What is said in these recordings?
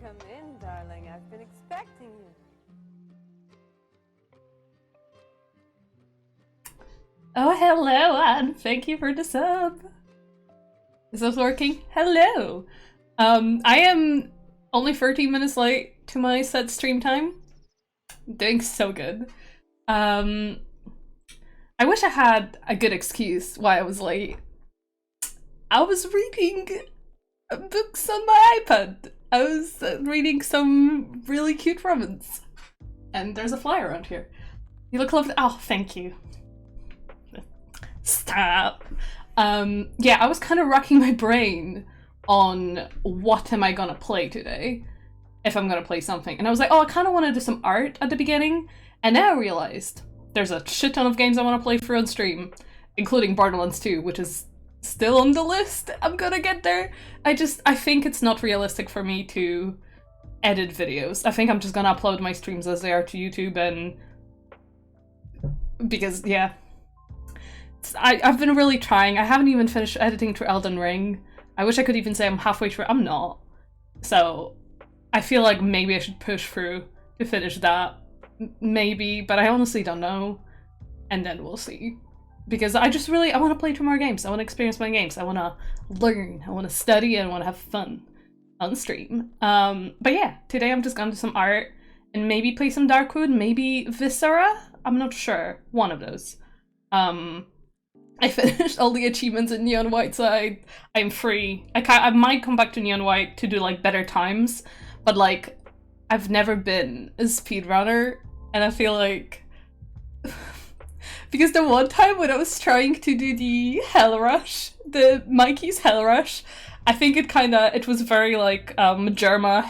Come in, darling. I've been expecting you. Oh, hello, and thank you for the sub. Is this working? Hello. I am only 13 minutes late to my set stream time. Doing so good. I wish I had a good excuse why I was late. I was reading books on my iPad. I was reading some really cute romance. And there's a fly around here. You look lovely. Oh, thank you. Stop. Yeah, I was kind of racking my brain on what am I gonna play today, if I'm gonna play something. And I was like, oh, I kind of want to do some art at the beginning. And then I realized there's a shit ton of games I want to play through on stream, including Borderlands 2, which is still on the list. I'm gonna get there. I think it's not realistic for me to edit videos. I think I'm just gonna upload my streams as they are to YouTube, and because, yeah. I've been really trying. I haven't even finished editing through Elden Ring. I wish I could even say I'm halfway through. I'm not. So I feel like maybe I should push through to finish that. Maybe, but I honestly don't know. And then we'll see. Because I want to play through more games. I want to experience my games. I want to learn. I want to study, and I want to have fun on stream. But yeah, today I'm just going to do some art and maybe play some Darkwood, maybe Viscera. I'm not sure. One of those. I finished all the achievements in Neon White, so I'm free. I might come back to Neon White to do like better times, but like I've never been a speedrunner, and I feel like because the one time when I was trying to do the Hell Rush, the Mikey's Hell Rush, I think it was very like Jerma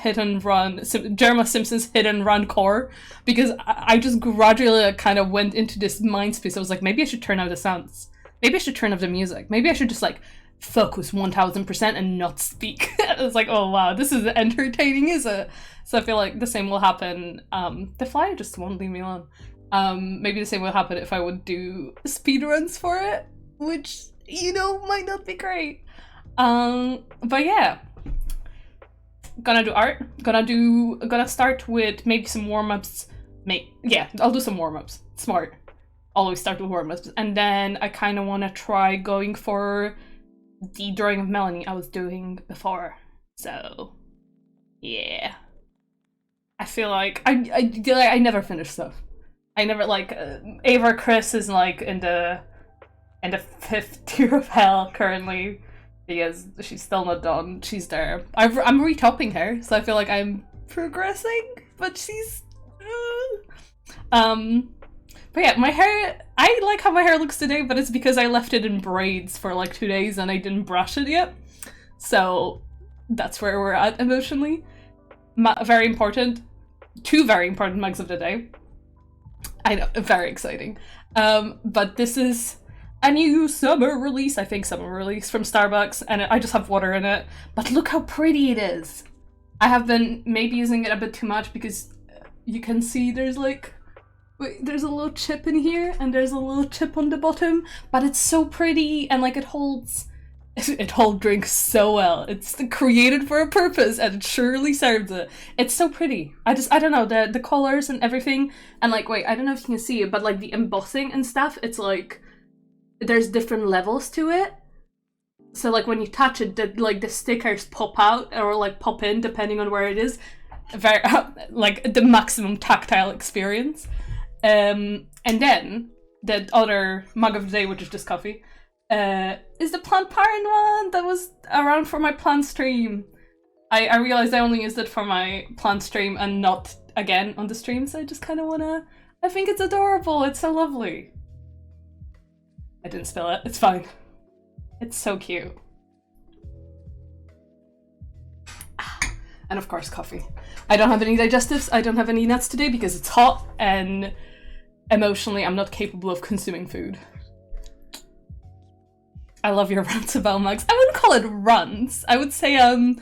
Simpson's hit and run core, because I just gradually kind of went into this mind space. I was like, maybe I should turn out the sounds. Maybe I should turn up the music. Maybe I should just like focus 1000% and not speak. I was like, oh wow, this is entertaining, is it? So I feel like the same will happen. The flyer just won't leave me alone. Maybe the same will happen if I would do speedruns for it, which, you know, might not be great. But yeah. Gonna do art. Gonna start with maybe some warm-ups. Yeah, I'll do some warm-ups. Smart. Always start with warm-ups. And then I kind of want to try going for the Drawing of Melanie I was doing before. So, yeah. I feel like I never finish stuff. I never, like, Ava Chris is like in the 5th tier of hell currently, because she's still not done. She's there. I'm retopping her, so I feel like I'm progressing, but she's but yeah, my hair, I like how my hair looks today, but it's because I left it in braids for like 2 days and I didn't brush it yet. So that's where we're at emotionally. Very important. 2 very important mugs of the day. I know, very exciting. But this is a new summer release from Starbucks, and I just have water in it. But look how pretty it is. I have been maybe using it a bit too much, because you can see there's like, wait, there's a little chip in here, and there's a little chip on the bottom, but it's so pretty, and like it holds drinks so well. It's created for a purpose, and it surely serves it. It's so pretty. I don't know, the colors and everything, and like, wait, I don't know if you can see it, but like the embossing and stuff, it's like, there's different levels to it. So like when you touch it, the stickers pop out, or like pop in, depending on where it is. Very, like the maximum tactile experience. And then the other mug of the day, which is just coffee, is the Plant Parent one that was around for my plant stream. I realized I only used it for my plant stream and not again on the stream, so I just kind of wanna, I think it's adorable, it's so lovely. I didn't spill it, it's fine. It's so cute. And of course coffee. I don't have any digestives, I don't have any nuts today because it's hot, and emotionally I'm not capable of consuming food. I love your rants about mugs. I wouldn't call it runs. I would say a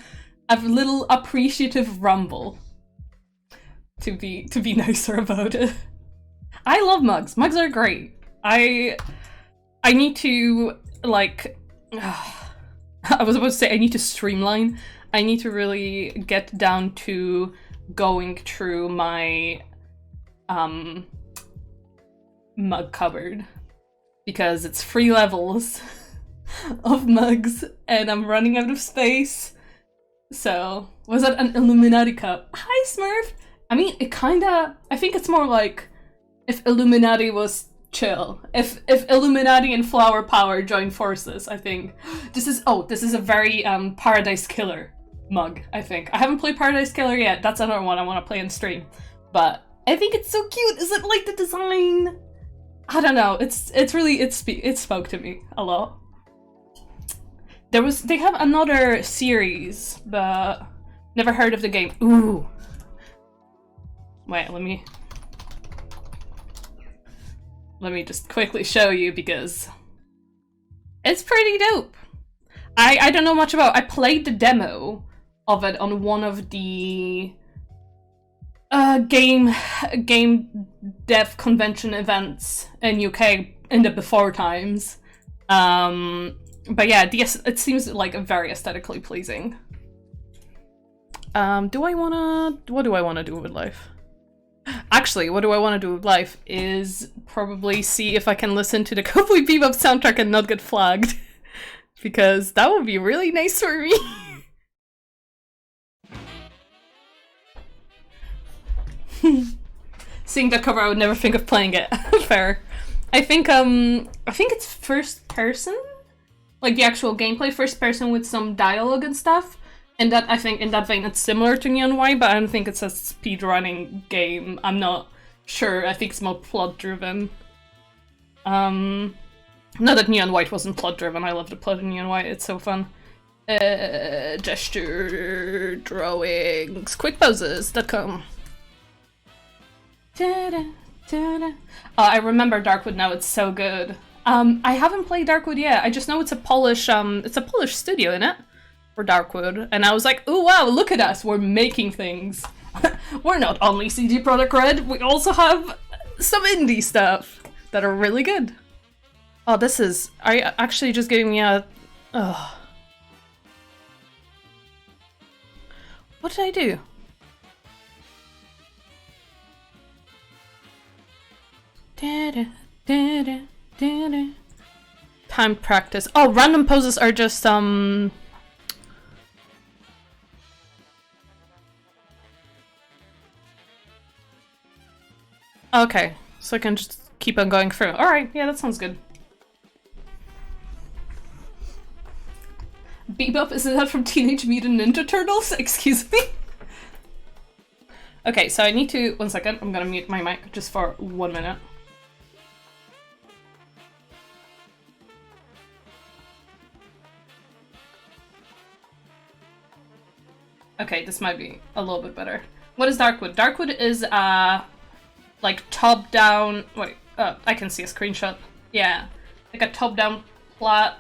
little appreciative rumble. To be nicer about it. I love mugs. Mugs are great. I need to, like, I was about to say I need to streamline I need to really get down to going through my mug cupboard, because it's 3 levels of mugs and I'm running out of space. So, was that an Illuminati cup? Hi, Smurf! I mean, I think it's more like if Illuminati was chill. If Illuminati and Flower Power joined forces, I think. This is a very Paradise Killer mug, I think. I haven't played Paradise Killer yet. That's another one I want to play on stream. But I think it's so cute. Is it like the design? I don't know. It spoke to me a lot. They have another series, but never heard of the game. Ooh. Wait, let me just quickly show you, because it's pretty dope. I don't know much about it. I played the demo of it on one of the game dev convention events in UK in the before times. But yeah, it seems like very aesthetically pleasing. What do I want to do with life? Actually, what do I want to do with life is probably see if I can listen to the Cowboy Bebop soundtrack and not get flagged. Because that would be really nice for me. Seeing that cover, I would never think of playing it. Fair. I think it's first person? Like the actual gameplay, first person with some dialogue and stuff. And that, I think, in that vein, it's similar to Neon White, but I don't think it's a speedrunning game. I'm not sure. I think it's more plot-driven. Not that Neon White wasn't plot-driven. I love the plot in Neon White. It's so fun. Gesture drawings. Quickposes.com. I remember Darkwood now. It's so good. I haven't played Darkwood yet. I just know it's a Polish studio, innit? For Darkwood, and I was like, oh wow, look at us, we're making things. We're not only CD Projekt Red, we also have some indie stuff that are really good. Oh, are you actually just giving me a... Ugh. What did I do? Time practice. Oh, random poses are just, okay, so I can just keep on going through. Alright, yeah, that sounds good. Bebop, isn't that from Teenage Mutant Ninja Turtles? Excuse me? Okay, so I need to... One second, I'm gonna mute my mic just for 1 minute. Okay, this might be a little bit better. What is Darkwood? Darkwood is, like top-down... Wait, I can see a screenshot. Yeah, like a top-down plat...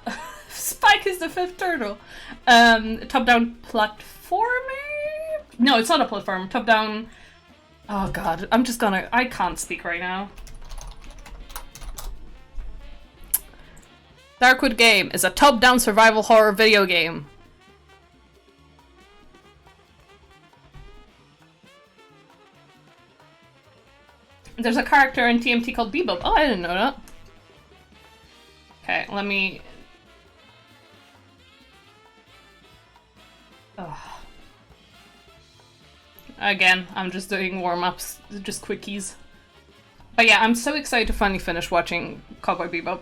Spike is the 5th turtle. Top-down platformer? No, it's not a platform. Top-down... Oh god, I can't speak right now. Darkwood game is a top-down survival horror video game. There's a character in TMT called Bebop. Oh, I didn't know that. Okay, let me... Ugh. Again, I'm just doing warm-ups, just quickies. But yeah, I'm so excited to finally finish watching Cowboy Bebop.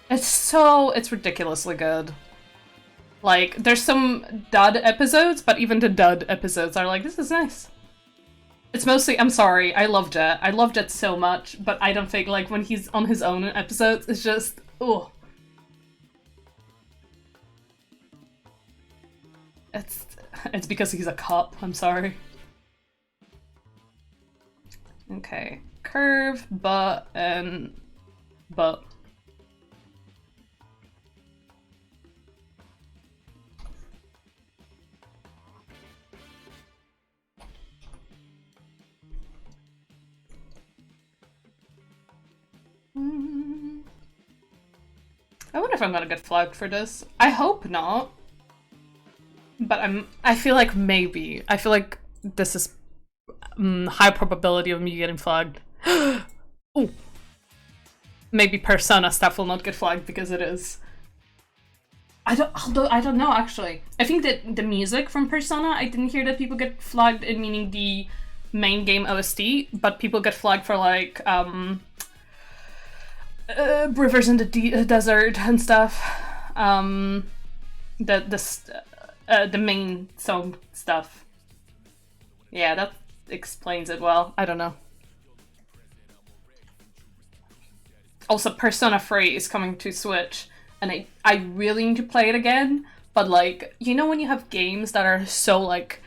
It's ridiculously good. Like, there's some dud episodes, but even the dud episodes are like, this is nice. It's mostly, I'm sorry, I love Jet. I love Jet so much, but I don't think, like, when he's on his own episodes, it's just, ugh. It's because he's a cop, I'm sorry. Okay, curve, butt, and butt. I wonder if I'm gonna get flagged for this. I hope not. but I feel like maybe. I feel like this is high probability of me getting flagged. Oh, maybe Persona stuff will not get flagged because it is. I don't know actually. I think that the music from Persona, I didn't hear that people get flagged in meaning the main game OST, but people get flagged for like Rivers in the Desert and stuff. The main song stuff. Yeah, that explains it well. I don't know. Also, Persona 3 is coming to Switch, and I really need to play it again, but like, you know when you have games that are so like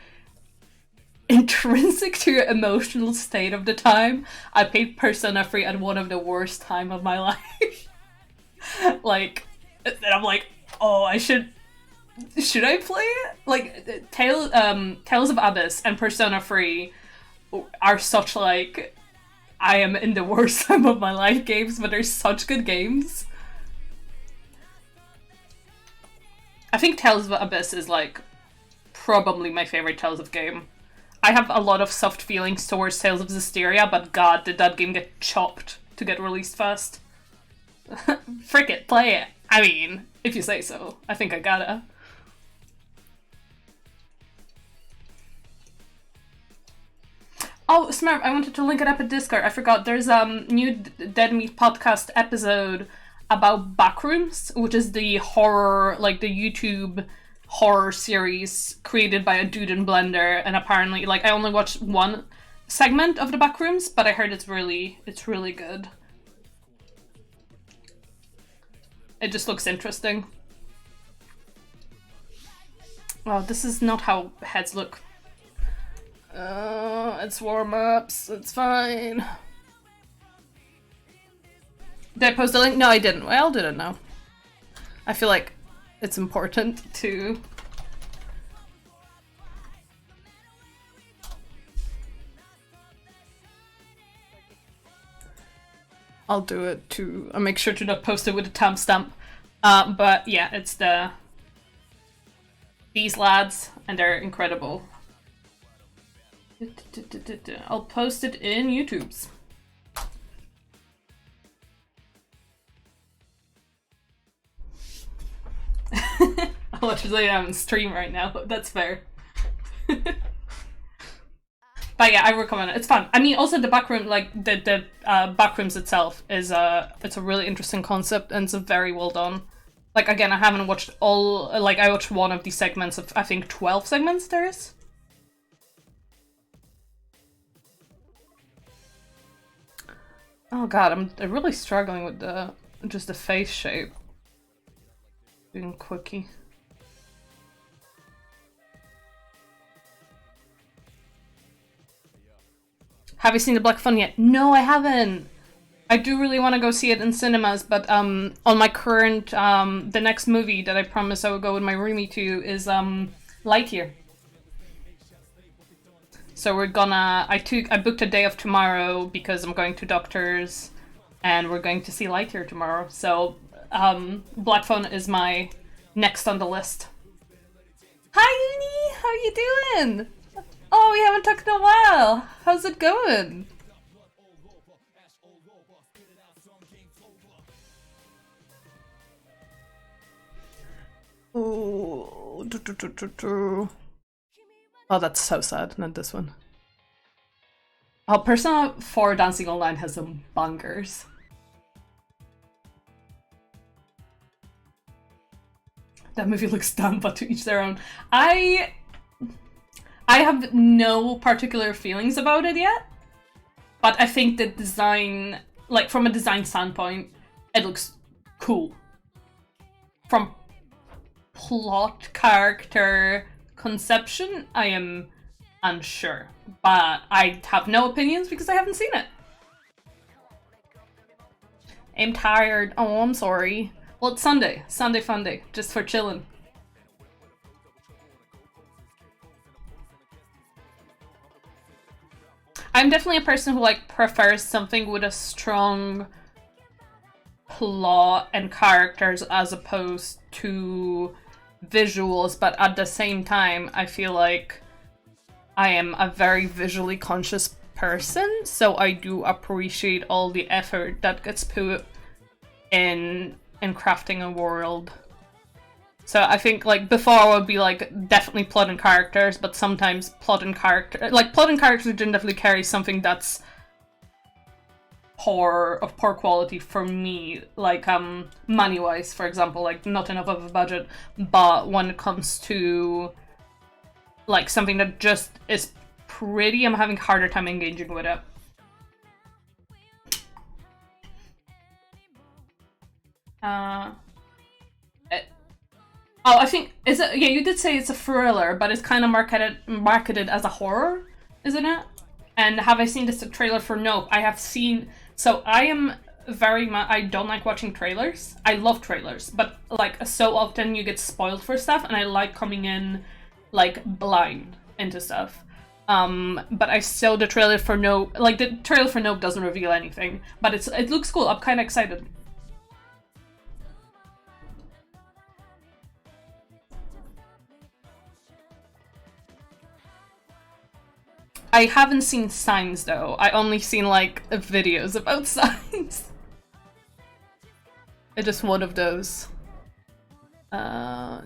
intrinsic to your emotional state of the time? I played Persona 3 at one of the worst time of my life. Like, and I'm like, oh, should I play it? Like, Tales of Abyss and Persona 3 are such like, I am in the worst time of my life games, but they're such good games. I think Tales of Abyss is like probably my favorite Tales of game. I have a lot of soft feelings towards Tales of Zestiria, but god, did that game get chopped to get released fast. Frick it, play it. I mean, if you say so. I think I gotta. Oh, Smurf, I wanted to link it up at Discord. I forgot. There's a new Dead Meat podcast episode about Backrooms, which is the horror, like the YouTube horror series created by a dude in Blender. And apparently, like, I only watched one segment of the Backrooms, but I heard it's really good. It just looks interesting. Oh, this is not how heads look. It's warm-ups, it's fine. Did I post a link? No, I didn't. Well, didn't know. I feel like it's important to... I'll do it too. I'll make sure to not post it with a timestamp. But yeah, it's these lads, and they're incredible. I'll post it in YouTube's. I'll watch it later on stream right now, that's fair. But yeah, I recommend it. It's fun. I mean, also the backroom, like the backrooms itself is it's a really interesting concept, and it's very well done. Like again, I haven't watched all. Like I watched one of these segments of I think 12 segments there is. Oh god, I'm really struggling with just the face shape. Doing quickie. Have you seen The Black Phone yet? No, I haven't. I do really want to go see it in cinemas, but on my current the next movie that I promised I would go with my roomie to is Lightyear. So we're gonna I booked a day off tomorrow because I'm going to doctors, and we're going to see Lightyear tomorrow. So Black Phone is my next on the list. Hi Uni, how you doing? Oh, we haven't talked in a while. How's it going? Oh, oh, that's so sad. Not this one. Oh, Persona 4 Dancing Online has some bangers. That movie looks dumb, but to each their own. I have no particular feelings about it yet, but I think the design, like from a design standpoint, it looks cool. From plot, character, conception, I am unsure, but I have no opinions because I haven't seen it. I'm tired. Oh, I'm sorry. Well, it's Sunday. Sunday fun day. Just for chilling. I'm definitely a person who like prefers something with a strong plot and characters as opposed to visuals, but at the same time, I feel like I am a very visually conscious person, so I do appreciate all the effort that gets put in crafting a world. So I think, like, before I would be like, definitely plot and characters, but sometimes plot and characters didn't definitely carry something that's of poor quality for me, like, money-wise, for example, like, not enough of a budget, but when it comes to, like, something that just is pretty, I'm having a harder time engaging with it. Oh, I think, is it, yeah, you did say it's a thriller, but it's kind of marketed as a horror, isn't it? And have I seen this trailer for Nope? I have seen, so I am very much, I don't like watching trailers. I love trailers, but like so often you get spoiled for stuff, and I like coming in like blind into stuff. But I saw the trailer for Nope, like the trailer for Nope doesn't reveal anything, but it looks cool. I'm kind of excited. I haven't seen Signs though. I only seen like videos about Signs. It's just one of those. Yep.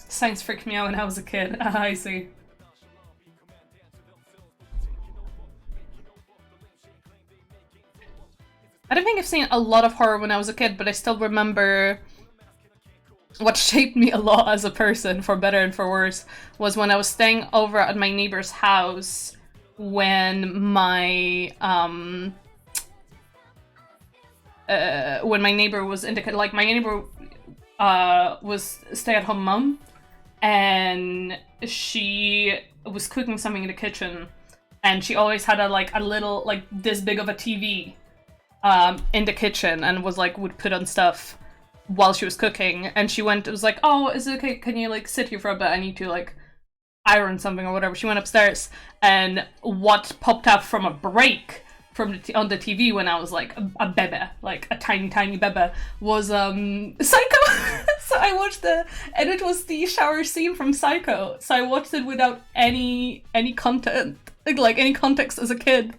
Signs freaked me out when I was a kid. I see. I don't think I've seen a lot of horror when I was a kid, but I still remember what shaped me a lot as a person, for better and for worse, was when I was staying over at my neighbor's house when my neighbor was indicated, like, my neighbor was stay-at-home mom, and she was cooking something in the kitchen, and she always had a little, like, this big of a TV in the kitchen, and was like, would put on stuff while she was cooking, and she was like, oh, is it okay, can you like sit here for a bit, I need to like iron something or whatever. She went upstairs, and what popped up from a break from on the TV when I was like a bebe, like a tiny bebe, was Psycho. So I watched and it was the shower scene from Psycho, so I watched it without any content, like any context as a kid.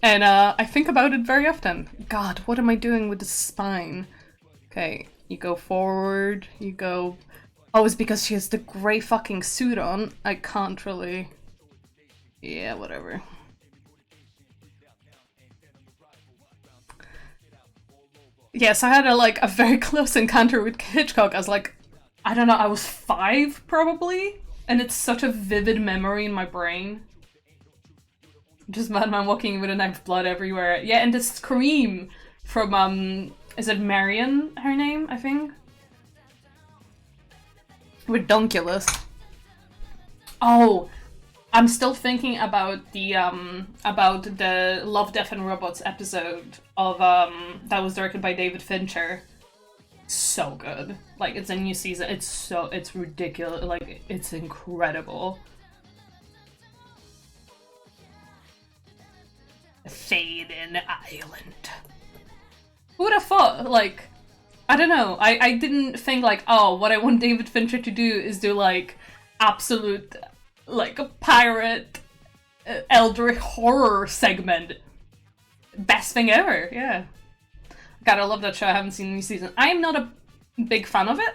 And I think about it very often. God, what am I doing with the spine? Okay, you go forward, you go... Oh, it's because she has the grey fucking suit on. I can't really... Yeah, whatever. Yes, I had a very close encounter with Hitchcock. I was like, I don't know, I was 5 probably? And it's such a vivid memory in my brain. Just madman walking with a knife, blood everywhere. Yeah, and the scream from, is it Marion, her name, I think? Redonkulous. Oh, I'm still thinking about the Love, Death and Robots episode of, that was directed by David Fincher. So good. Like, it's a new season. It's ridiculous. Like, it's incredible. Faden Island. Who would have thought, like, I don't know, I didn't think like, oh, what I want David Fincher to do is do like absolute, like, a pirate eldritch horror segment. Best thing ever, yeah. God, I love that show. I haven't seen any season. I am not a big fan of it,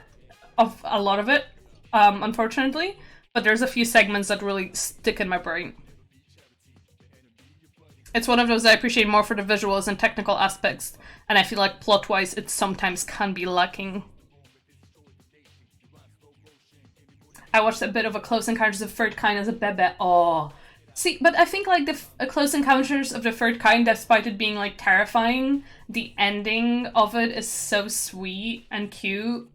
of a lot of it, unfortunately, but there's a few segments that really stick in my brain. It's one of those I appreciate more for the visuals and technical aspects, and I feel like plot-wise it sometimes can be lacking. I watched a bit of A Close Encounters of the Third Kind as a bebe. Oh. See, but I think like the Close Encounters of the Third Kind, despite it being like terrifying, the ending of it is so sweet and cute.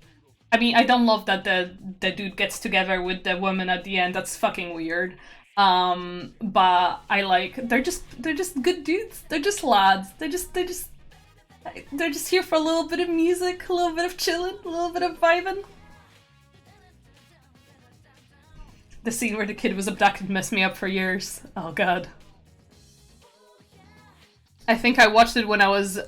I mean, I don't love that the dude gets together with the woman at the end. That's fucking weird. But I like, they're just good dudes. They're just lads. They're just here for a little bit of music, a little bit of chilling, a little bit of vibing. The scene where the kid was abducted messed me up for years. Oh god. I think I watched it when I was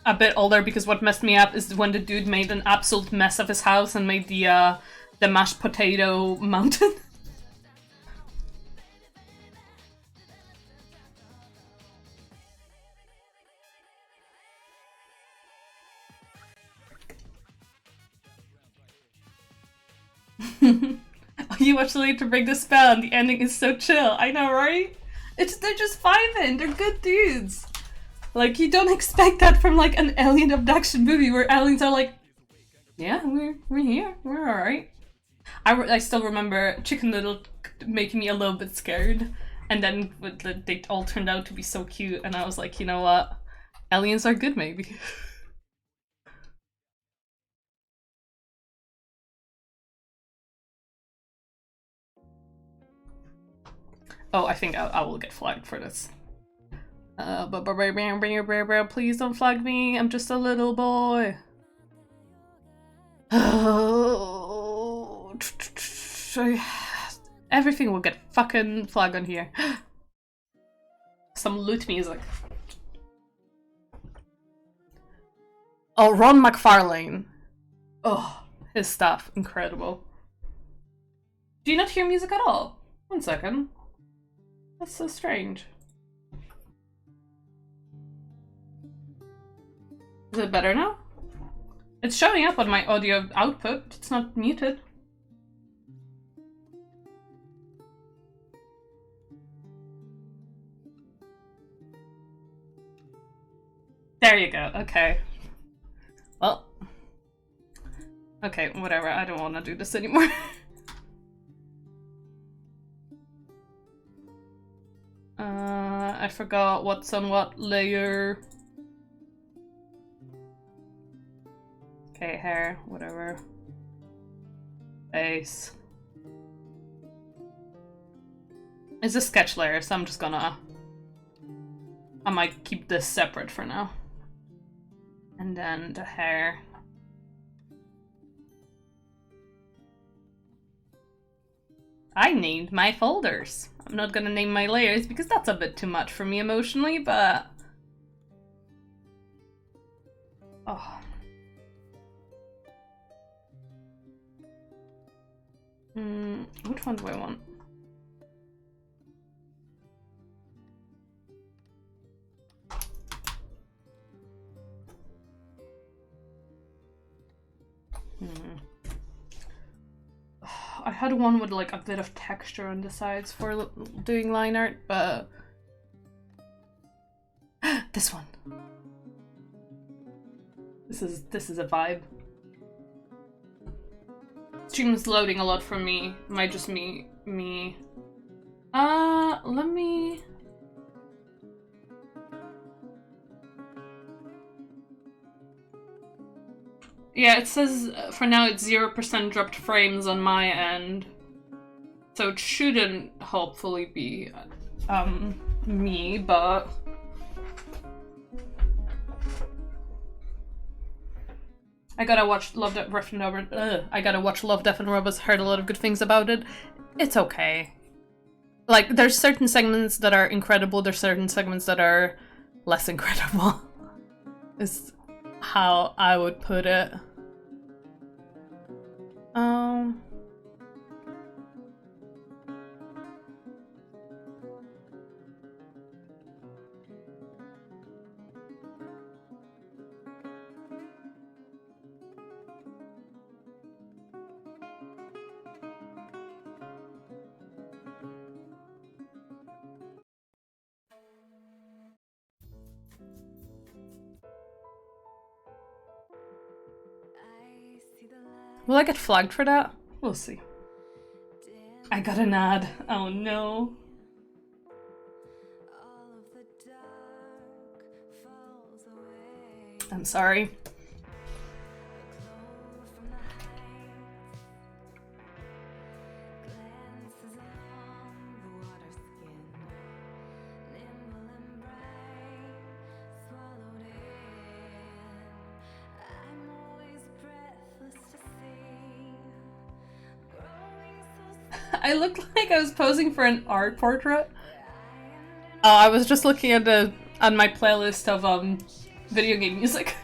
a bit older because what messed me up is when the dude made an absolute mess of his house and made the mashed potato mountain. You watched Later Break the Spell and the ending is so chill. I know, right? They're just vibing. They're good dudes. Like, you don't expect that from like an alien abduction movie where aliens are like, yeah, we're here, we're alright. I still remember Chicken Little making me a little bit scared, and then they all turned out to be so cute, and I was like, you know what? Aliens are good, maybe. Oh, I think I will get flagged for this. Please don't flag me. I'm just a little boy. Everything will get fucking flagged on here. Some loot music. Oh, Ron McFarlane. Oh, his stuff. Incredible. Do you not hear music at all? 1 second. That's so strange. Is it better now? It's showing up on my audio output. It's not muted. There you go. Okay. Well. Okay, whatever. I don't want to do this anymore. I forgot what's on what layer. Okay, hair, whatever. Face. It's a sketch layer, so I'm just gonna... I might keep this separate for now. And then the hair. I named my folders. I'm not gonna name my layers because that's a bit too much for me emotionally, but... Oh. Which one do I want? I had one with like a bit of texture on the sides for doing line art, but this one. This is a vibe. Stream is loading a lot for me. Might just me. Let me. Yeah, it says for now it's 0% dropped frames on my end. So it shouldn't hopefully be me, but I gotta watch Love, Death and Robots. Heard a lot of good things about it. It's okay. Like, there's certain segments that are incredible, there's certain segments that are less incredible. Is how I would put it. Will I get flagged for that? We'll see. I got an ad. Oh no. I'm sorry. I looked like I was posing for an art portrait. I was just looking at my playlist of video game music.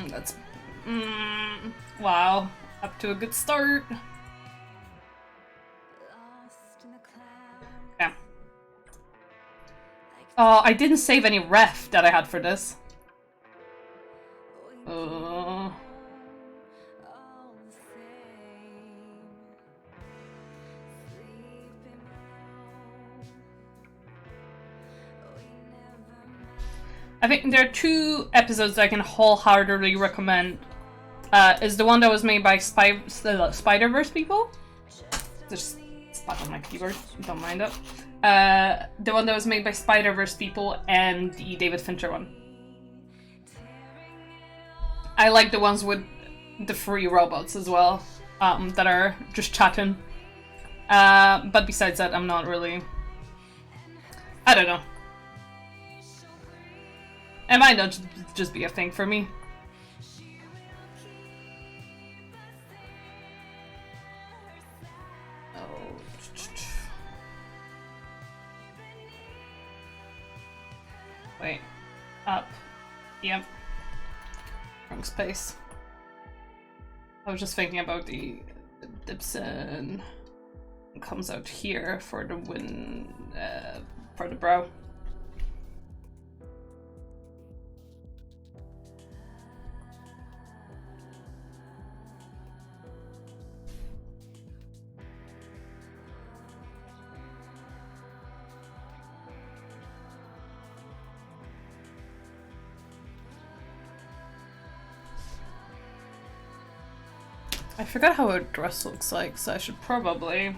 That's wow, up to a good start. Yeah. Oh, I didn't save any ref that I had for this. I think there are two episodes that I can wholeheartedly recommend. Is the one that was made by Spider-Verse people. Just spot on my keyboard, don't mind it. The one that was made by Spider-Verse people and the David Fincher one. I like the ones with the free robots as well, that are just chatting. But besides that, I'm not really... I don't know. It might not just be a thing for me. Oh. Wait. Up. Yep. Wrong space. I was just thinking about the Dibson. It comes out here for the win, for the brow. I forgot how a dress looks like, so I should probably...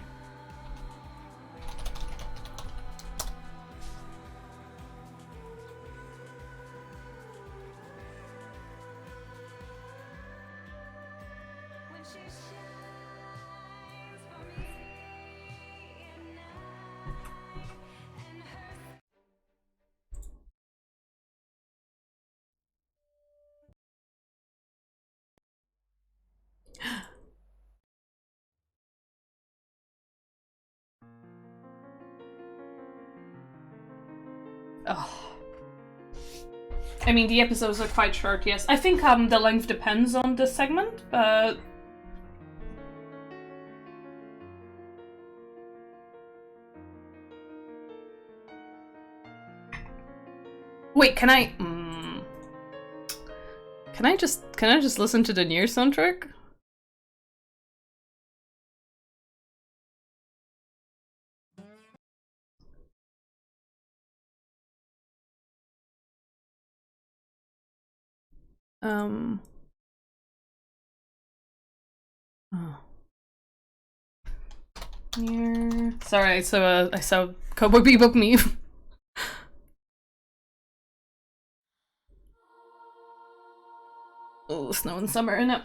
Oh. I mean, the episodes are quite short, yes. I think the length depends on the segment, but... Wait, can I... Can I just listen to the Nier soundtrack? Oh. Nier... Sorry, so I saw Cowboy Bebop meme. Oh, snow and summer in it.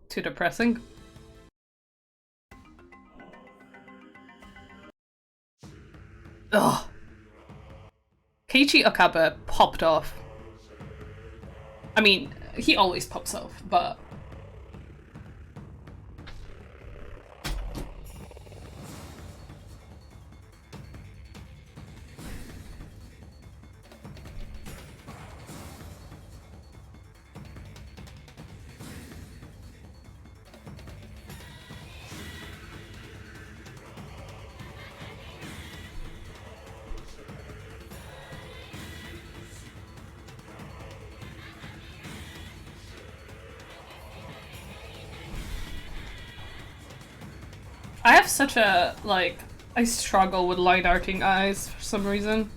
Too depressing. Ugh. Keiichi Okabe popped off. I mean, he always pops off, but... I have such a, like, I struggle with line arting eyes for some reason.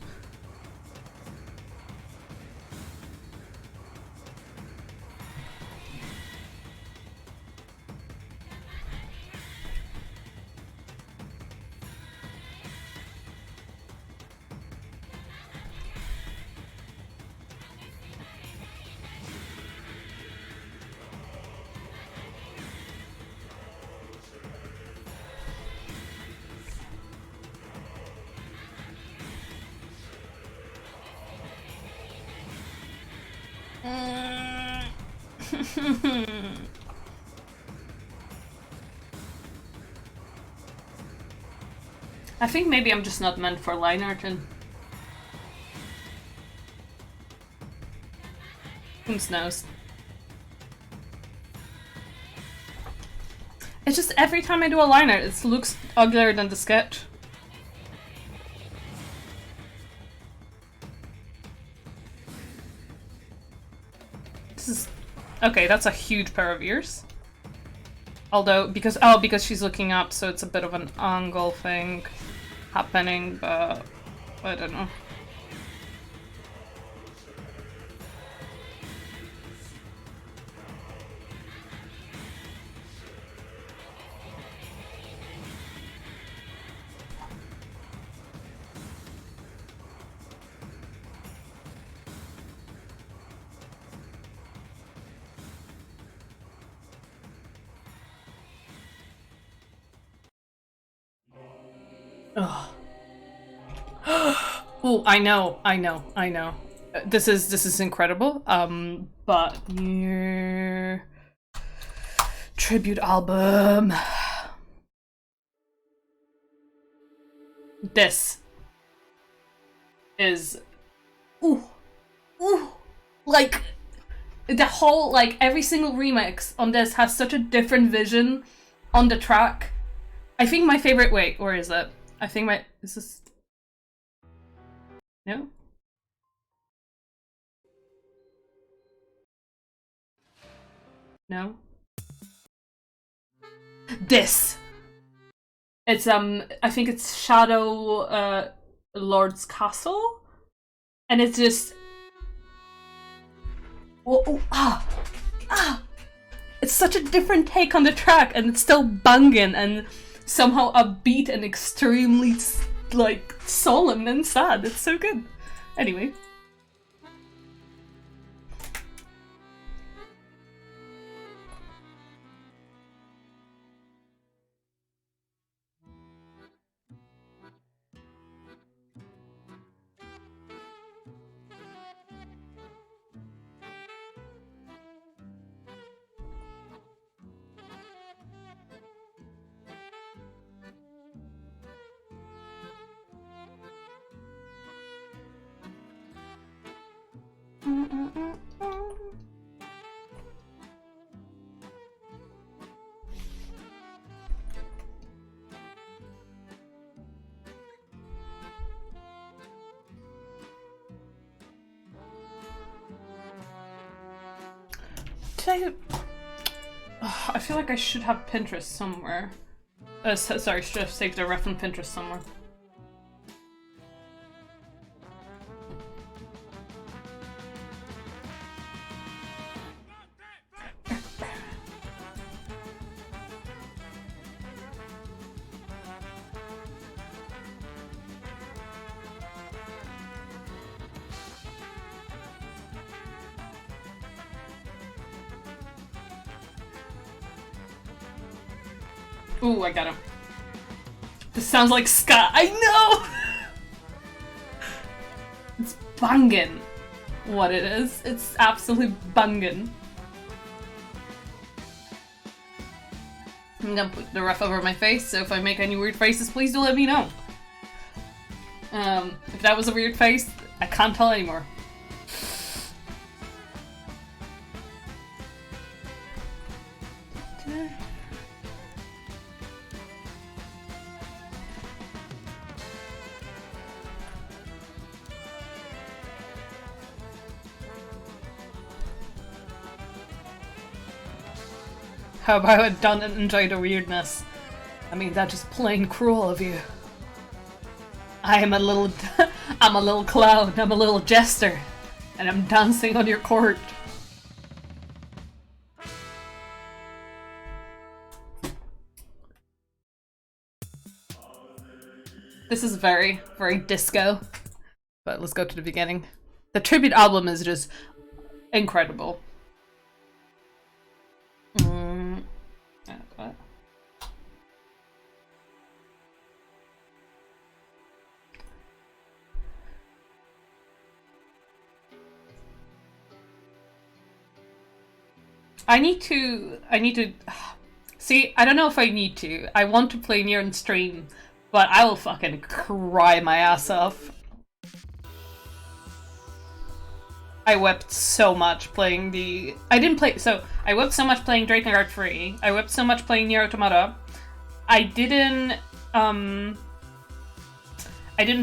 I think maybe I'm just not meant for line art, and who knows. It's just every time I do a line art, it looks uglier than the sketch. This is okay. That's a huge pair of ears. Although because she's looking up, so it's a bit of an angle thing happening, but I don't know. Oh, I know. This is incredible. But your tribute album. This is like the whole, like every single remix on this has such a different vision on the track. I think my favorite, wait, where is it? I think is this, no? No? This! It's, I think it's Shadow, Lord's Castle? And it's just... It's such a different take on the track, and it's still banging and somehow upbeat and extremely, like, solemn and sad. It's so good. Anyway. I feel like I should have Pinterest somewhere. Sorry, should have saved a ref on Pinterest somewhere. Ooh, I got him. This sounds like ska. I know! It's bangin'. What it is. It's absolutely bangin'. I'm gonna put the ref over my face, so if I make any weird faces, please do let me know. If that was a weird face, I can't tell anymore. How about I don't enjoy the weirdness? I mean, that's just plain cruel of you. I'm a little clown, I'm a little jester, and I'm dancing on your court. This is very, very disco, but let's go to the beginning. The tribute album is just incredible. What? I need to see, I don't know if I need to. I want to play Nier on stream, but I will fucking cry my ass off. I wept so much playing the... I wept so much playing Drakengard 3. I wept so much playing Nier Automata. I didn't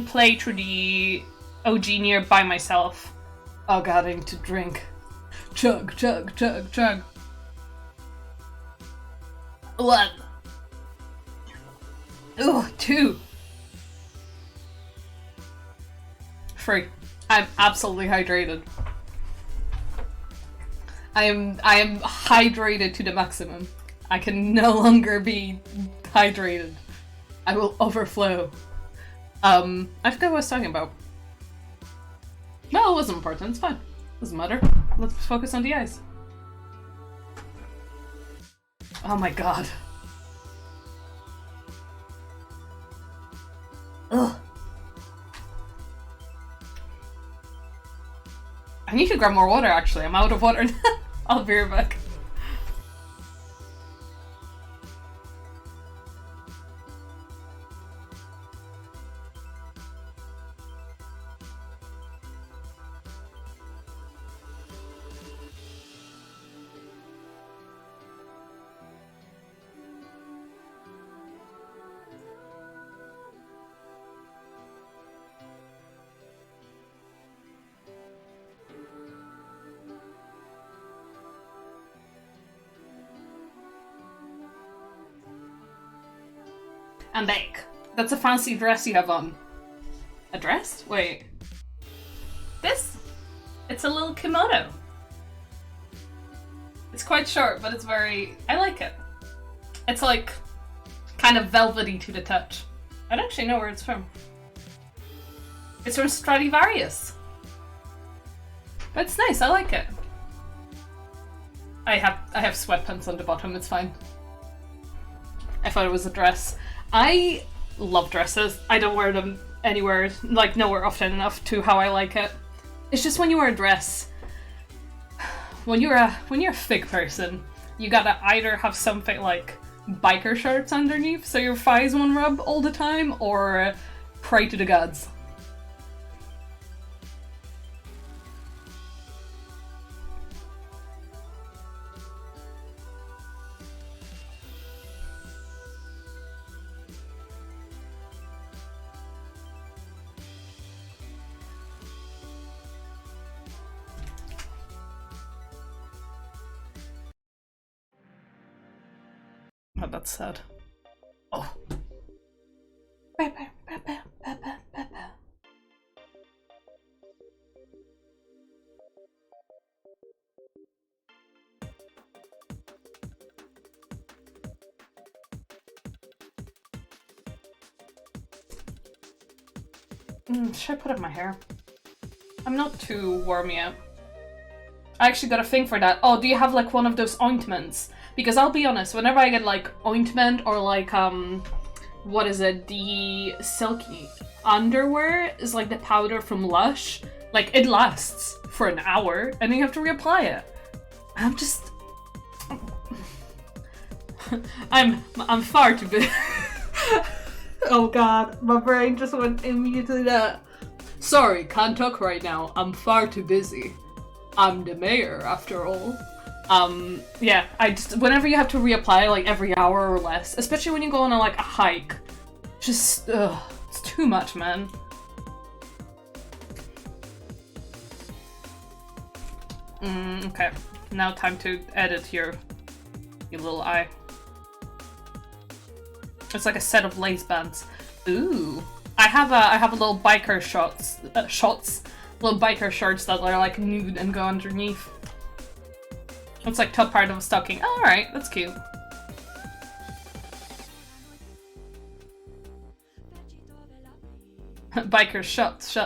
play through the OG Nier by myself. Oh god, I need to drink. Chug, chug, chug, chug. 1. Ooh, 2. 3. I'm absolutely hydrated. I am hydrated to the maximum. I can no longer be hydrated. I will overflow. I forgot what I was talking about. No, it wasn't important. It's fine. Doesn't matter. Let's focus on the eyes. Oh my god. Ugh. I need to grab more water, actually. I'm out of water now. I'll be right back. I'm back. That's a fancy dress you have on. A dress? Wait. This? It's a little kimono. It's quite short, but it's very... I like it. It's like kind of velvety to the touch. I don't actually know where it's from. It's from Stradivarius. But it's nice, I like it. I have sweatpants on the bottom, it's fine. I thought it was a dress. I love dresses. I don't wear them anywhere, like nowhere often enough to how I like it. It's just when you wear a dress, when you're a thick person, you gotta either have something like biker shorts underneath so your thighs won't rub all the time, or pray to the gods. Oh, that's sad. Oh. Should I put up my hair? I'm not too warm yet. I actually got a thing for that. Oh, do you have like one of those ointments? Because I'll be honest, whenever I get like ointment or like, what is it? The silky underwear is like the powder from Lush. Like it lasts for an hour and then you have to reapply it. I'm just... I'm far too big. Oh god, my brain just went immediately that. Sorry, can't talk right now. I'm far too busy. I'm the mayor, after all. Yeah, whenever you have to reapply, like, every hour or less, especially when you go on a hike, just, it's too much, man. Okay. Now time to edit your little eye. It's like a set of lace bands. Ooh. I have a little biker little biker shorts that are like nude and go underneath. It's like top part of a stocking. Oh, alright, that's cute. Biker shots.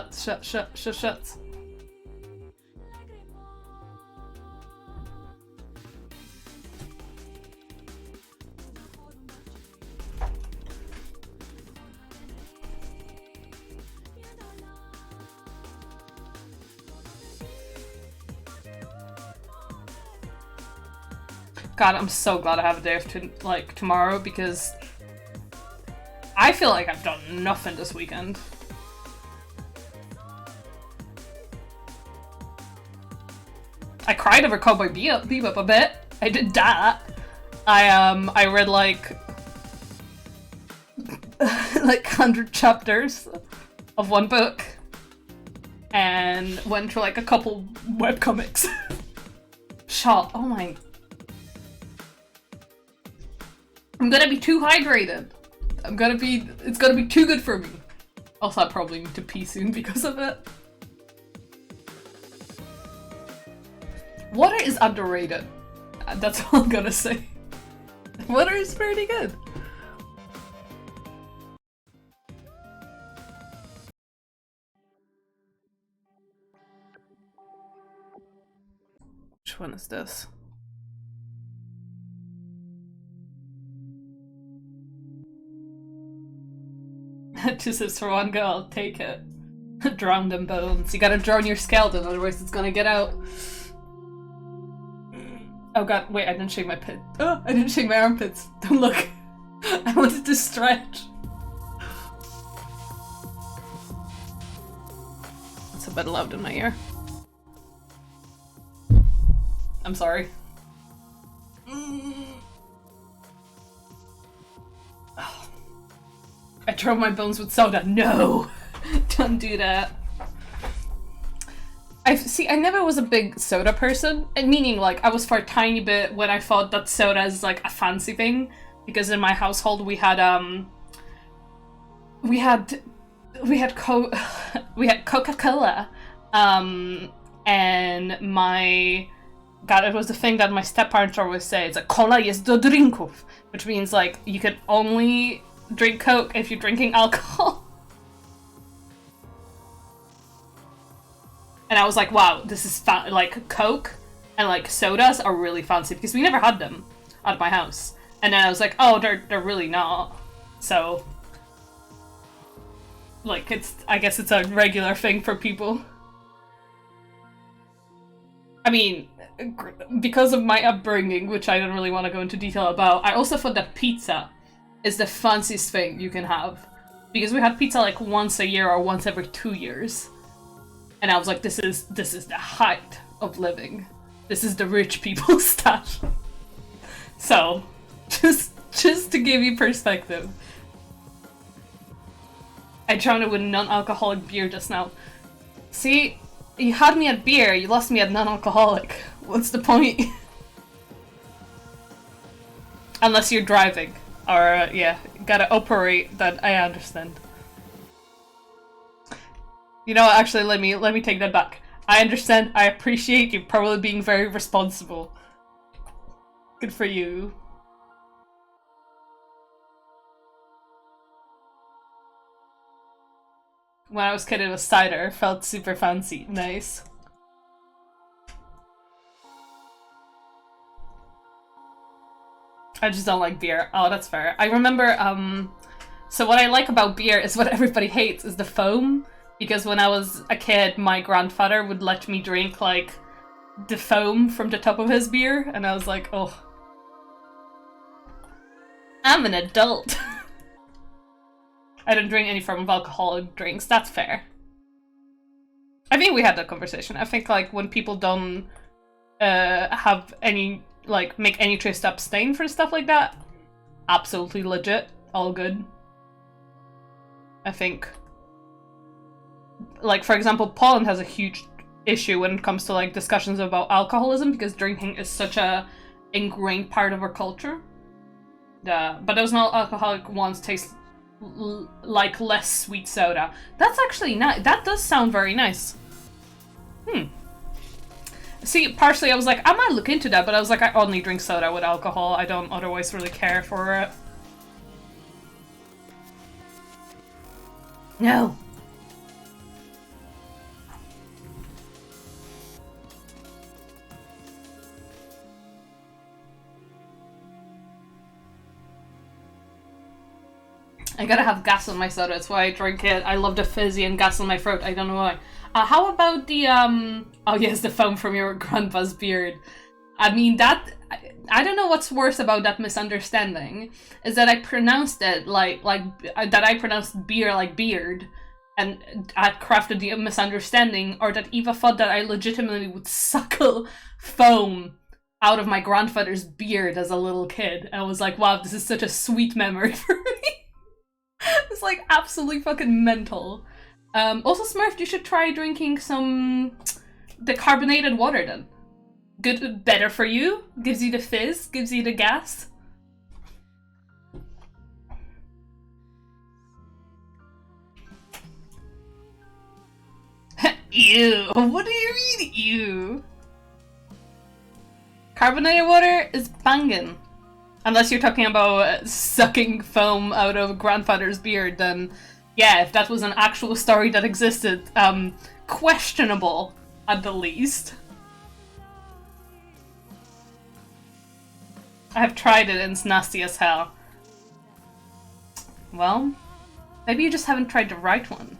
God, I'm so glad I have a day off like tomorrow because I feel like I've done nothing this weekend. I cried over Cowboy Bebop a bit. I did that. I read like 100 chapters of one book and went through like a couple webcomics. Shot. Oh my. I'm gonna be too hydrated. It's gonna be too good for me. Also, I probably need to pee soon because of it. Water is underrated. That's all I'm gonna say. Water is pretty good. Which one is this? Two sips for one girl, take it. Drown them bones. You gotta drown your skeleton, otherwise it's gonna get out. Oh god, wait, I didn't shake my pit. Oh, I didn't shake my armpits. Don't look. I wanted to stretch. It's a bit loud in my ear. I'm sorry. I drove my bones with soda. No! Don't do that. I never was a big soda person, and meaning like I was for a tiny bit when I thought that soda is like a fancy thing, because in my household we had Coca-Cola, and my God, it was the thing that my step-parents always say. It's like cola jest do drinków, which means like you could only drink Coke if you're drinking alcohol. And I was like, wow, this is like Coke and like sodas are really fancy because we never had them at my house. And then I was like, oh, they're really not. So like I guess it's a regular thing for people. I mean, because of my upbringing, which I don't really want to go into detail about, I also thought that pizza is the fanciest thing you can have. Because we had pizza like once a year or once every 2 years. And I was like, this is the height of living. This is the rich people's stuff. So, just to give you perspective. I drowned it with non-alcoholic beer just now. See, you had me at beer, you lost me at non-alcoholic. What's the point? Unless you're driving. Or, yeah, gotta operate, that I understand. You know what, actually, let me take that back. I understand, I appreciate you probably being very responsible. Good for you. When I was a kid, it was cider. Felt super fancy. Nice. I just don't like beer. Oh, that's fair. I remember, so what I like about beer is what everybody hates is the foam. Because when I was a kid, my grandfather would let me drink, like, the foam from the top of his beer. And I was like, oh. I'm an adult. I don't drink any form of alcoholic drinks. That's fair. I think we had that conversation. I think, like, when people don't have any, like, make any choice to abstain for stuff like that, absolutely legit. All good. I think... Like, for example, Poland has a huge issue when it comes to, like, discussions about alcoholism because drinking is such a ingrained part of our culture. But those non-alcoholic ones taste like less sweet soda. That's actually nice. That does sound very nice. See, partially I was like, I might look into that, but I was like, I only drink soda with alcohol. I don't otherwise really care for it. No. I gotta have gas on my soda, that's why I drink it. I love the fizzy and gas on my throat, I don't know why. How about the, oh yes, the foam from your grandpa's beard. I mean, I don't know what's worse about that misunderstanding, is that I pronounced it that I pronounced beer like beard, and I crafted the misunderstanding, or that Eva thought that I legitimately would suckle foam out of my grandfather's beard as a little kid. I was like, wow, this is such a sweet memory for me. It's like absolutely fucking mental. Also, Smurf, you should try drinking the carbonated water then. Good, better for you. Gives you the fizz, gives you the gas. Ew. What do you mean, ew? Carbonated water is banging. Unless you're talking about sucking foam out of grandfather's beard, then yeah, if that was an actual story that existed, questionable at the least. I have tried it and it's nasty as hell. Well, maybe you just haven't tried the right one.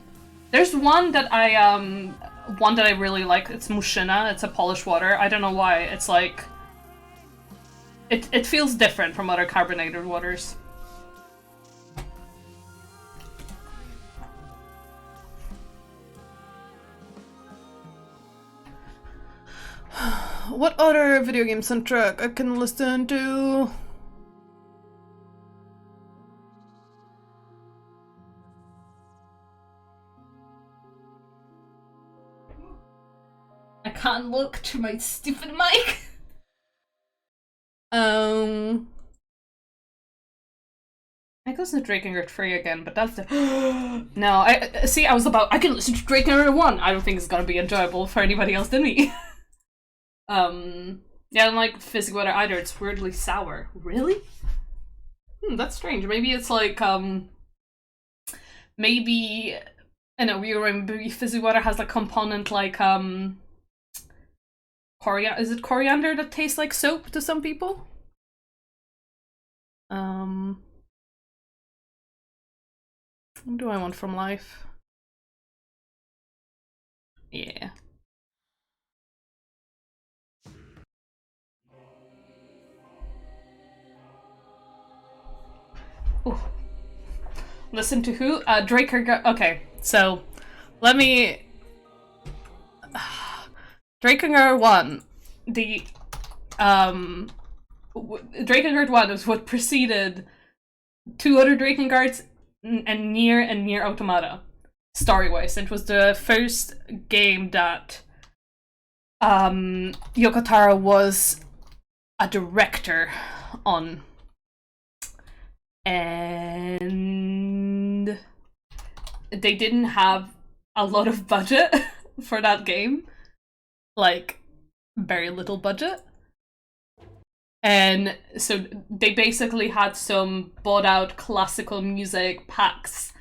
There's one that I really like. It's Mushina. It's a Polish water. I don't know why. It's like it feels different from other carbonated waters. What other video game soundtrack I can listen to? I can't look to my stupid mic. I go to Drakengard 3 again, but that's the no, I can listen to Drakengard 1. I don't think it's gonna be enjoyable for anybody else than me. Yeah, I don't like fizzy water either. It's weirdly sour. Really? That's strange. Maybe it's like maybe I know you remember fizzy water has a component like is it coriander that tastes like soap to some people? What do I want from life? Yeah. Ooh. Listen to who? Drakengard. Okay, so let me. Drakengard 1. The Drakengard 1 is what preceded two other Drakengards and Nier Automata, story-wise. It was the first game that Yoko Taro was a director on. And they didn't have a lot of budget for that game. Like, very little budget. And so they basically had some bought out classical music packs,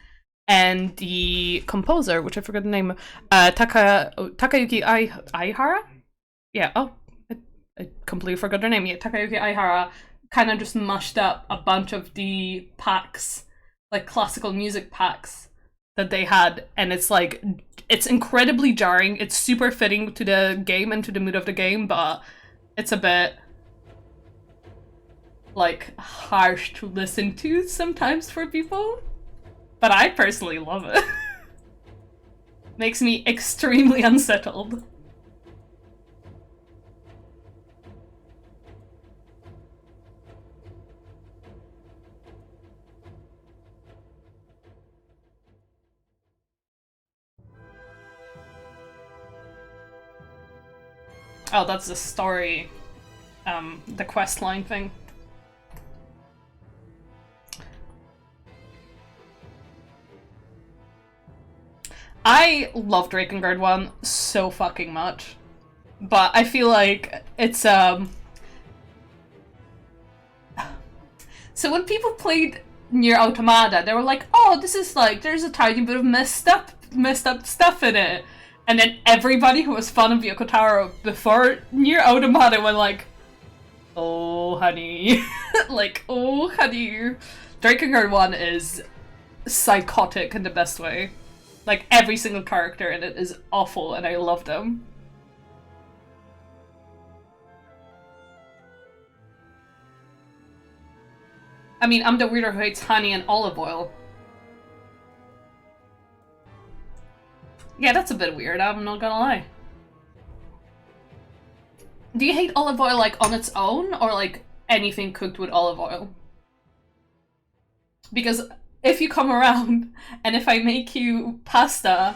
and the composer, which I forgot the name, Takayuki Aihara? Yeah, oh, I completely forgot their name. Yeah, Takayuki Aihara kind of just mushed up a bunch of the packs, like classical music packs that they had, and it's like, it's incredibly jarring. It's super fitting to the game and to the mood of the game, but it's a bit like harsh to listen to sometimes for people. But I personally love it. Makes me extremely unsettled. Oh, that's the story, the quest line thing. I love Drakengard 1 so fucking much, but I feel like it's, so when people played Nier Automata, they were like, oh, this is like, there's a tiny bit of messed up stuff in it. And then everybody who was fond of Yoko Taro before Nier Automata went like, oh honey, like, oh honey. Drakengard 1 is psychotic in the best way. Like, every single character in it is awful and I love them. I mean, I'm the weirdo who hates honey and olive oil. Yeah, that's a bit weird, I'm not gonna lie. Do you hate olive oil, like, on its own, or, like, anything cooked with olive oil? Because if you come around, and if I make you pasta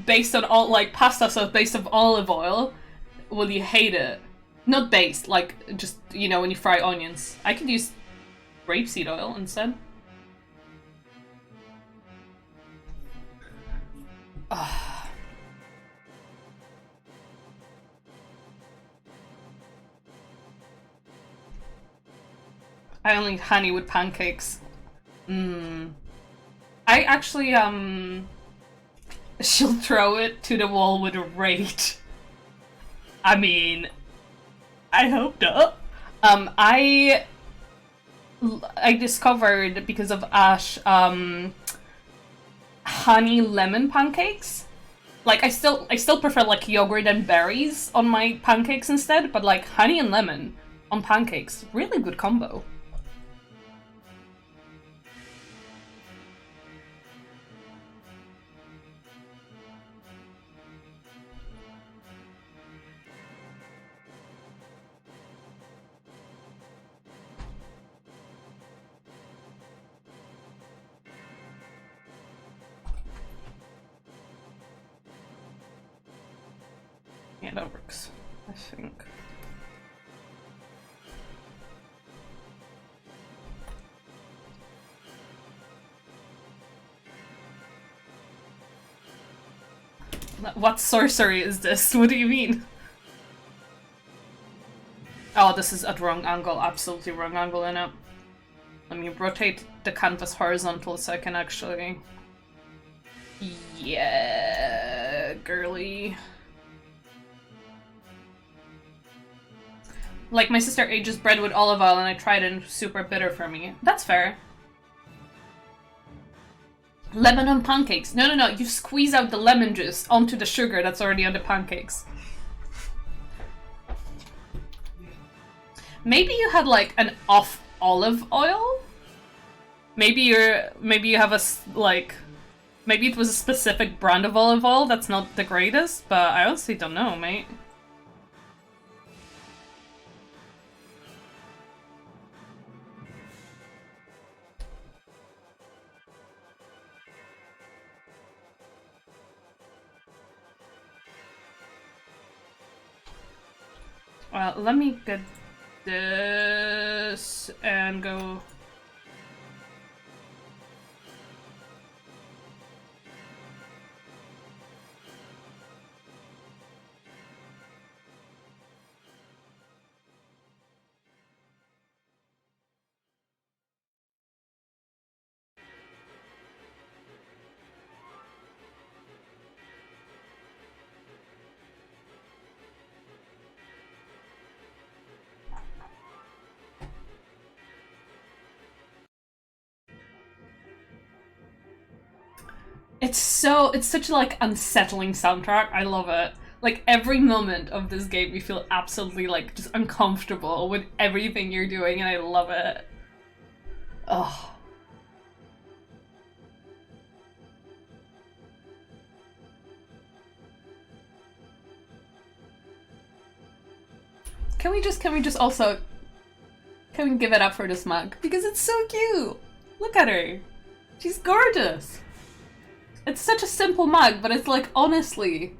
based on all, like, pasta sauce based on olive oil, will you hate it? Not based, like, just, you know, when you fry onions. I could use rapeseed oil instead. I only eat honey with pancakes. I actually, she'll throw it to the wall with a rage. I mean, I hope not. I discovered, because of Ash, honey lemon pancakes. Like, I still prefer, like, yogurt and berries on my pancakes instead, but, like, honey and lemon on pancakes, really good combo. Yeah, that works, I think. What sorcery is this? What do you mean? Oh, this is at wrong angle, absolutely wrong angle in it. Let me rotate the canvas horizontal so I can actually... Yeah, girly. Like, my sister ages bread with olive oil and I tried it and it was super bitter for me. That's fair. Lemon on pancakes. No, you squeeze out the lemon juice onto the sugar that's already on the pancakes. Maybe you had, like, an off olive oil? Maybe you have a, like... Maybe it was a specific brand of olive oil that's not the greatest, but I honestly don't know, mate. Well, let me get this and go... It's such a, like, unsettling soundtrack. I love it. Like, every moment of this game you feel absolutely, like, just uncomfortable with everything you're doing, and I love it. Oh. Can we just also... Can we give it up for this mug? Because it's so cute! Look at her! She's gorgeous! It's such a simple mug, but it's like, honestly...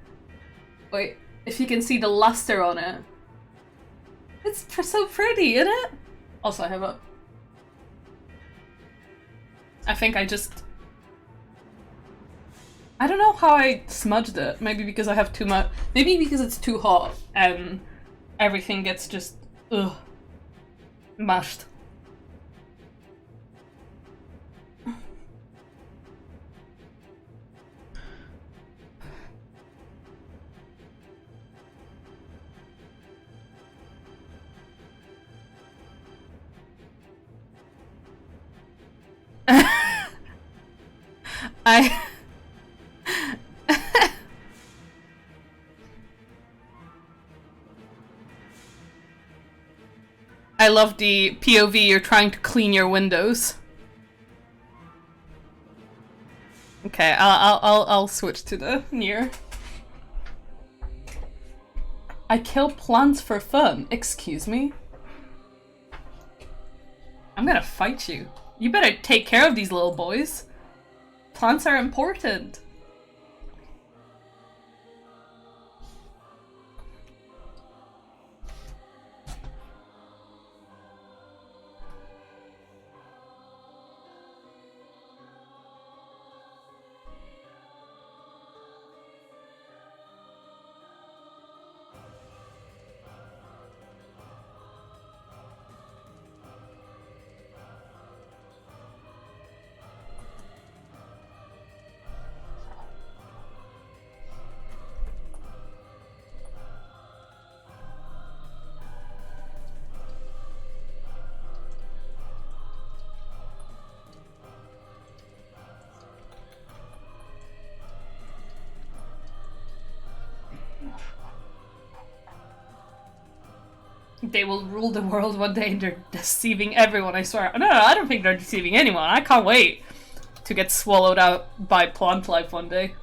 Wait, if you can see the luster on it. It's so pretty, isn't it? Also, I have a... I think I just... I don't know how I smudged it. Maybe because I have too much... Maybe because it's too hot and everything gets just... Ugh. Mashed. I... I love the POV, you're trying to clean your windows. Okay, I'll switch to the Nier. I kill plants for fun. Excuse me? I'm gonna fight you. You better take care of these little boys. Plants are important. They will rule the world one day and they're deceiving everyone, I swear. No, I don't think they're deceiving anyone. I can't wait to get swallowed out by plant life one day.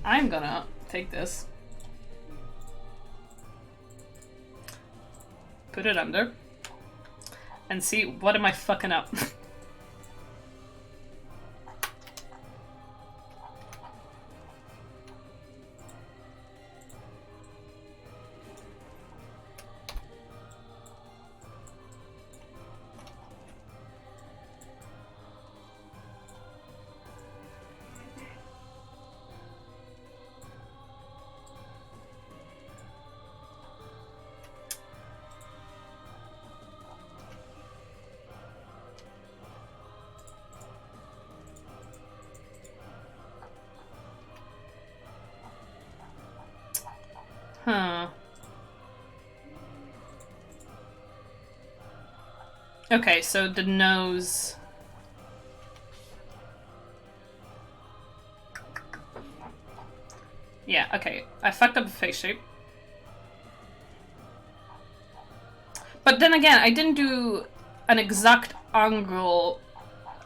I'm gonna take this. Put it under. And see, what am I fucking up? Huh. Okay, so the nose... Yeah, okay. I fucked up the face shape. But then again, I didn't do an exact angle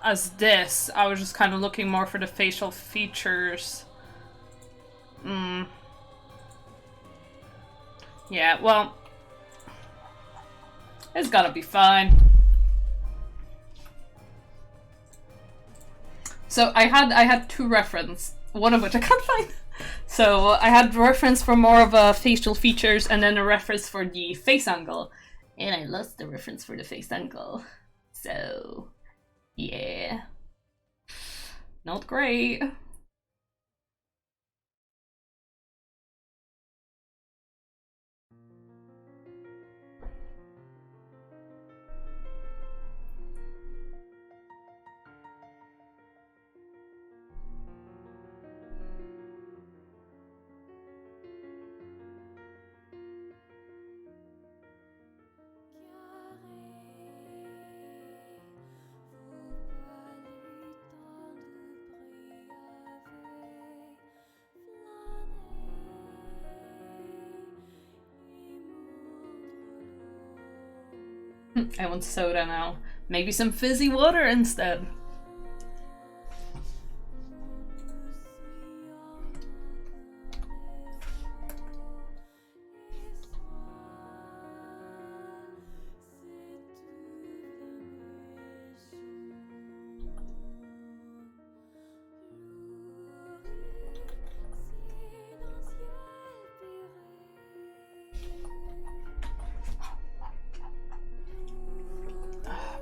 as this. I was just kind of looking more for the facial features. Yeah, well, it's gotta be fine. So I had two reference, one of which I can't find. So I had reference for more of a facial features and then a reference for the face angle. And I lost the reference for the face angle. So, yeah. Not great. I want soda now. Maybe some fizzy water instead.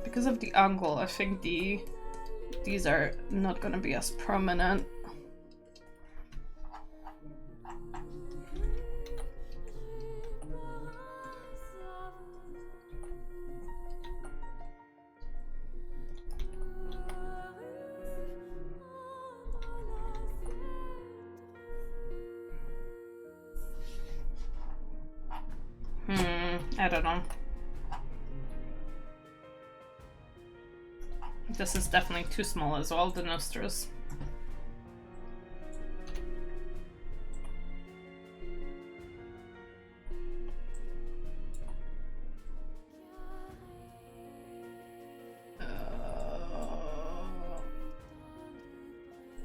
Because of the angle, I think these are not gonna be as prominent. I don't know. This is definitely too small as well, the Nostros.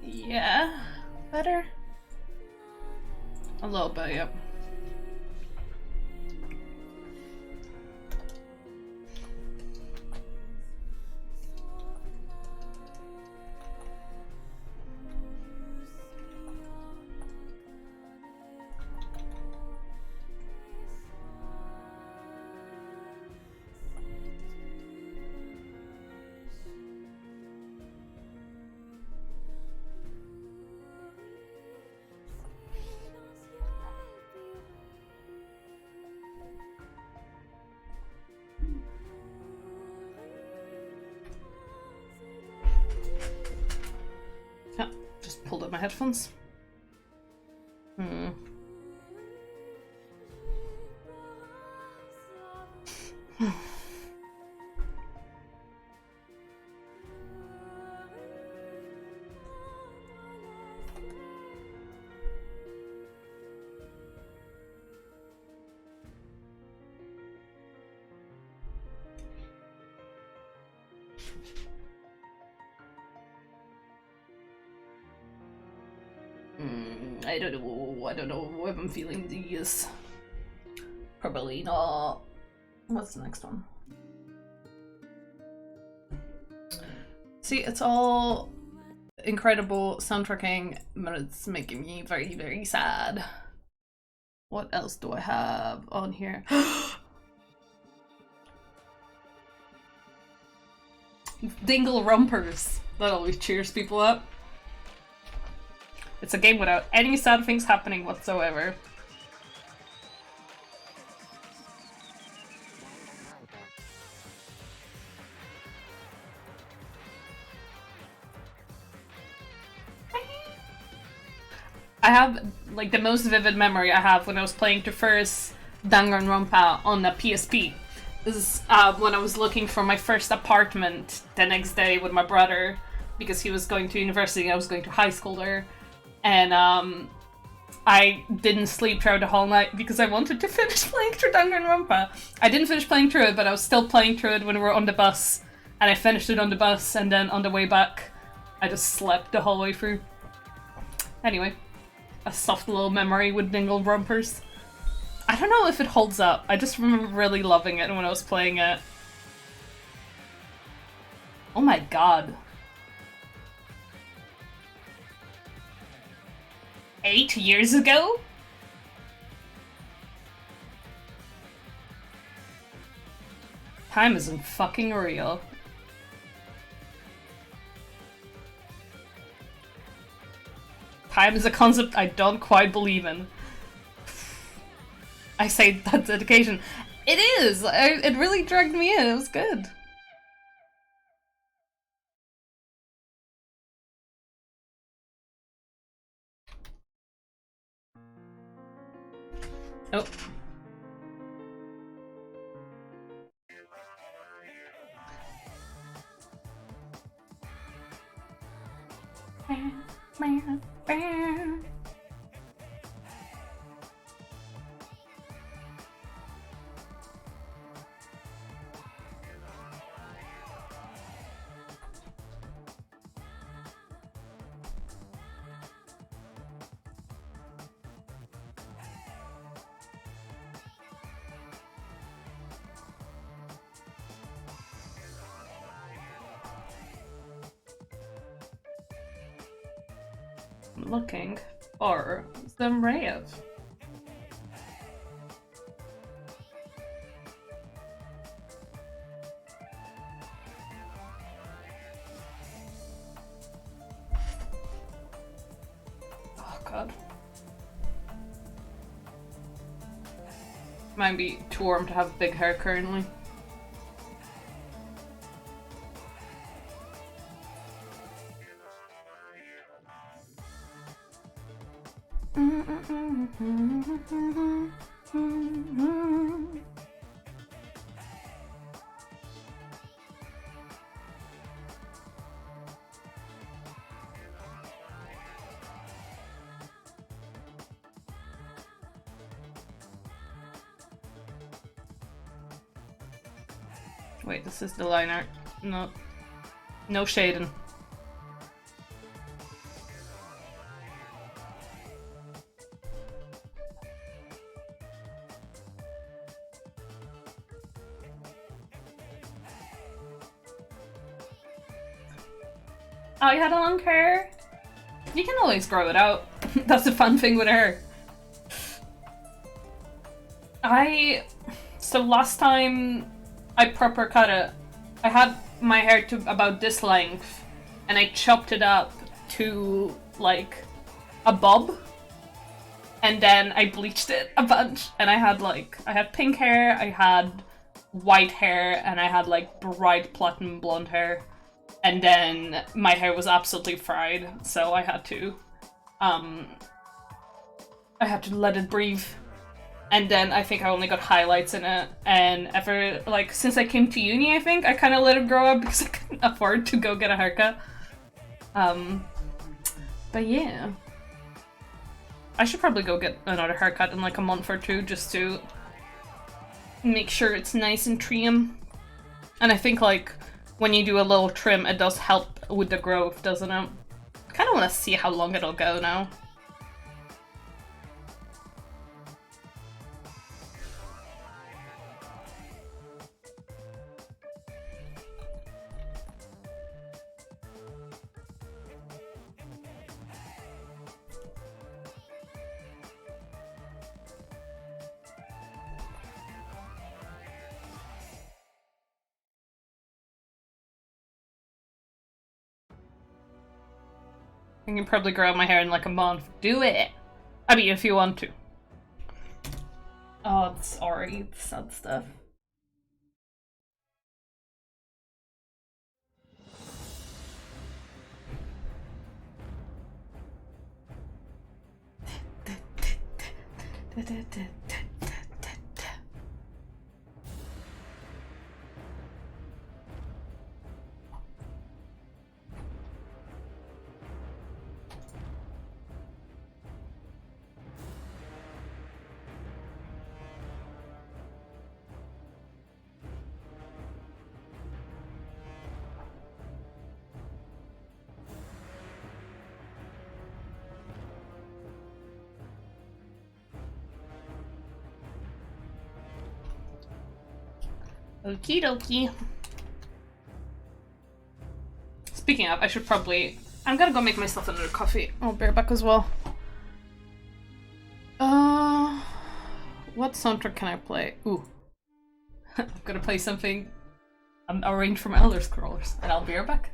Yeah, better? A little bit, yep. Just pulled up my headphones. I don't know if I'm feeling these. Probably not. What's the next one? See, it's all incredible soundtracking, but it's making me very, very sad. What else do I have on here? Dingle Rumpers. That always cheers people up. It's a game without any sad things happening whatsoever. I have, like, the most vivid memory I have when I was playing the first Danganronpa on the PSP. This is when I was looking for my first apartment the next day with my brother, because he was going to university and I was going to high school there. And I didn't sleep throughout the whole night because I wanted to finish playing through Danganronpa. I didn't finish playing through it, but I was still playing through it when we were on the bus. And I finished it on the bus, and then on the way back, I just slept the whole way through. Anyway, a soft little memory with Dingle Rumpers. I don't know if it holds up. I just remember really loving it when I was playing it. Oh my god. 8 years ago? Time isn't fucking real. Time is a concept I don't quite believe in. I say that dedication. It is! It really dragged me in, it was good. Oh. Looking for some rave. Oh god. Might be too warm to have big hair currently. Wait, this is the liner. No. No shading. Oh, you had a long hair? You can always grow it out. That's the fun thing with hair. So last time I proper cut it, I had my hair to about this length, and I chopped it up to like a bob, and then I bleached it a bunch, and I had pink hair, I had white hair, and I had like bright platinum blonde hair, and then my hair was absolutely fried, so I had to let it breathe. And then I think I only got highlights in it, and since I came to uni, I think, I kind of let it grow up because I couldn't afford to go get a haircut. But yeah. I should probably go get another haircut in like a month or two just to make sure it's nice and trim. And I think like when you do a little trim, it does help with the growth, doesn't it? I kind of want to see how long it'll go now. You can probably grow out my hair in like a month. Do it! I mean, if you want to. Oh, sorry. Sad stuff. Okie dokie. Speaking of, I'm gonna go make myself another coffee. I'll be right back as well. What soundtrack can I play? Ooh. I'm gonna play something arranged from Elder Scrolls, and I'll be right back.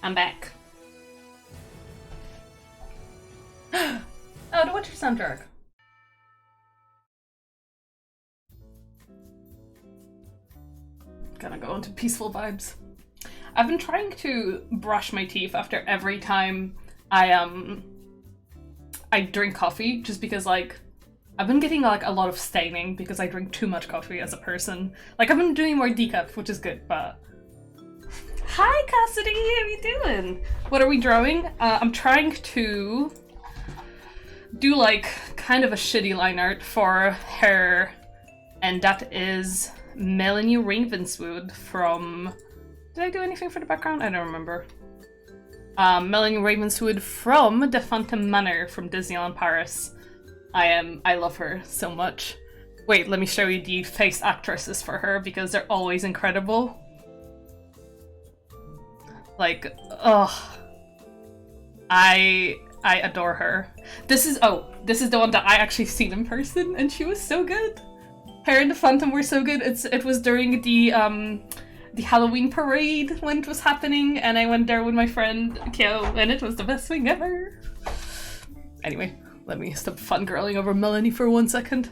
I'm back. Oh, the Witcher soundtrack. Gonna go into peaceful vibes. I've been trying to brush my teeth after every time I drink coffee, just because like I've been getting like a lot of staining because I drink too much coffee as a person. Like I've been doing more decaf, which is good, but hi Cassidy, how you doing? What are we drawing? I'm trying to do like kind of a shitty line art for her, and that is Melanie Ravenswood from... Did I do anything for the background? I don't remember. Melanie Ravenswood from the Phantom Manor from Disneyland Paris. I love her so much. Wait, let me show you the face actresses for her because they're always incredible. Like, ugh. I adore her. This is the one that I actually seen in person and she was so good. Her and the Phantom were so good. It was during the Halloween parade when it was happening, and I went there with my friend Kyo, and it was the best thing ever. Anyway, let me stop fangirling over Melanie for 1 second.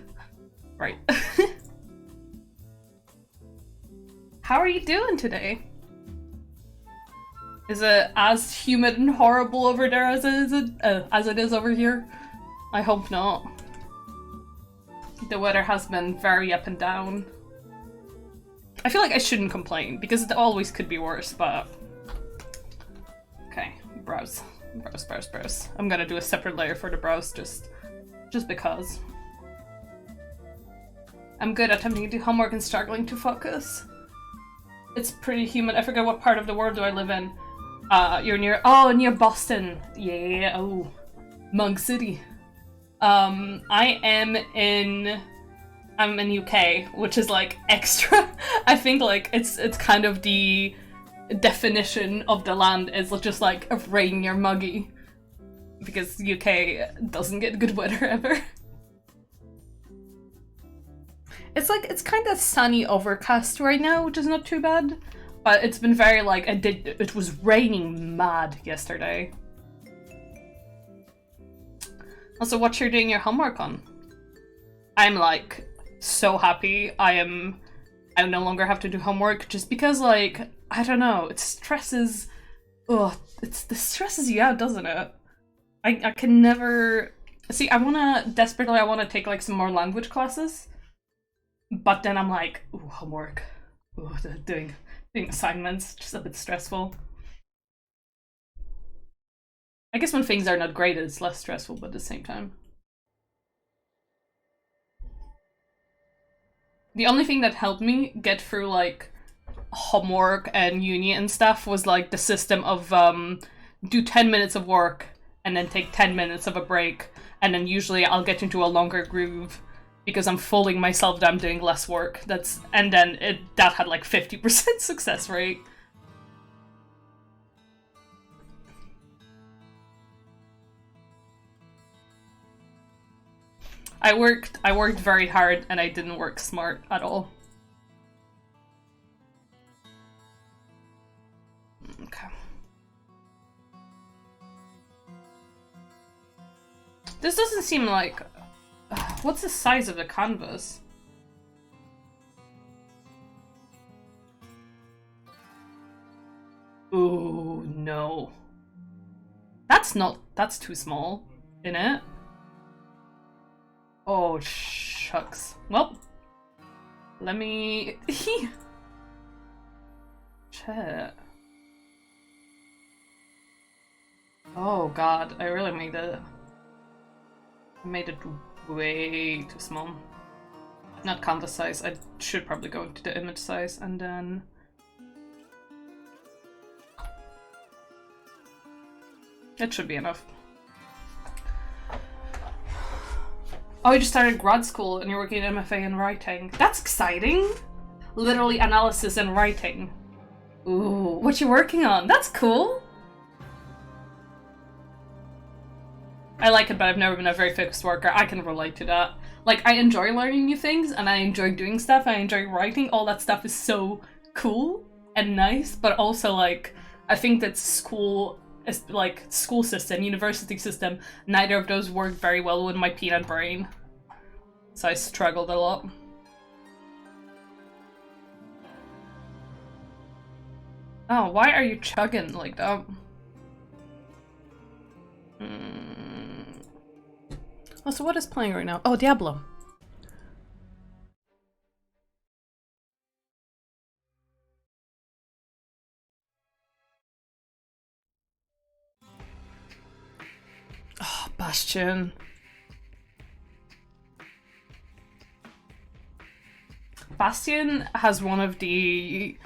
Right. How are you doing today? Is it as humid and horrible over there as it is over here? I hope not. The weather has been very up and down. I feel like I shouldn't complain, because it always could be worse, but... Okay, brows. Brows. I'm gonna do a separate layer for the brows, just because. I'm good at attempting to do homework and struggling to focus. It's pretty humid. I forget what part of the world do I live in. You're near... Oh, near Boston. Yeah, oh. Mug City. I'm in UK, which is like extra. I think like it's kind of the definition of the land is just like a rain near muggy, because UK doesn't get good weather ever. It's kind of sunny overcast right now, which is not too bad, but it's been very like it was raining mad yesterday. Also, what you're doing your homework on? I'm like so happy I no longer have to do homework, just because like I don't know, it stresses it stresses you out, doesn't it? I can never see. I wanna take like some more language classes, but then I'm like, ooh, homework, ooh, doing assignments, just a bit stressful. I guess when things are not great it's less stressful, but at the same time. The only thing that helped me get through like homework and uni and stuff was like the system of do 10 minutes of work and then take 10 minutes of a break, and then usually I'll get into a longer groove because I'm fooling myself that I'm doing less work. That had like 50% success rate. I worked very hard and I didn't work smart at all. Okay. This doesn't seem like... what's the size of the canvas? Ooh, no. That's too small, innit? Oh, shucks. Well, let me... Shit. Oh god, I really made it way too small. Not canvas size. I should probably go into the image size and then... It should be enough. Oh, you just started grad school and you're working at MFA in writing. That's exciting! Literally analysis and writing. Ooh, what you working on? That's cool! I like it, but I've never been a very focused worker. I can relate to that. Like, I enjoy learning new things and I enjoy doing stuff. I enjoy writing. All that stuff is so cool and nice, but also, like, I think that school system, university system, neither of those worked very well with my peanut brain. So I struggled a lot. Oh, why are you chugging like that? Oh, so what is playing right now? Oh, Diablo. Oh, Bastion. Bastion has one of the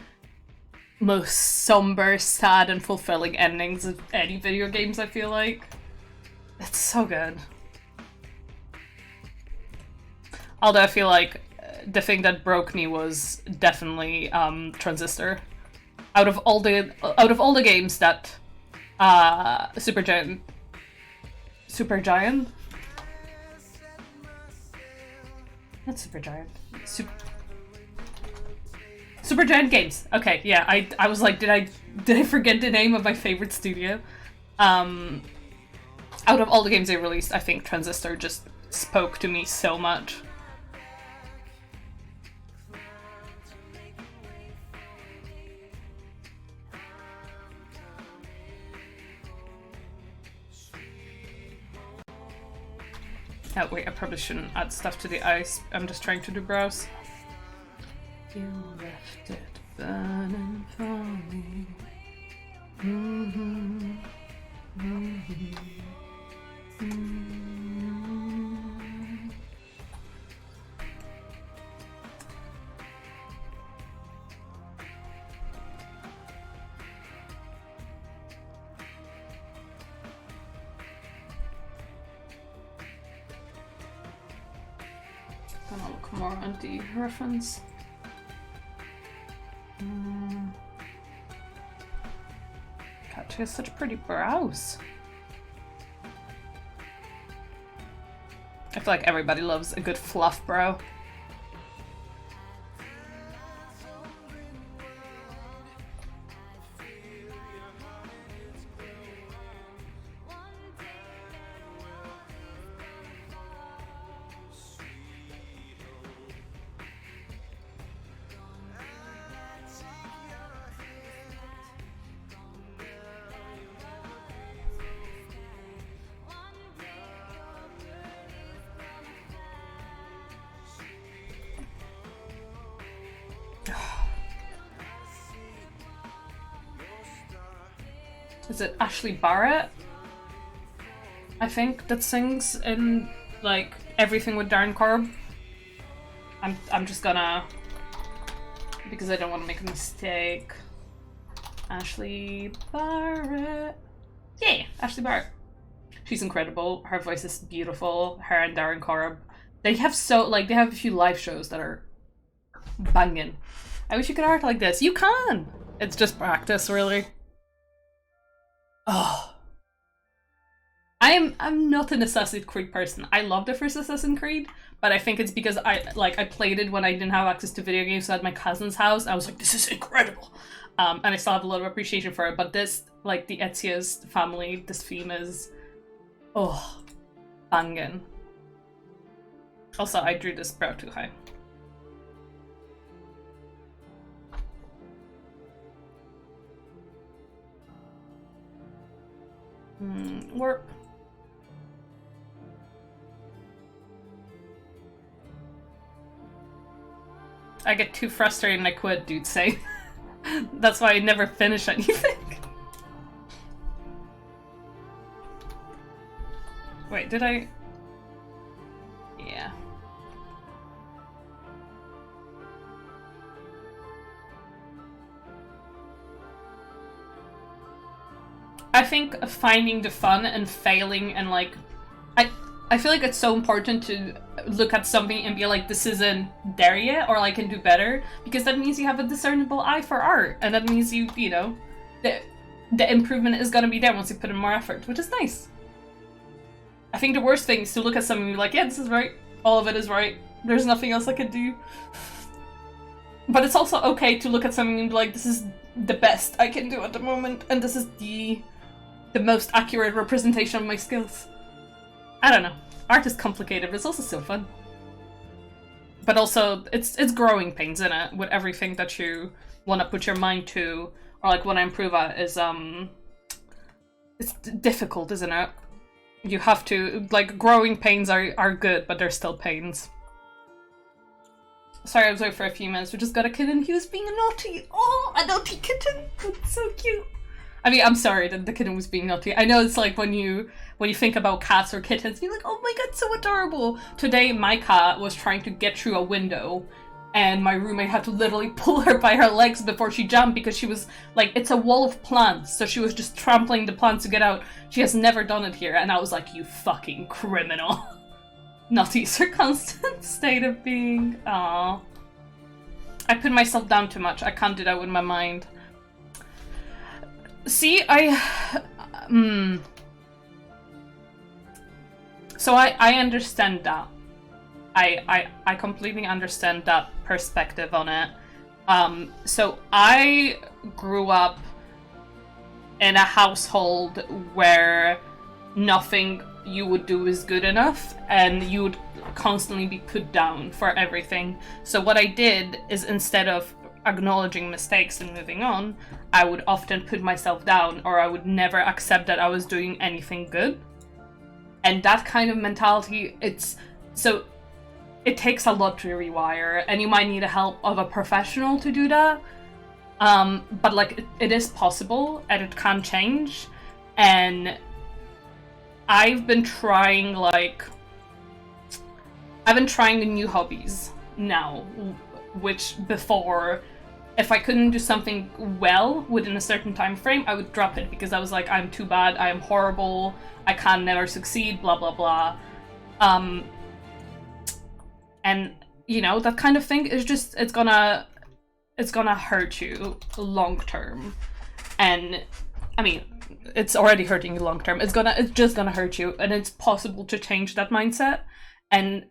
most somber, sad, and fulfilling endings of any video games, I feel like. It's so good. Although I feel like the thing that broke me was definitely Transistor. Out of all the games that Supergiant not Supergiant. Supergiant Games. Okay, yeah, I was like, did I forget the name of my favorite studio? Out of all the games they released, I think Transistor just spoke to me so much. Oh wait, I probably shouldn't add stuff to the ice. I'm just trying to do browse. You left it burning for me. Gonna look more on the reference. God, she has such pretty brows. I feel like everybody loves a good fluff brow. Is it Ashley Barrett? I think that sings in like everything with Darren Korb. I'm just gonna, because I don't want to make a mistake. Ashley Barrett. Yeah, Ashley Barrett. She's incredible. Her voice is beautiful. Her and Darren Korb. They have they have a few live shows that are banging. I wish you could art like this. You can! It's just practice, really. Oh. I'm not an Assassin's Creed person. I love the first Assassin's Creed, but I think it's because I played it when I didn't have access to video games, so at my cousin's house. I was like, this is incredible. And I still have a lot of appreciation for it, but this, like the Ezio's family, this theme is, oh, banging. Also, I drew this brow too high. Warp. I get too frustrated and I quit, dude, say. That's why I never finish anything. Wait, did I? Yeah. I think finding the fun and failing and like, I feel like it's so important to look at something and be like, this isn't there yet, or I can do better, because that means you have a discernible eye for art, and that means you know, the improvement is gonna be there once you put in more effort, which is nice. I think the worst thing is to look at something and be like, yeah, this is right, all of it is right, there's nothing else I could do. But it's also okay to look at something and be like, this is the best I can do at the moment, and this is the most accurate representation of my skills. I don't know. Art is complicated, but it's also so fun. But also, it's growing pains in it with everything that you want to put your mind to, or like want to improve at is it's difficult, isn't it? You have to, like, growing pains are good, but they're still pains. Sorry, I was away for a few minutes. We just got a kitten. He was being naughty. Oh, a naughty kitten. That's so cute. I mean, I'm sorry that the kitten was being naughty. I know it's like when you think about cats or kittens, you're like, oh my god, so adorable. Today, my cat was trying to get through a window, and my roommate had to literally pull her by her legs before she jumped because she was like, it's a wall of plants, so she was just trampling the plants to get out. She has never done it here, and I was like, you fucking criminal. Naughty is her constant state of being. Aww. I put myself down too much. I can't do that with my mind. See, So I understand that. I completely understand that perspective on it. So I grew up in a household where nothing you would do is good enough, and you would constantly be put down for everything. So what I did is, instead of acknowledging mistakes and moving on, I would often put myself down, or I would never accept that I was doing anything good. And that kind of mentality, it takes a lot to rewire, and you might need the help of a professional to do that. But like, it is possible, and it can change. And I've been trying the new hobbies now, which before, if I couldn't do something well within a certain time frame, I would drop it because I was like, I'm too bad, I am horrible, I can never succeed, blah blah blah. And you know, that kind of thing is just, it's gonna hurt you long term. And I mean, it's already hurting you long term. It's just gonna hurt you, and it's possible to change that mindset. And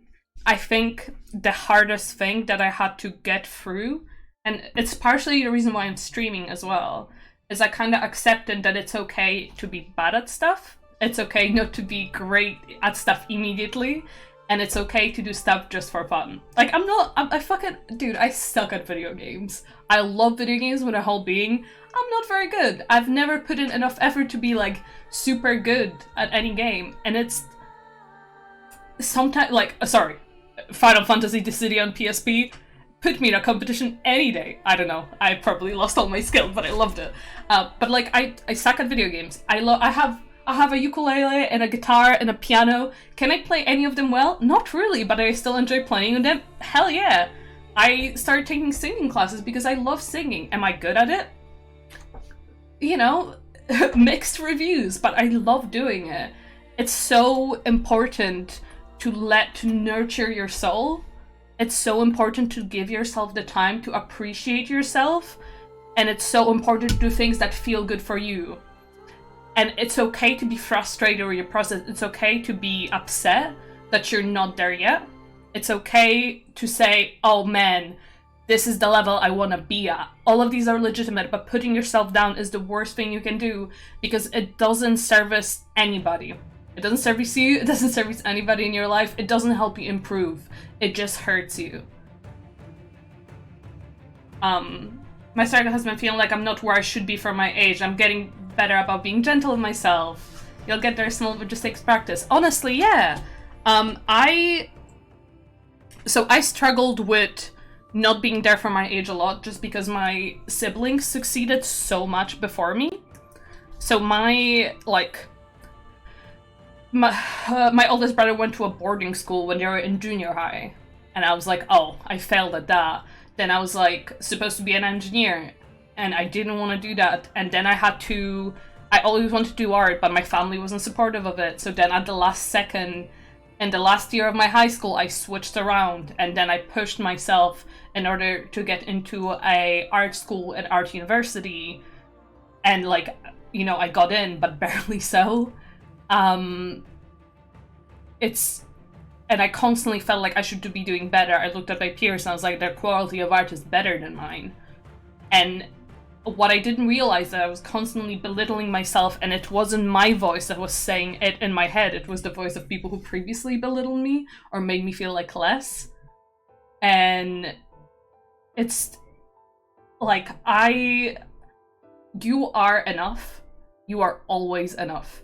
I think the hardest thing that I had to get through, and it's partially the reason why I'm streaming as well, is I kind of accepted that it's okay to be bad at stuff. It's okay not to be great at stuff immediately, and it's okay to do stuff just for fun. Like, dude, I suck at video games. I love video games with a whole being. I'm not very good. I've never put in enough effort to be like super good at any game, and it's sometimes like, sorry, Final Fantasy The City on PSP, put me in a competition any day. I don't know, I probably lost all my skill, but I loved it. But like, I suck at video games. I have a ukulele and a guitar and a piano. Can I play any of them well? Not really, but I still enjoy playing them. Hell yeah. I started taking singing classes because I love singing. Am I good at it? You know, mixed reviews, but I love doing it. It's so important to nurture your soul. It's so important to give yourself the time to appreciate yourself, and it's so important to do things that feel good for you. And it's okay to be frustrated with your process. It's okay to be upset that you're not there yet. It's okay to say, oh man, this is the level I want to be at. All of these are legitimate, but putting yourself down is the worst thing you can do, because it doesn't service anybody. It doesn't service you, it doesn't service anybody in your life, it doesn't help you improve. It just hurts you. My struggle has been feeling like I'm not where I should be for my age. I'm getting better about being gentle with myself. You'll get there small, but just takes practice. Honestly, yeah. I struggled with not being there for my age a lot, just because my siblings succeeded so much before me. So my oldest brother went to a boarding school when they were in junior high, and I was like, oh, I failed at that. Then I was like supposed to be an engineer, and I didn't want to do that. And then I always wanted to do art, but my family wasn't supportive of it. So then at the last second, in the last year of my high school, I switched around, and then I pushed myself in order to get into a art school at art university. And like, you know, I got in, but barely so. And I constantly felt like I should be doing better. I looked at my peers and I was like, their quality of art is better than mine. And what I didn't realize that I was constantly belittling myself, and it wasn't my voice that was saying it in my head, it was the voice of people who previously belittled me or made me feel like less. And it's like, you are enough. You are always enough.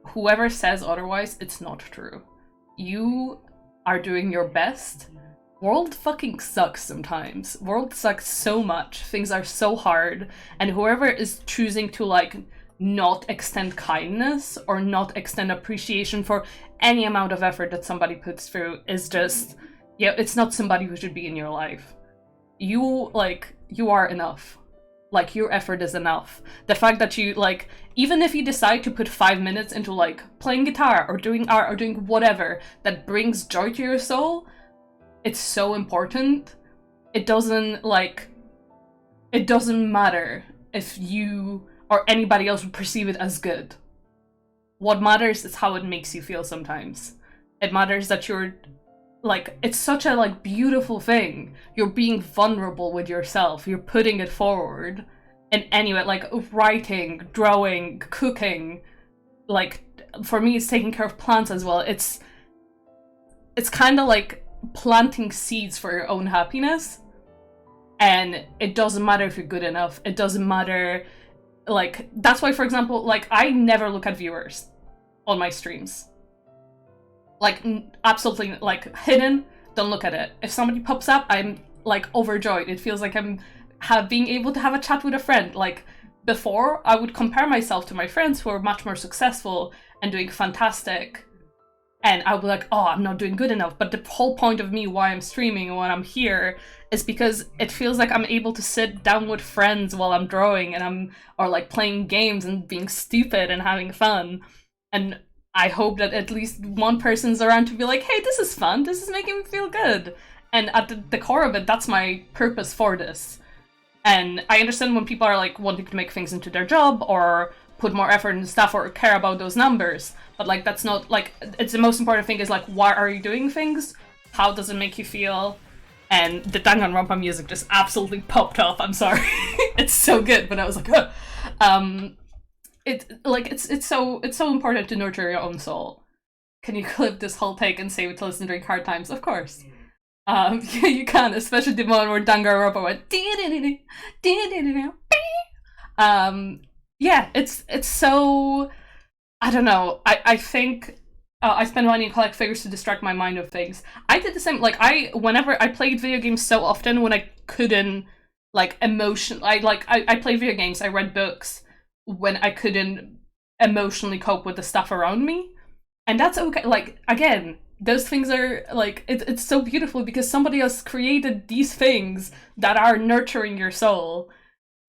Whoever says otherwise, it's not true. You are doing your best. World fucking sucks sometimes. World sucks so much. Things are so hard. And whoever is choosing to, like, not extend kindness or not extend appreciation for any amount of effort that somebody puts through is just, yeah, it's not somebody who should be in your life. You are enough. Like, your effort is enough. The fact that you, like, even if you decide to put 5 minutes into, like, playing guitar or doing art or doing whatever that brings joy to your soul, it's so important. It doesn't matter if you or anybody else would perceive it as good. What matters is how it makes you feel sometimes. It matters that you're, like, it's such a, like, beautiful thing. You're being vulnerable with yourself. You're putting it forward in any way, like writing, drawing, cooking. Like, for me, it's taking care of plants as well. It's kind of like planting seeds for your own happiness. And it doesn't matter if you're good enough. It doesn't matter, like, that's why, for example, like, I never look at viewers on my streams. Like, absolutely, like, hidden, don't look at it. If somebody pops up, I'm, like, overjoyed. It feels like I'm being able to have a chat with a friend. Like, before, I would compare myself to my friends who are much more successful and doing fantastic. And I would be like, oh, I'm not doing good enough. But the whole point of me, why I'm streaming and why I'm here, is because it feels like I'm able to sit down with friends while I'm drawing and or like playing games and being stupid and having fun. And I hope that at least one person's around to be like, hey, this is fun, this is making me feel good. And at the core of it, that's my purpose for this. And I understand when people are like wanting to make things into their job or put more effort into stuff or care about those numbers. But like, that's not, like, it's the most important thing is like, why are you doing things? How does it make you feel? And the Danganronpa music just absolutely popped off. I'm sorry. It's so good, but I was like, ugh. It's so important to nurture your own soul. Can you clip this whole take and save it to listen during hard times? Of course. Yeah, you can, especially the one where Danganronpa went. Yeah, it's so, I don't know. I think I spend money and collect figures to distract my mind of things. I did the same. Like, whenever I played video games so often when I couldn't, like, I played video games, I read books when I couldn't emotionally cope with the stuff around me. And that's okay. Like, again, those things are, like, it's so beautiful because somebody else created these things that are nurturing your soul.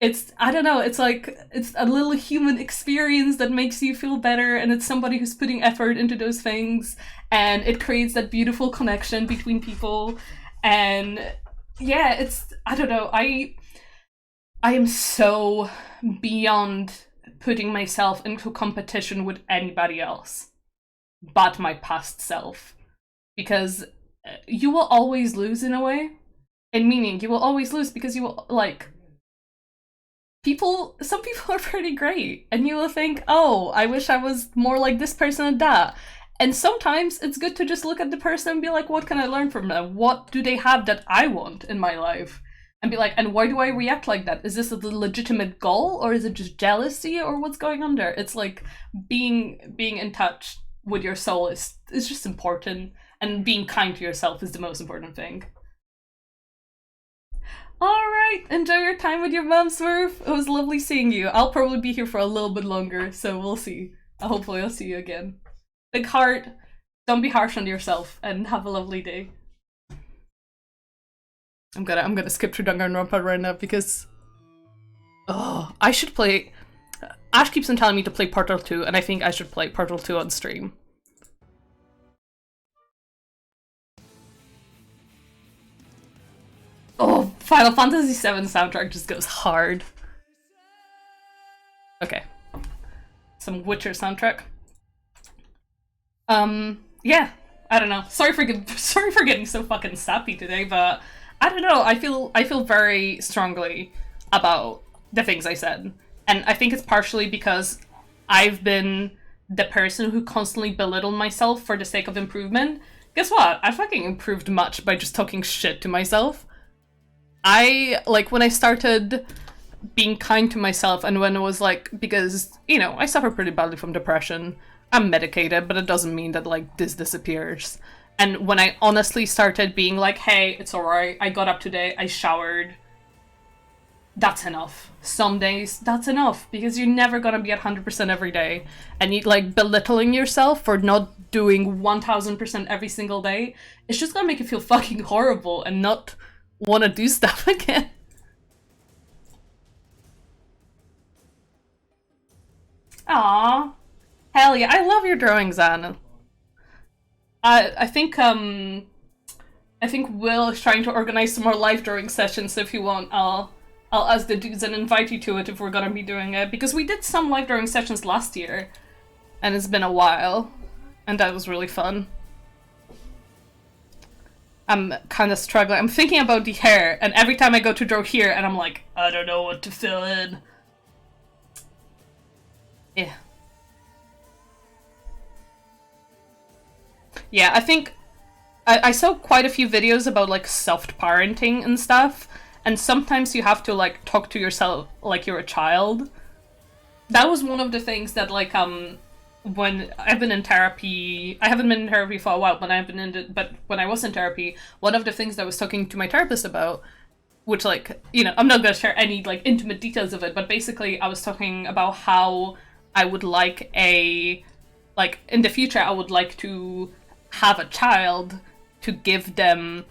It's, I don't know, it's like, it's a little human experience that makes you feel better, and it's somebody who's putting effort into those things, and it creates that beautiful connection between people. And yeah, it's, I don't know, I am so beyond putting myself into competition with anybody else but my past self, because you will always lose in a way. And meaning, you will always lose because you will, like, some people are pretty great, and you will think, oh, I wish I was more like this person and that. And sometimes it's good to just look at the person and be like, what can I learn from them? What do they have that I want in my life? And be like, and why do I react like that? Is this a legitimate goal, or is it just jealousy, or what's going on there? It's like being in touch with your soul is just important, and being kind to yourself is the most important thing. Alright, enjoy your time with your mom, Smurf. It was lovely seeing you. I'll probably be here for a little bit longer, so we'll see. Hopefully I'll see you again. Big heart, don't be harsh on yourself, and have a lovely day. I'm gonna skip through Danganronpa right now because, oh, I should play. Ash keeps on telling me to play Portal 2, and I think I should play Portal 2 on stream. Oh, Final Fantasy VII soundtrack just goes hard. Okay. Some Witcher soundtrack. Yeah, I don't know. Sorry for getting so fucking sappy today, but I don't know. I feel very strongly about the things I said. And I think it's partially because I've been the person who constantly belittled myself for the sake of improvement. Guess what? I fucking improved much by just talking shit to myself. When I started being kind to myself, and when it was like, because, you know, I suffer pretty badly from depression. I'm medicated, but it doesn't mean that, like, this disappears. And when I honestly started being like, hey, it's alright, I got up today, I showered, that's enough. Some days, that's enough, because you're never gonna be at 100% every day. And you, like, belittling yourself for not doing 1000% every single day, it's just gonna make you feel fucking horrible and not want to do stuff again. Aww. Hell yeah, I love your drawings, Anna. I think Will is trying to organize some more live drawing sessions, so if you want, I'll ask the dudes and invite you to it if we're gonna be doing it, because we did some live drawing sessions last year, and it's been a while, and that was really fun. I'm kind of struggling. I'm thinking about the hair, and every time I go to draw here, and I'm like, I don't know what to fill in. Yeah. Yeah, I think I saw quite a few videos about, like, soft parenting and stuff, and sometimes you have to, like, talk to yourself like you're a child. That was one of the things that, like, when I've been in therapy, I haven't been in therapy for a while, but when I was in therapy, one of the things that I was talking to my therapist about, which, like, you know, I'm not gonna share any, like, intimate details of it, but basically I was talking about how I would like in the future, I would like to have a child to give them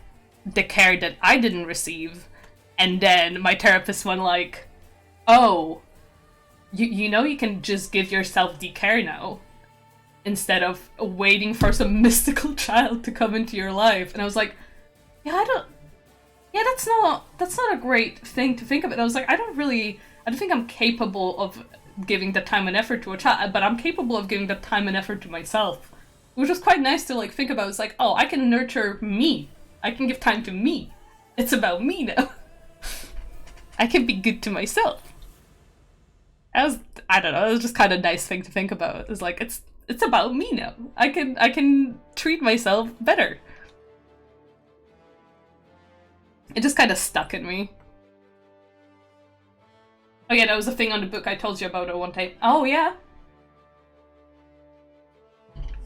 the care that I didn't receive. And then my therapist went like, oh, you know you can just give yourself the care now, instead of waiting for some mystical child to come into your life. And I was like, that's not a great thing to think of. And I was like, I don't think I'm capable of giving the time and effort to a child, but I'm capable of giving the time and effort to myself. Which was quite nice to, like, think about. It's like, oh, I can nurture me. I can give time to me. It's about me now. I can be good to myself. I don't know, it was just kind of a nice thing to think about. It's like, it's about me now. I can treat myself better. It just kind of stuck in me. Oh yeah, that was a thing on the book I told you about at one time. Oh yeah.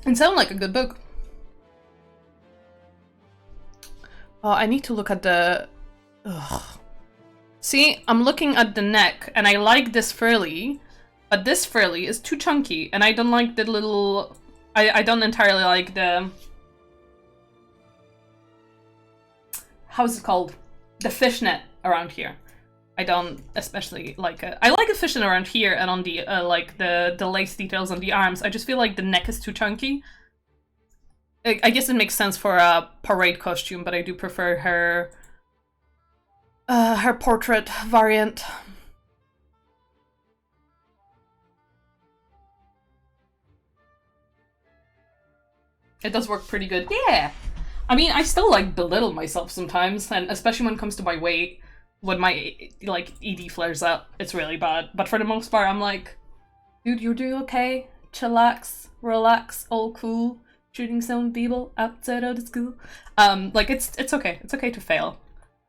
It sounded like a good book. Oh, I need to look at the... Ugh. See, I'm looking at the neck, and I like this frilly, but this frilly is too chunky, and I don't like the little... I don't entirely like the... How's it called? The fishnet around here. I don't especially like it. I like a fishnet around here and on the, like, the lace details on the arms. I just feel like the neck is too chunky. I guess it makes sense for a parade costume, but I do prefer her portrait variant. It does work pretty good. Yeah! I mean, I still, like, belittle myself sometimes, and especially when it comes to my weight. When my, like, ED flares up, it's really bad. But for the most part, I'm like, dude, you're doing okay. Chillax, relax, all cool. Shooting some people outside of the school. Like, it's okay. It's okay to fail.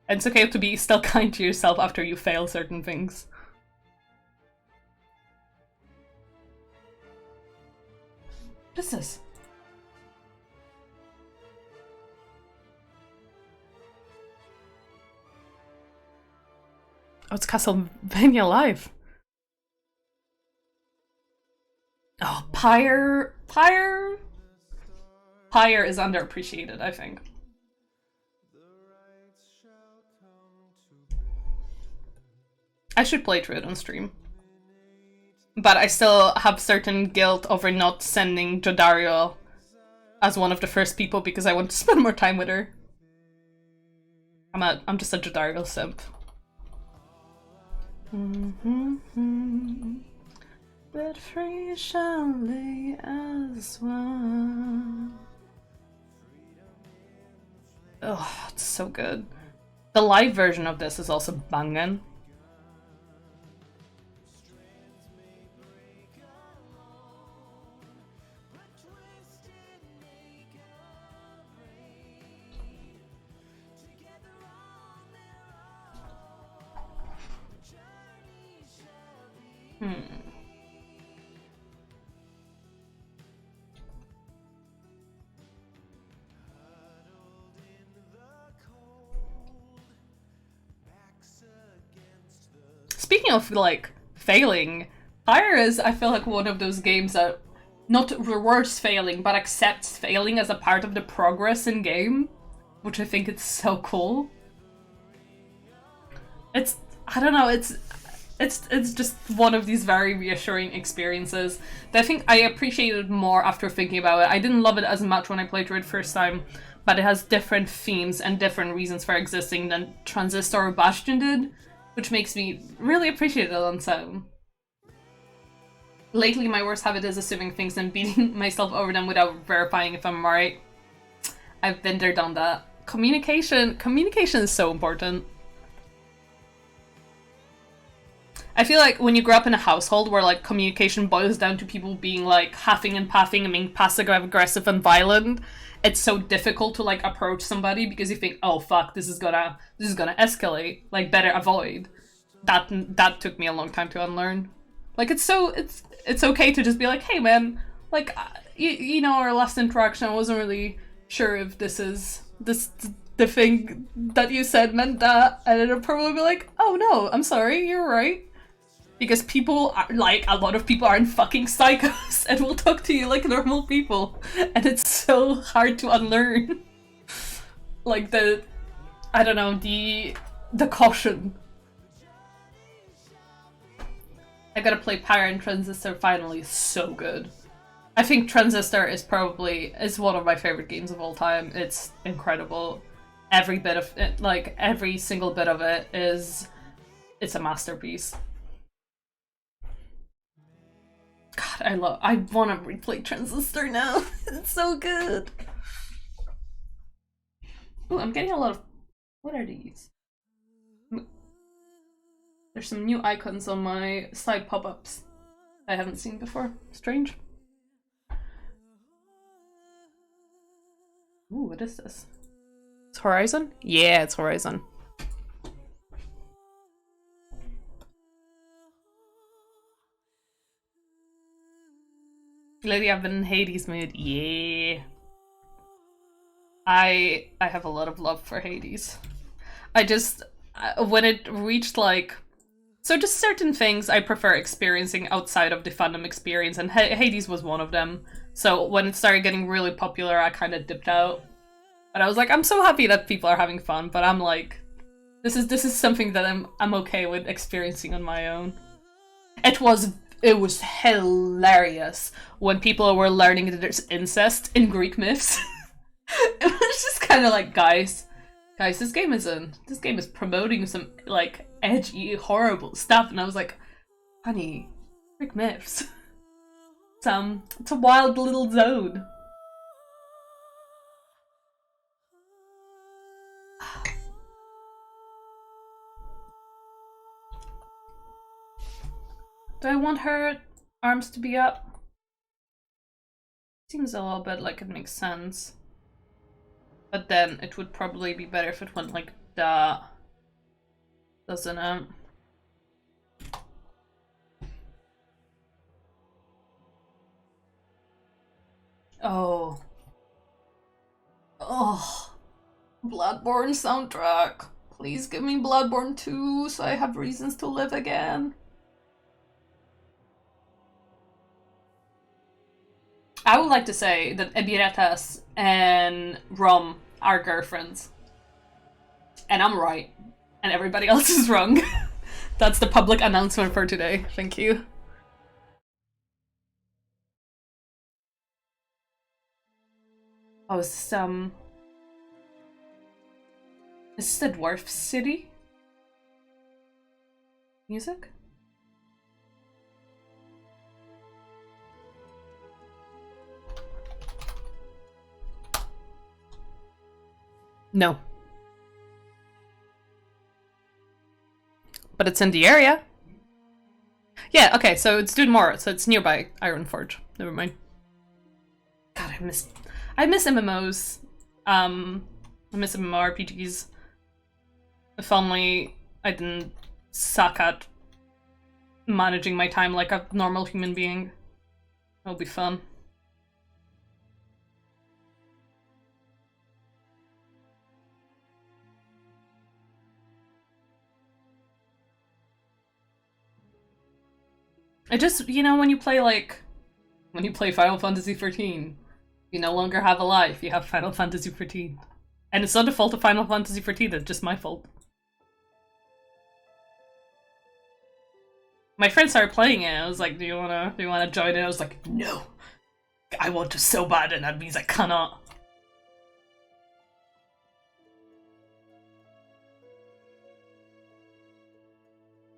And it's okay to be still kind to yourself after you fail certain things. What is this? Oh, it's Castlevania Live. Oh, Pyre is underappreciated, I think. I should play through it on stream. But I still have certain guilt over not sending Jodario as one of the first people because I want to spend more time with her. I'm just a Jodario simp. But free shall lay as one. Oh, it's so good. The live version of this is also bangin'. Hmm. Speaking of, like, failing, Pyre is, I feel like, one of those games that not rewards failing, but accepts failing as a part of the progress in game, which I think is so cool. It's, I don't know, it's just one of these very reassuring experiences that I think I appreciated more after thinking about it. I didn't love it as much when I played through it first time, but it has different themes and different reasons for existing than Transistor or Bastion did, which makes me really appreciate it on its own. Lately, my worst habit is assuming things and beating myself over them without verifying if I'm right. I've been there, done that. Communication is so important. I feel like when you grow up in a household where, like, communication boils down to people being, like, huffing and puffing and being passive-aggressive and violent, it's so difficult to, like, approach somebody because you think, oh fuck, this is gonna escalate. Like, better avoid. That took me a long time to unlearn. Like, it's okay to just be like, hey man, like, you know, our last interaction, I wasn't really sure if the thing that you said meant that, and it'll probably be like, oh no, I'm sorry, you're right. Because people are, like, a lot of people aren't fucking psychos and will talk to you like normal people. And it's so hard to unlearn. Like, I don't know, the caution. I gotta play Pyre and Transistor finally, so good. I think Transistor is one of my favorite games of all time. It's incredible. Every bit of it, like, every single bit of it it's a masterpiece. God, I want to replay Transistor now. It's so good. Ooh, I'm getting a lot of, what are these? There's some new icons on my side pop-ups I haven't seen before. Strange. Ooh, what is this? It's Horizon? Yeah, it's Horizon. Lately I've been in Hades mood. Yeah. I have a lot of love for Hades. When it reached, like, so just certain things I prefer experiencing outside of the fandom experience, and Hades was one of them. So when it started getting really popular, I kind of dipped out. But I was like, I'm so happy that people are having fun, but I'm like, this is something that I'm okay with experiencing on my own. It was hilarious when people were learning that there's incest in Greek myths. It was just kind of like, guys, this game is promoting some, like, edgy, horrible stuff, and I was like, honey, Greek myths. It's a wild little zone. Do I want her arms to be up? Seems a little bit like it makes sense. But then it would probably be better if it went like that. Doesn't it? Oh. Oh. Bloodborne soundtrack. Please give me Bloodborne 2 so I have reasons to live again. I would like to say that Ebiretas and Rom are girlfriends. And I'm right. And everybody else is wrong. That's the public announcement for today. Thank you. Oh, is this the Dwarf City? Music? No. But it's in the area. Yeah, okay, so it's Dune Mora, so it's nearby Ironforge. Never mind. God, I miss MMOs. I miss MMORPGs. If only I didn't suck at managing my time like a normal human being. It'll be fun. It just, you know, when you play Final Fantasy XIV, you no longer have a life, you have Final Fantasy XIV. And it's not the fault of Final Fantasy XIV, it's just my fault. My friend started playing it, I was like, do you wanna join it? I was like, no! I want to so bad and that means I cannot.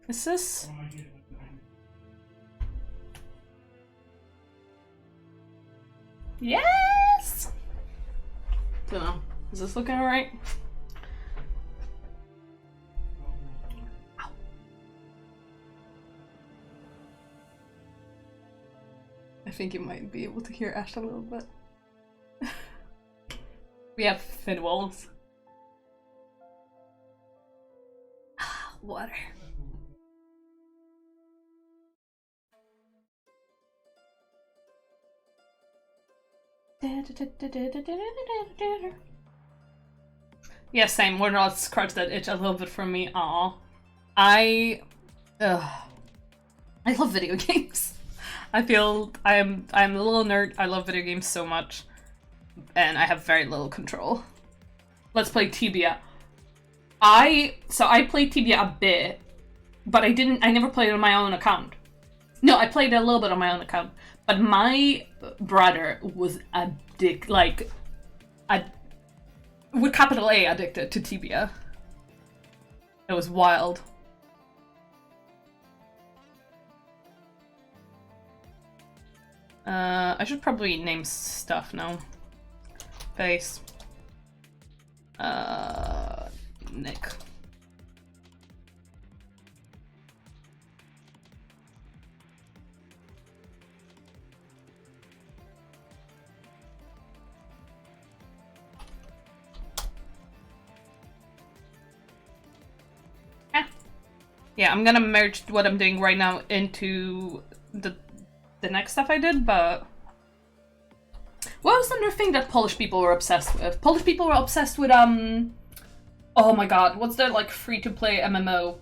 Is this? Yes! Don't know. Is this looking alright? I think you might be able to hear Ash a little bit. We have thin walls. Water. Yeah, same. We're not scratch that itch a little bit from me. Aw. I love video games. I feel I'm a little nerd. I love video games so much, and I have very little control. Let's play Tibia. I played Tibia a bit, but I never played it on my own account. No, I played it a little bit on my own account, but my brother was with capital A addicted to Tibia. It was wild. I should probably name stuff now. Face. Nick. Yeah, I'm gonna merge what I'm doing right now into the next stuff I did, but... What was another thing that Polish people were obsessed with? Polish people were obsessed with, oh my god, what's their, like, free-to-play MMO?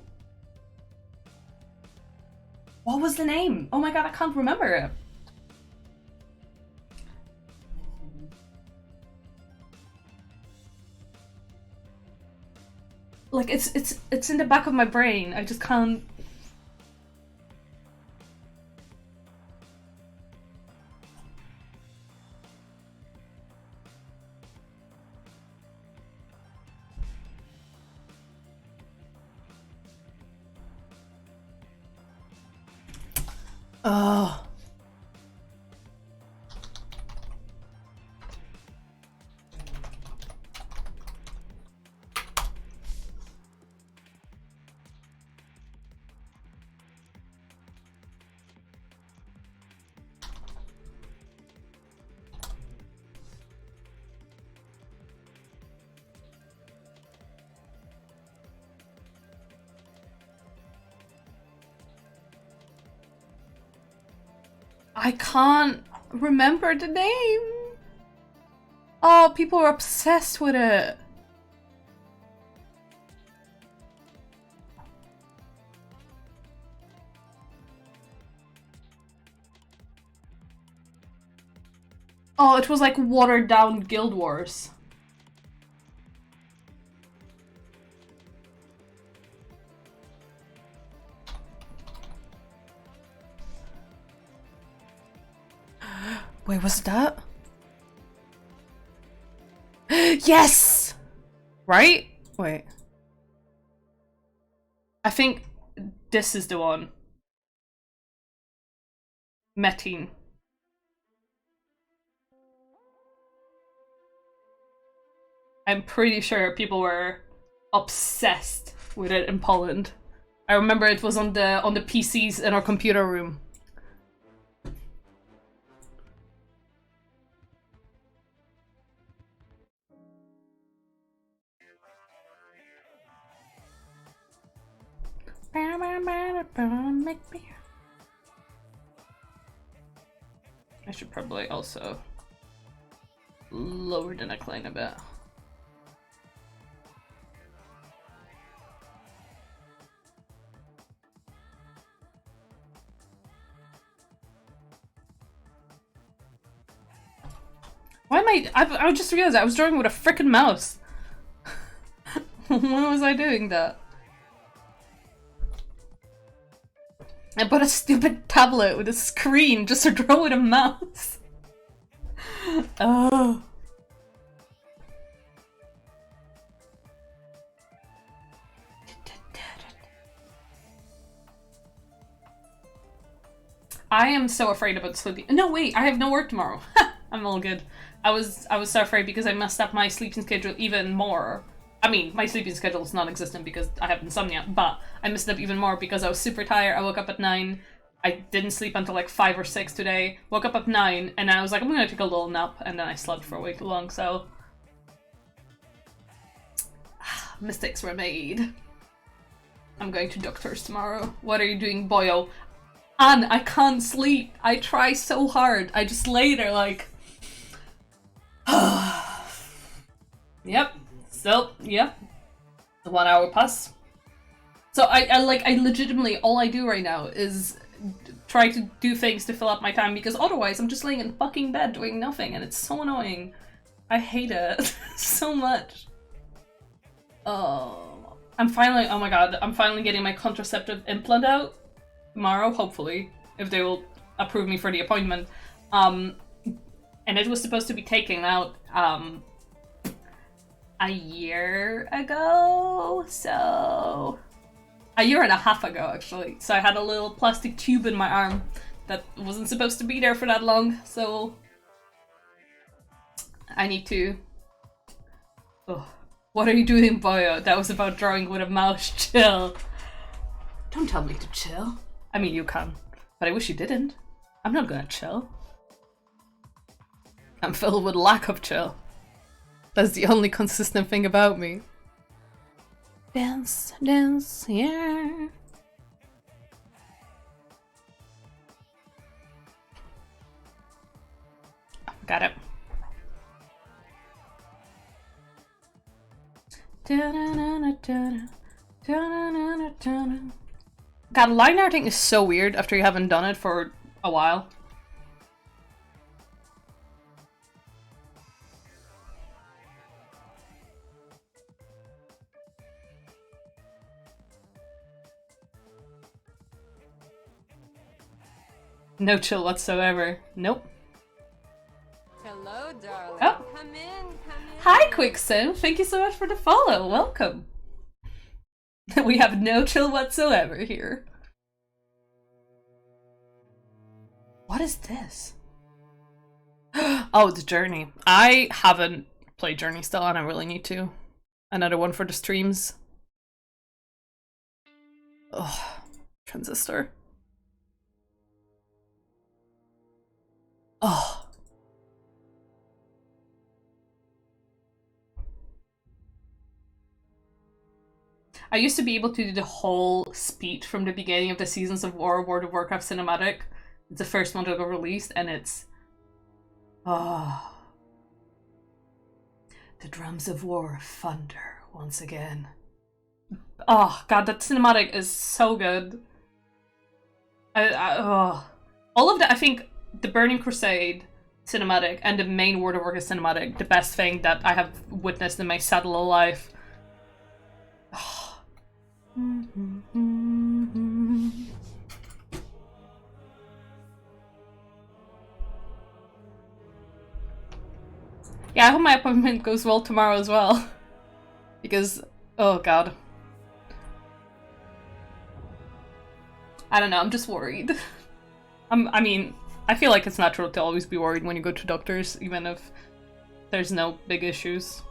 What was the name? Oh my god, I can't remember it. Like, it's in the back of my brain. I just can't... Oh. I can't remember the name. Oh, people are obsessed with it. Oh, it was like watered down Guild Wars. Wait, was that? Yes! Right? Wait. I think this is the one. Metin. I'm pretty sure people were obsessed with it in Poland. I remember it was on the PCs in our computer room. I should probably also lower the neckline a bit. Why am I just realized I was drawing with a frickin' mouse. Why was I doing that? I bought a stupid tablet with a screen just to draw with a mouse. Oh. I am so afraid about sleeping. No, wait, I have no work tomorrow. I'm all good. I was so afraid because I messed up my sleeping schedule even more. I mean, my sleeping schedule is non-existent because I have insomnia, but I messed up even more because I was super tired. I woke up at 9. I didn't sleep until like 5 or 6 today. Woke up at 9, and I was like, I'm gonna take a little nap, and then I slept for way too long, so... mistakes were made. I'm going to doctors tomorrow. What are you doing, boyo? Anne, I can't sleep. I try so hard. I just lay there like... Yep. So, yep. The 1 hour pass. So I legitimately, all I do right now is try to do things to fill up my time because otherwise I'm just laying in fucking bed doing nothing and it's so annoying. I hate it so much. Oh, I'm finally, oh my god, I'm finally getting my contraceptive implant out tomorrow, hopefully, if they will approve me for the appointment. And it was supposed to be taken out, a year ago, so... a year and a half ago, actually. So I had a little plastic tube in my arm that wasn't supposed to be there for that long, so... I need to... Oh. What are you doing, boyo? That was about drawing with a mouse. Chill. Don't tell me to chill. I mean, you can, but I wish you didn't. I'm not gonna chill. I'm filled with lack of chill. That's the only consistent thing about me. Dance, dance, yeah. Got it. God, line arting is so weird after you haven't done it for a while. No chill whatsoever. Nope. Hello, darling. Oh. Come in, come in. Hi, Quicksim. Thank you so much for the follow. Welcome. We have no chill whatsoever here. What is this? Oh, it's Journey. I haven't played Journey still, and I really need to. Another one for the streams. Oh, Transistor. Oh. I used to be able to do the whole speech from the beginning of the Seasons of War World of Warcraft cinematic. It's the first one that got released, and it's... oh. The drums of war thunder once again. Oh god, that cinematic is so good. Oh. All of that, I think the Burning Crusade cinematic and the main World of Warcraft cinematic, the best thing that I have witnessed in my sad little life. Oh. Yeah, I hope my appointment goes well tomorrow as well. Because, oh god. I don't know, I'm just worried. I mean, I feel like it's natural to always be worried when you go to doctors, even if there's no big issues.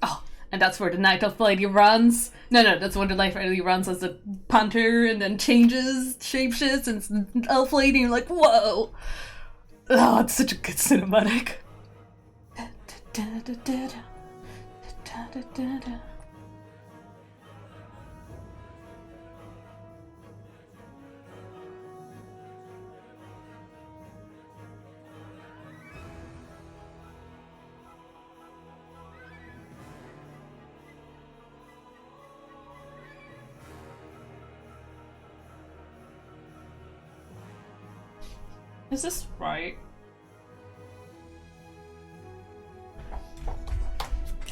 Oh, and that's where the Night Elf Lady runs. No, that's when the Night Elf Lady runs as a panther and then changes, shapeshifts, and Elf Lady, and you're like, whoa! Oh, it's such a good cinematic. Is this right?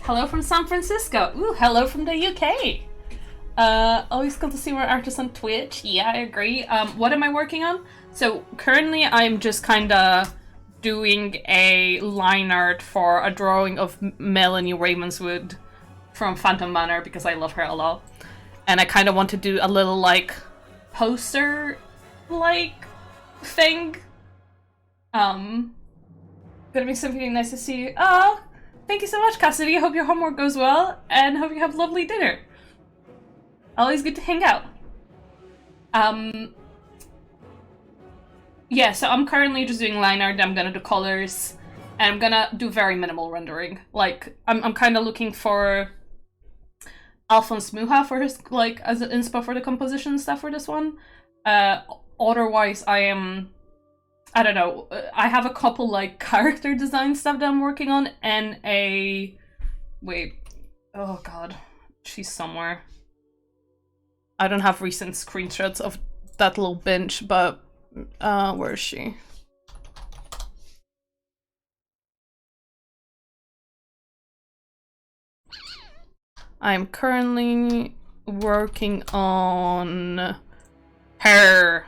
Hello from San Francisco. Ooh, hello from the UK. Always good to see more artists on Twitch. Yeah, I agree. What am I working on? So currently I'm just kinda doing a line art for a drawing of Melanie Ravenswood from Phantom Manor because I love her a lot. And I kinda want to do a little like poster like thing. Gonna be something nice to see you. Oh, thank you so much, Cassidy. I hope your homework goes well and hope you have lovely dinner. Always good to hang out. Yeah, so I'm currently just doing line art, I'm gonna do colors, and I'm gonna do very minimal rendering. Like, I'm kinda looking for Alphonse Mucha for his, like, as an inspo for the composition stuff for this one. Otherwise, I don't know, I have a couple, like, character design stuff that I'm working on, and wait, oh god, she's somewhere. I don't have recent screenshots of that little binge, but where is she? I'm currently working on her.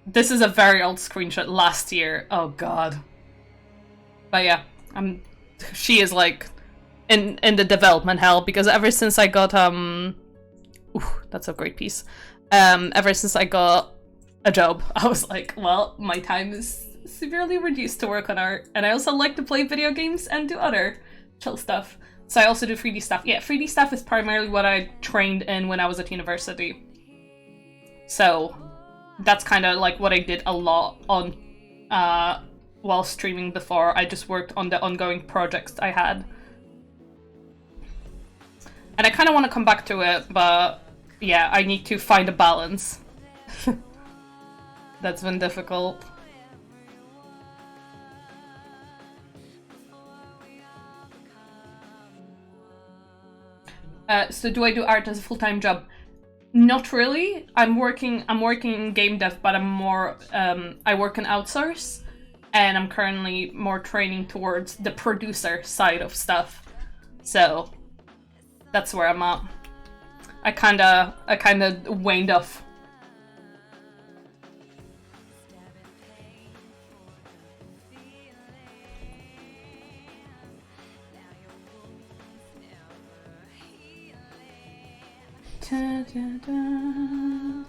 This is a very old screenshot last year. Oh god. But yeah, she is like in the development hell because ever since I got ooh, that's a great piece. Ever since I got a job, I was like, well, my time is severely reduced to work on art, and I also like to play video games and do other chill stuff. So I also do 3D stuff. Yeah, 3D stuff is primarily what I trained in when I was at university. So that's kind of like what I did a lot on while streaming before. I just worked on the ongoing projects I had. And I kind of want to come back to it, but yeah, I need to find a balance. That's been difficult. So do I do art as a full-time job? Not really. I'm working in game dev, but I'm more I work in outsource, and I'm currently more training towards the producer side of stuff. So that's where I'm at. I kinda waned off. Da, da, da.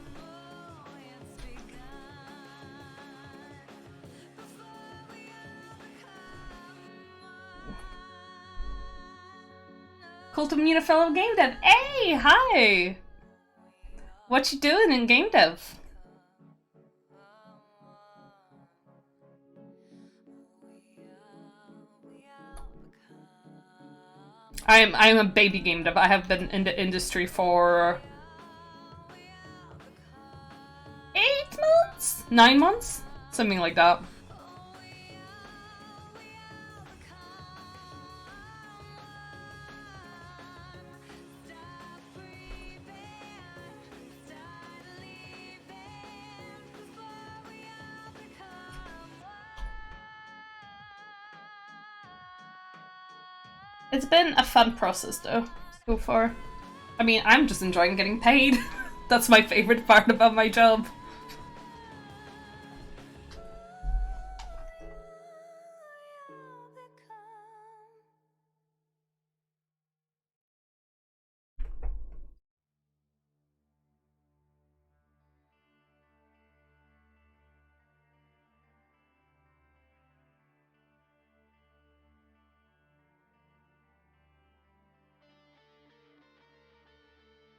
Cool to meet a fellow game dev. Hey, hi! What you doing in game dev? I'm a baby game dev. I have been in the industry for 8 months? 9 months? Something like that. It's been a fun process though, so far. I mean, I'm just enjoying getting paid. That's my favorite part about my job.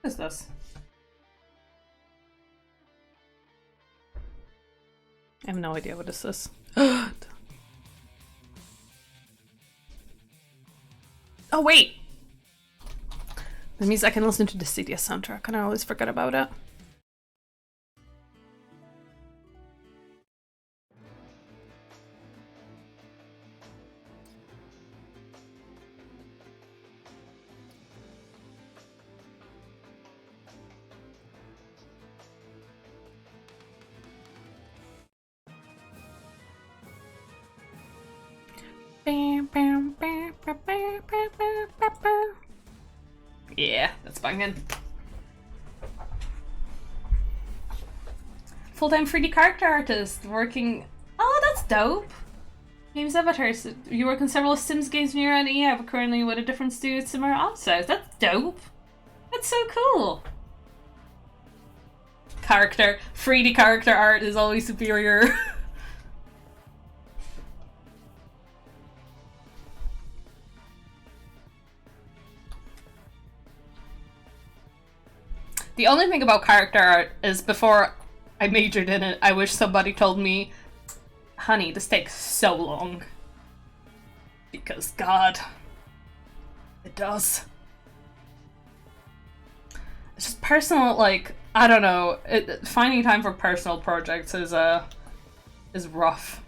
What is this? I have no idea what this is. Oh wait! That means I can listen to the Cydia soundtrack and I always forget about it. Yeah, that's banging. Full-time 3D character artist working. Oh, that's dope. Games avatars. You work on several Sims games near and EA, but currently with a different studio at similar offsets. That's dope. That's so cool. Character 3D character art is always superior. The only thing about character art is before I majored in it, I wish somebody told me, honey, this takes so long. Because God, it does. It's just personal, like, I don't know, finding time for personal projects is rough.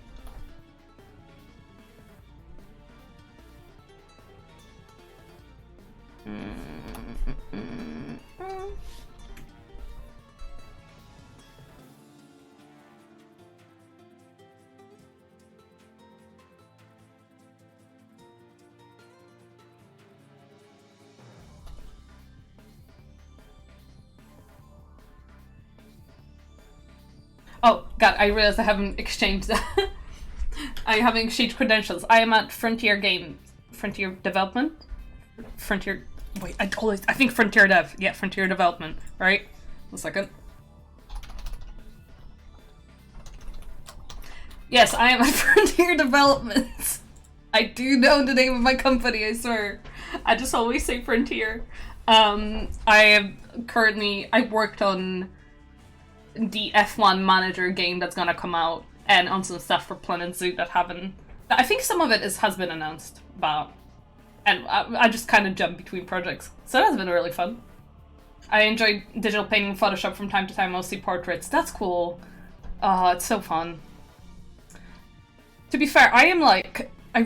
Oh, God, I realized I haven't exchanged that. I haven't exchanged credentials. I am at Frontier Games. Frontier Development? Frontier... Wait, I think Frontier Dev. Yeah, Frontier Development, right? 1 second. Yes, I am at Frontier Development. I do know the name of my company, I swear. I just always say Frontier. I worked on the F1 Manager game that's gonna come out, and on some stuff for Planet Zoo that haven't... I think some of it has been announced, but... And I just kind of jump between projects. So that's been really fun. I enjoy digital painting and Photoshop from time to time, mostly portraits. That's cool. Oh, it's so fun. To be fair, I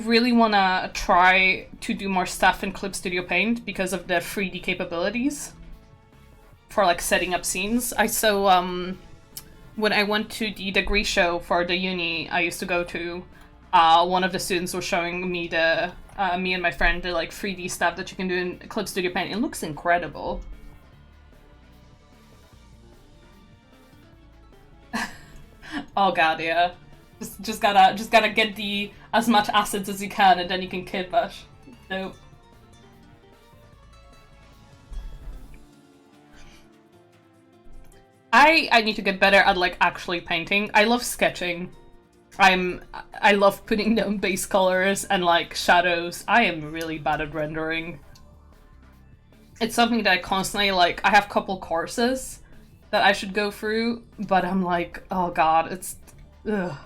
really want to try to do more stuff in Clip Studio Paint because of the 3D capabilities for like setting up scenes. When I went to the degree show for the uni I used to go to, one of the students was showing me me and my friend the like 3D stuff that you can do in Clip Studio Paint. It looks incredible. Oh God, yeah. Just gotta get as much assets as you can, and then you can kit bash. Nope. I need to get better at like actually painting. I love sketching. I love putting down base colors and like shadows. I am really bad at rendering. It's something that I constantly like. I have a couple courses that I should go through, but I'm like, oh God, it's ugh.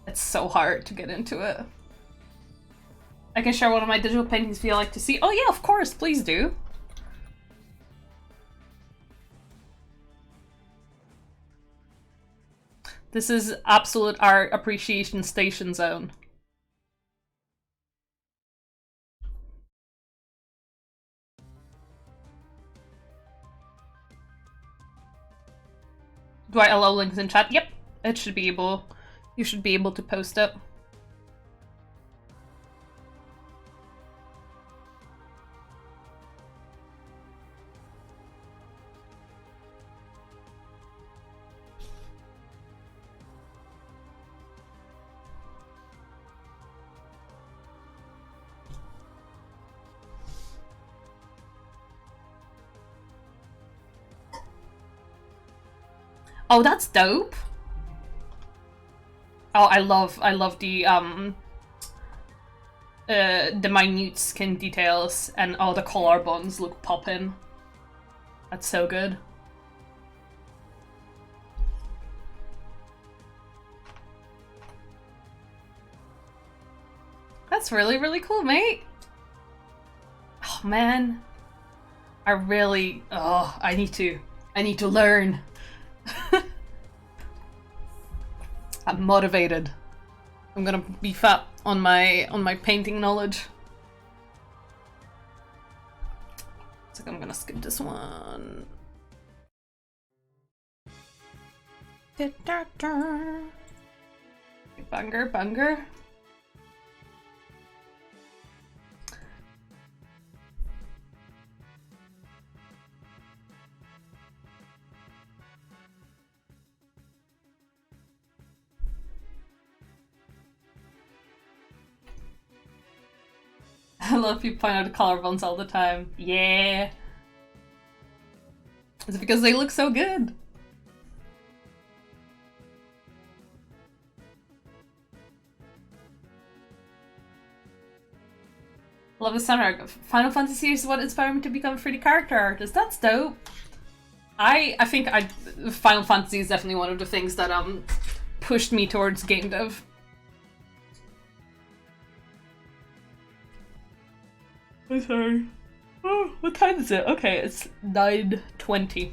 It's so hard to get into it. I can share one of my digital paintings if you like to see. Oh yeah, of course, please do. This is absolute art appreciation station zone. Do I allow links in chat? Yep, it should be able. You should be able to post it. Oh, that's dope. Oh, I love the minute skin details, and all the collarbones look poppin'. That's so good. That's really, really cool, mate. Oh man. I need to learn. I'm motivated. I'm gonna beef up on my painting knowledge. Looks like I'm gonna skip this one. Banger, banger. I love you point out the collarbones all the time. Yeah. It's because they look so good. Love the soundtrack. Final Fantasy is what inspired me to become a 3D character artist. That's dope. I think Final Fantasy is definitely one of the things that pushed me towards game dev. I'm sorry. Oh, what time is it? Okay, it's 9:20.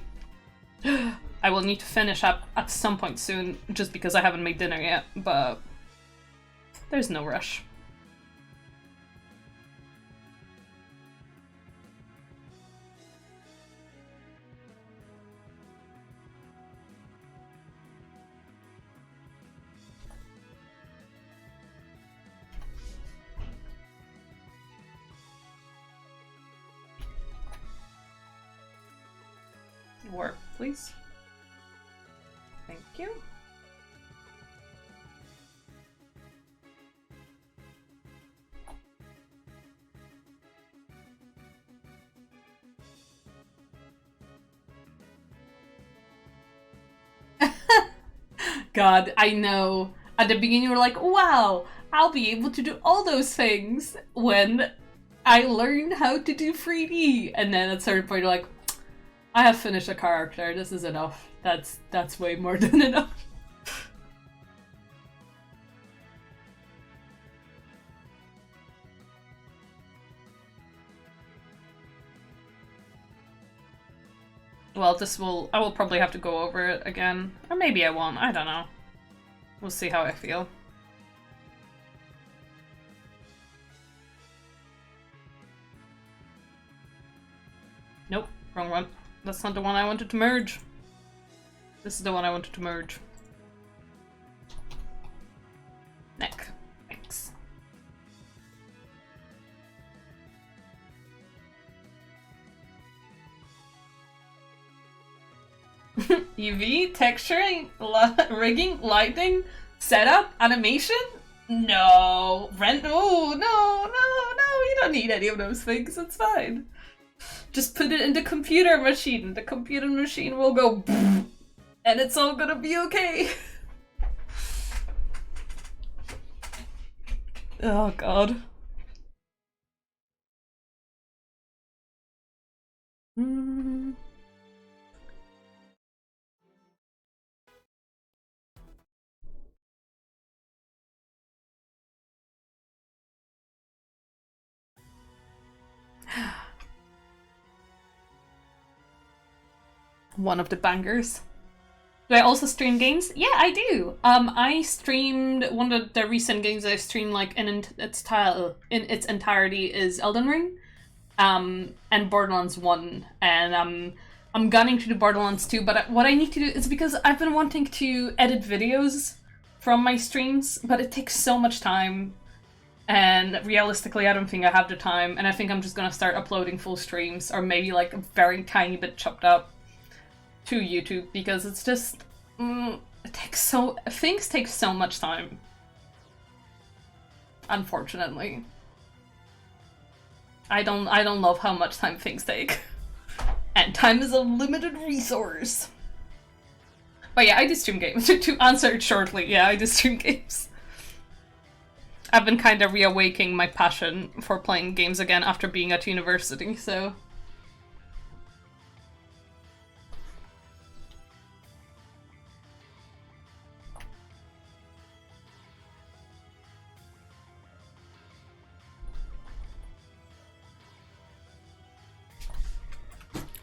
I will need to finish up at some point soon, just because I haven't made dinner yet, but there's no rush. Work, please. Thank you. God, I know. At the beginning, you were like, wow, I'll be able to do all those things when I learn how to do 3D. And then at a certain point, you're like, I have finished a character. This is enough. That's way more than enough. Well, I will probably have to go over it again. Or maybe I won't, I don't know. We'll see how I feel. Nope, wrong one. That's not the one I wanted to merge. This is the one I wanted to merge. Neck. Thanks. UV, texturing, rigging, lighting, setup, animation? No. Oh, no, you don't need any of those things, it's fine. Just put it in the computer machine. The computer machine will go and it's all gonna be okay. Oh god. One of the bangers. Do I also stream games? Yeah, I do. I streamed one of the recent games I streamed like in its entirety is Elden Ring, and Borderlands 1, and I'm gunning to do Borderlands 2. But what I need to do is because I've been wanting to edit videos from my streams, but it takes so much time, and realistically, I don't think I have the time. And I think I'm just gonna start uploading full streams, or maybe like a very tiny bit chopped up, to YouTube, because it's just things take so much time, unfortunately. I don't love how much time things take, and time is a limited resource. But yeah, I do stream games. To answer it shortly, yeah, I do stream games. I've been kind of reawakening my passion for playing games again after being at university, so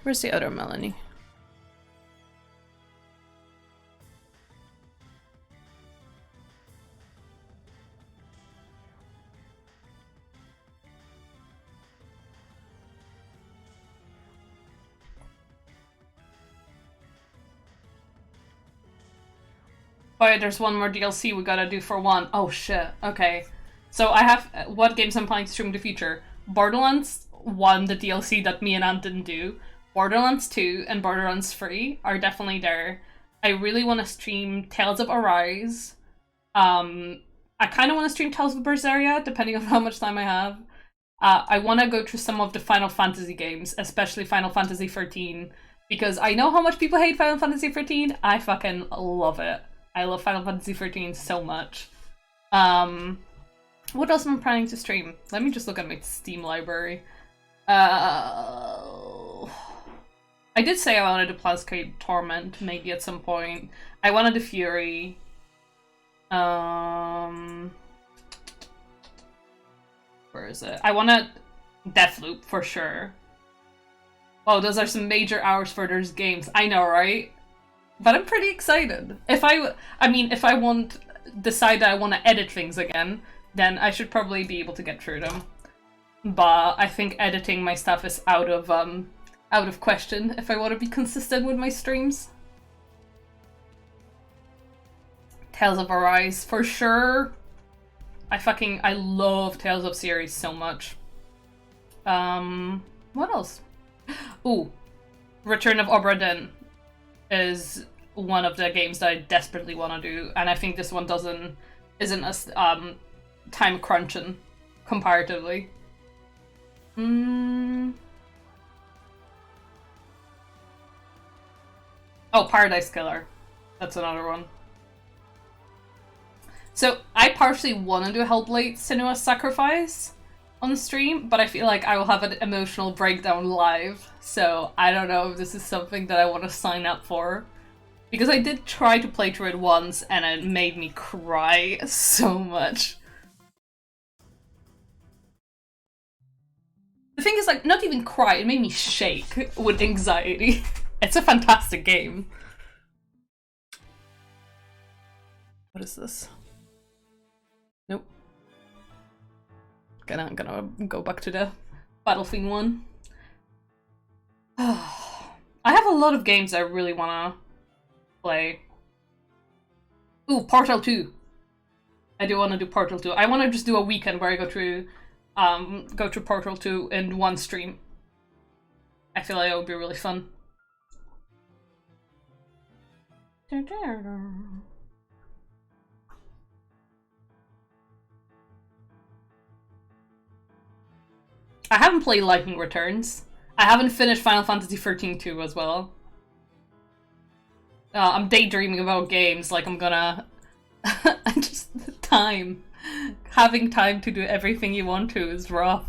where's the other Melanie? Oh yeah, there's one more DLC we gotta do for one. Oh shit, okay. So I have, what games I'm planning to stream in the future? Borderlands 1, the DLC that me and Ant didn't do. Borderlands 2 and Borderlands 3 are definitely there. I really want to stream Tales of Arise. I kind of want to stream Tales of Berseria, depending on how much time I have. I want to go through some of the Final Fantasy games, especially Final Fantasy 13, because I know how much people hate Final Fantasy 13. I fucking love it. I love Final Fantasy 13 so much. What else am I planning to stream? Let me just look at my Steam library. I did say I wanted to Planescape Torment, maybe at some point. I wanted the Fury. Where is it? I wanted Deathloop, for sure. Oh, those are some major hours for those games. I know, right? But I'm pretty excited. If I decide that I want to edit things again, then I should probably be able to get through them. But I think editing my stuff is out of question if I want to be consistent with my streams. Tales of Arise, for sure. I love Tales of series so much. What else? Ooh, Return of Obra Dinn is one of the games that I desperately want to do, and I think this one isn't as time crunching comparatively. Oh, Paradise Killer. That's another one. So, I partially want to do Hellblade Senua's Sacrifice on stream, but I feel like I will have an emotional breakdown live, so I don't know if this is something that I want to sign up for. Because I did try to play through it once, and it made me cry so much. The thing is, like, not even cry, it made me shake with anxiety. It's a fantastic game. What is this? Nope. I'm gonna go back to the Battlefield one. I have a lot of games I really wanna play. Ooh, Portal 2. I do want to do Portal 2. I want to just do a weekend where I go through Portal 2 in one stream. I feel like it would be really fun. I haven't played Lightning Returns. I haven't finished Final Fantasy 13 2 as well. I'm daydreaming about games, like I'm gonna... just time. Having time to do everything you want to is rough.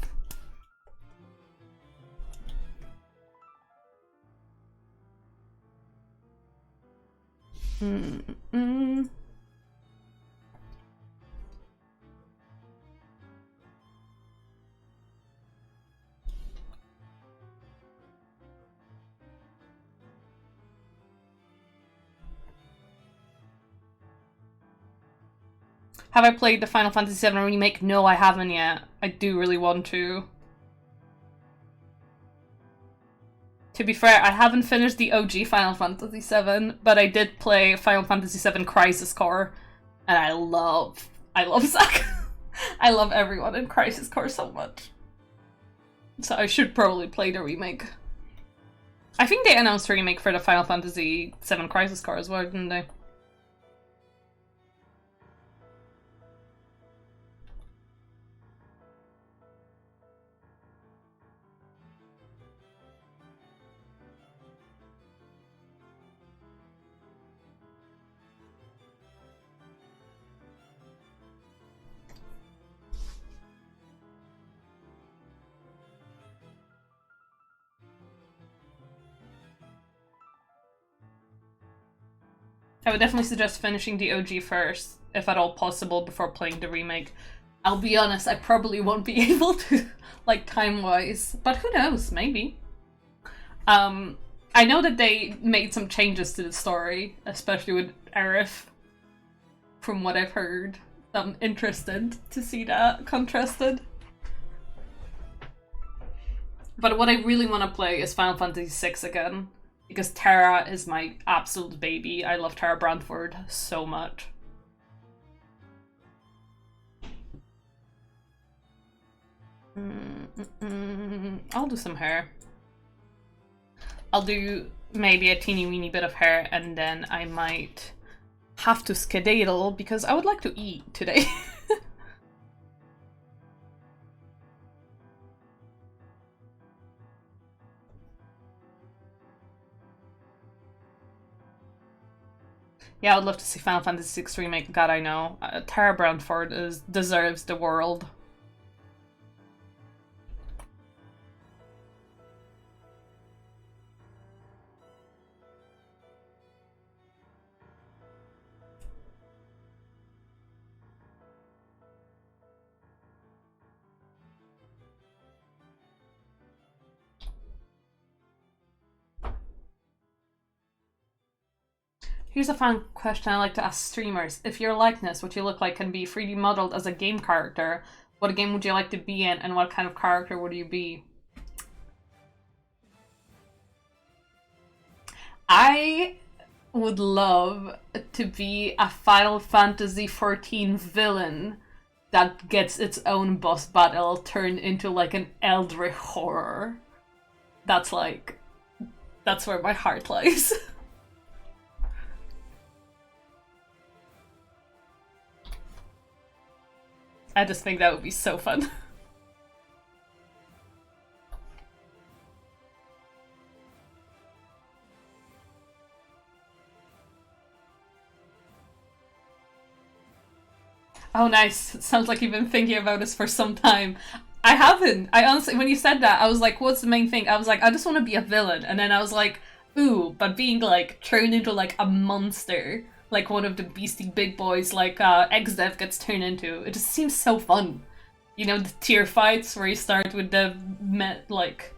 Have I played the Final Fantasy VII Remake? No, I haven't yet. I do really want to. To be fair, I haven't finished the OG Final Fantasy VII, but I did play Final Fantasy VII Crisis Core, and I love Zack. I love everyone in Crisis Core so much. So I should probably play the remake. I think they announced a remake for the Final Fantasy VII Crisis Core as well, didn't they? I would definitely suggest finishing the OG first, if at all possible, before playing the remake. I'll be honest, I probably won't be able to, like, time-wise, but who knows, maybe. I know that they made some changes to the story, especially with Aerith, from what I've heard. I'm interested to see that contrasted. But what I really want to play is Final Fantasy VI again. because Tara is my absolute baby. I love Tara Brantford so much. I'll do some hair. I'll do maybe a teeny weeny bit of hair, and then I might have to skedaddle because I would like to eat today. Yeah, I would love to see Final Fantasy VI Remake. God, I know. Tara Brantford deserves the world. Here's a fun question I like to ask streamers. If your likeness, what you look like, can be 3D modeled as a game character, what game would you like to be in, and what kind of character would you be? I would love to be a Final Fantasy XIV villain that gets its own boss battle turned into like an eldritch horror. That's where my heart lies. I just think that would be so fun. Oh, nice. It sounds like you've been thinking about this for some time. I haven't. I honestly, when you said that, I was like, what's the main thing? I was like, I just want to be a villain. And then I was like, ooh, but being like turned into like a monster, like one of the beastie big boys, like Exdev gets turned into. It just seems so fun. You know, the tier fights where you start with the, like,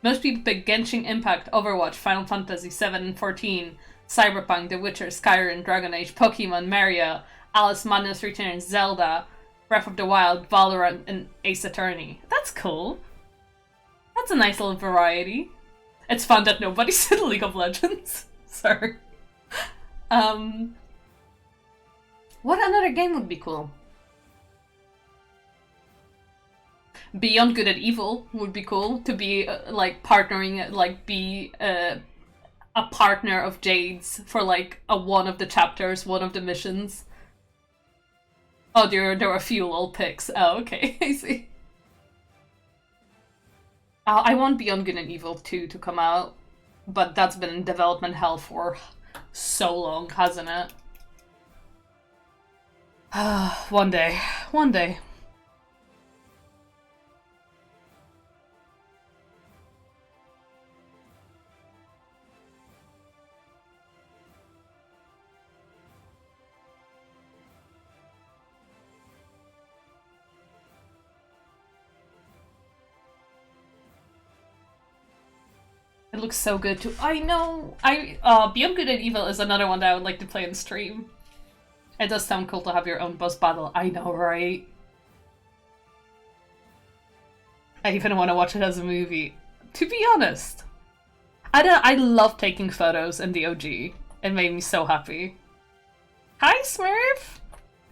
most people pick Genshin Impact, Overwatch, Final Fantasy 7 and 14, Cyberpunk, The Witcher, Skyrim, Dragon Age, Pokemon, Mario, Alice Madness Returns, Zelda, Breath of the Wild, Valorant, and Ace Attorney. That's cool. That's a nice little variety. It's fun that nobody said League of Legends. Sorry. What another game would be cool? Beyond Good and Evil would be cool, to be like partnering, like be a partner of Jade's for like one of the chapters, one of the missions. Oh, there were a few little picks. Oh, okay, I see. I want Beyond Good and Evil 2 to come out, but that's been in development hell for so long, hasn't it? One day. One day. It looks so good too. I know. Beyond Good and Evil is another one that I would like to play on stream. It does sound cool to have your own boss battle. I know, right? I even want to watch it as a movie. To be honest, I love taking photos in the OG. It made me so happy. Hi, Smurf.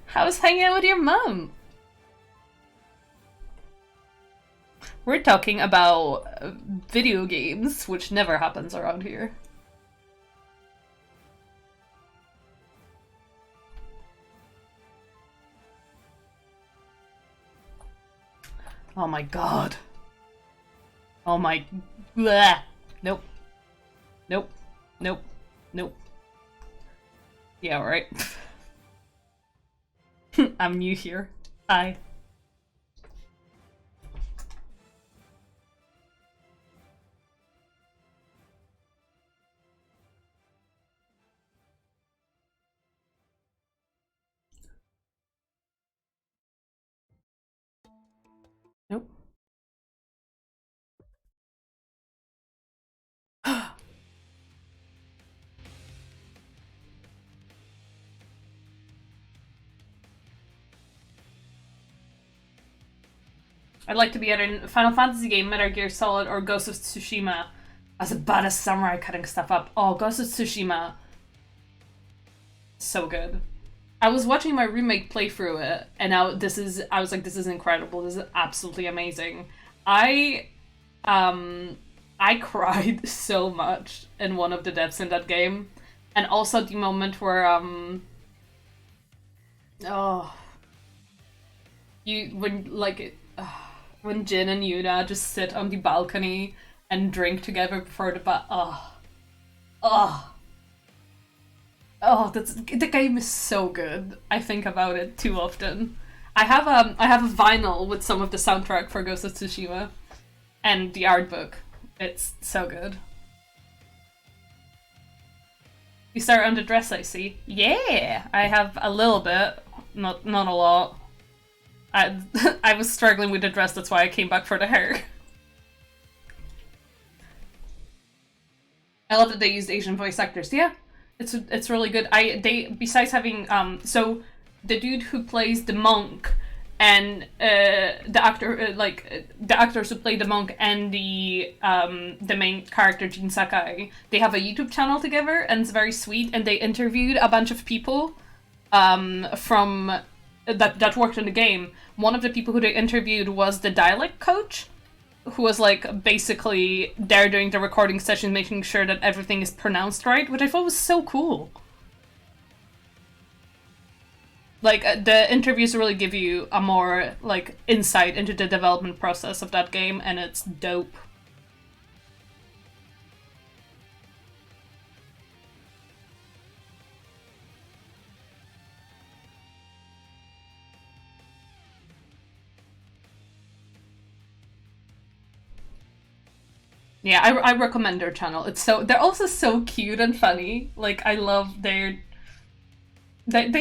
How's hanging out with your mom? We're talking about video games, which never happens around here. Oh my god. Oh my... Bleh. Nope. Nope. Nope. Nope. Yeah, right. I'm new here. Hi. Nope. I'd like to be at a Final Fantasy game, Metal Gear Solid, or Ghost of Tsushima. I was a badass samurai cutting stuff up. Oh, Ghost of Tsushima. So good. I was watching my roommate play through it, and I was like, this is incredible. This is absolutely amazing. I cried so much in one of the deaths in that game. And also the moment where, oh, when Jin and Yuna just sit on the balcony and drink together before oh, the game is so good. I think about it too often. I have a vinyl with some of the soundtrack for Ghost of Tsushima, and the art book. It's so good. You start on the dress, I see. Yeah, I have a little bit, not a lot. I was struggling with the dress, that's why I came back for the hair. I love that they used Asian voice actors. Yeah, it's really good. Besides having so the dude who plays the monk and the actors who play the monk and the main character Jin Sakai, they have a YouTube channel together, and it's very sweet. And they interviewed a bunch of people from that worked in the game. One of the people who they interviewed was the dialect coach, who was like basically there during the recording session, making sure that everything is pronounced right, which I thought was so cool. Like, the interviews really give you a more, like, insight into the development process of that game, and it's dope. Yeah, I recommend their channel. They're also so cute and funny. Like, I love they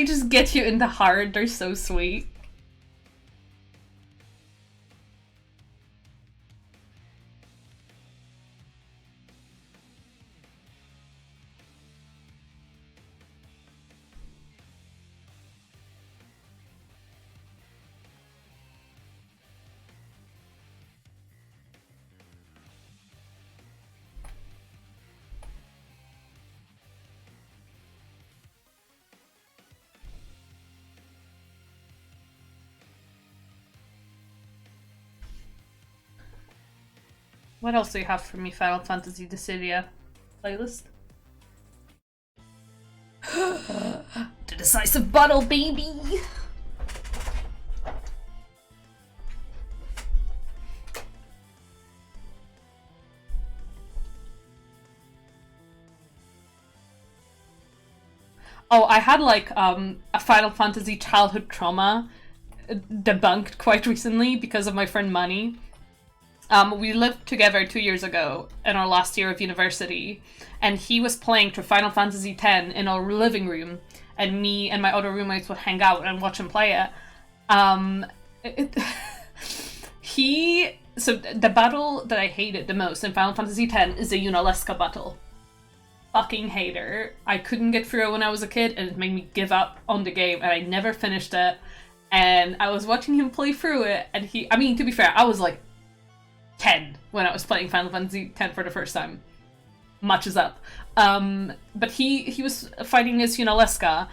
just get you in the heart. They're so sweet. What else do you have for me, Final Fantasy Dissidia playlist? The decisive battle, baby! Oh, I had like a Final Fantasy childhood trauma debunked quite recently because of my friend Manny. We lived together 2 years ago in our last year of university, and he was playing through Final Fantasy X in our living room, and me and my other roommates would hang out and watch him play it. So the battle that I hated the most in Final Fantasy X is the Yunalesca battle. Fucking hater. I couldn't get through it when I was a kid, and it made me give up on the game, and I never finished it. And I was watching him play through it, and to be fair, I was like 10 when I was playing Final Fantasy X for the first time. Much is up. But he was fighting as Yunalesca,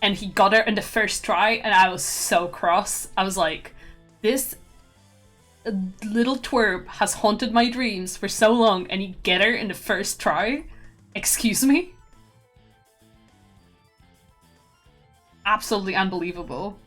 and he got her in the first try, and I was so cross. I was like, this little twerp has haunted my dreams for so long, and he get her in the first try? Excuse me? Absolutely unbelievable.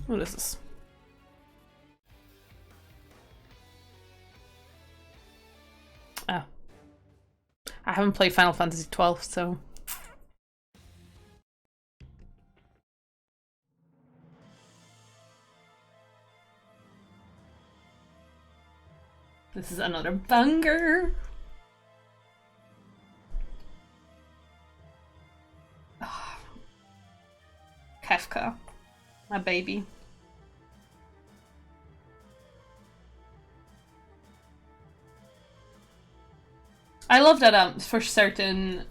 What is this? Oh. I haven't played Final Fantasy XII, so This is another banger. Oh. Kefka, my baby. I love that for certain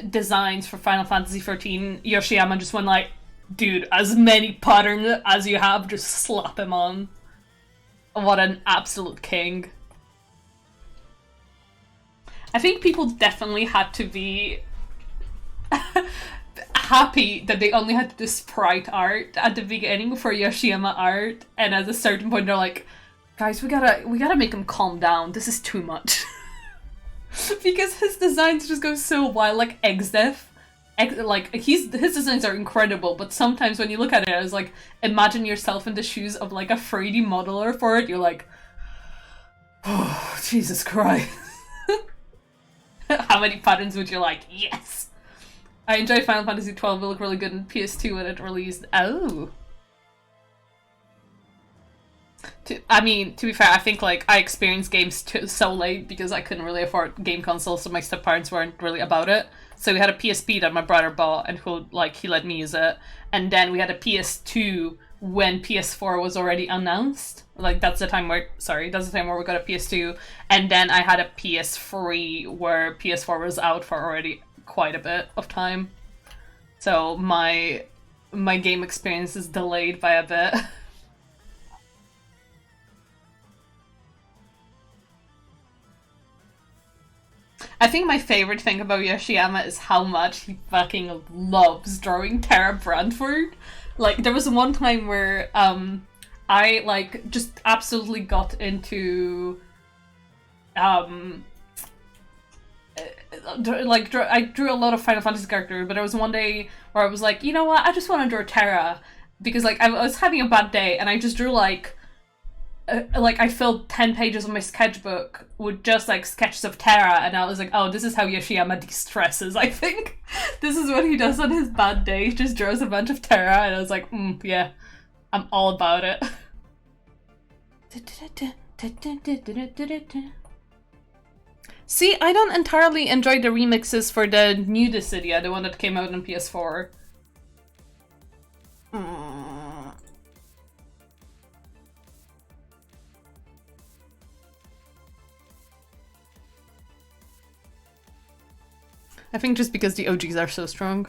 designs for Final Fantasy XIV, Yoshiyama just went like, dude, as many patterns as you have, just slap him on. What an absolute king. I think people definitely had to be happy that they only had to do sprite art at the beginning for Yoshiyama art, and at a certain point they're like, guys, we gotta make him calm down. This is too much. Because his designs just go so wild, like Exdeath. His designs are incredible, but sometimes when you look at it, it's like, imagine yourself in the shoes of like a 3D modeler for it. You're like, oh, Jesus Christ. How many patterns would you like? Yes! I enjoy Final Fantasy XII. It looked really good in PS2 when it released. Oh. To be fair, I think like I experienced games so late because I couldn't really afford game consoles, so my step-parents weren't really about it. So we had a PSP that my brother bought, and he let me use it. And then we had a PS2 when PS4 was already announced. Like that's the time where we got a PS2. And then I had a PS3 where PS4 was out for already quite a bit of time. So my game experience is delayed by a bit. I think my favorite thing about Yoshiyama is how much he fucking loves drawing Tara Brantford. Like, there was one time where I like just absolutely got into I drew a lot of Final Fantasy characters, but there was one day where I was like, you know what, I just want to draw Terra, because like I was having a bad day and I just drew like I filled 10 pages of my sketchbook with just like sketches of Terra, and I was like, oh, this is how Yoshiyama de-stresses, I think. This is what he does on his bad day, he just draws a bunch of Terra, and I was like, yeah, I'm all about it. See, I don't entirely enjoy the remixes for the new Dissidia, the one that came out on PS4. I think just because the OGs are so strong.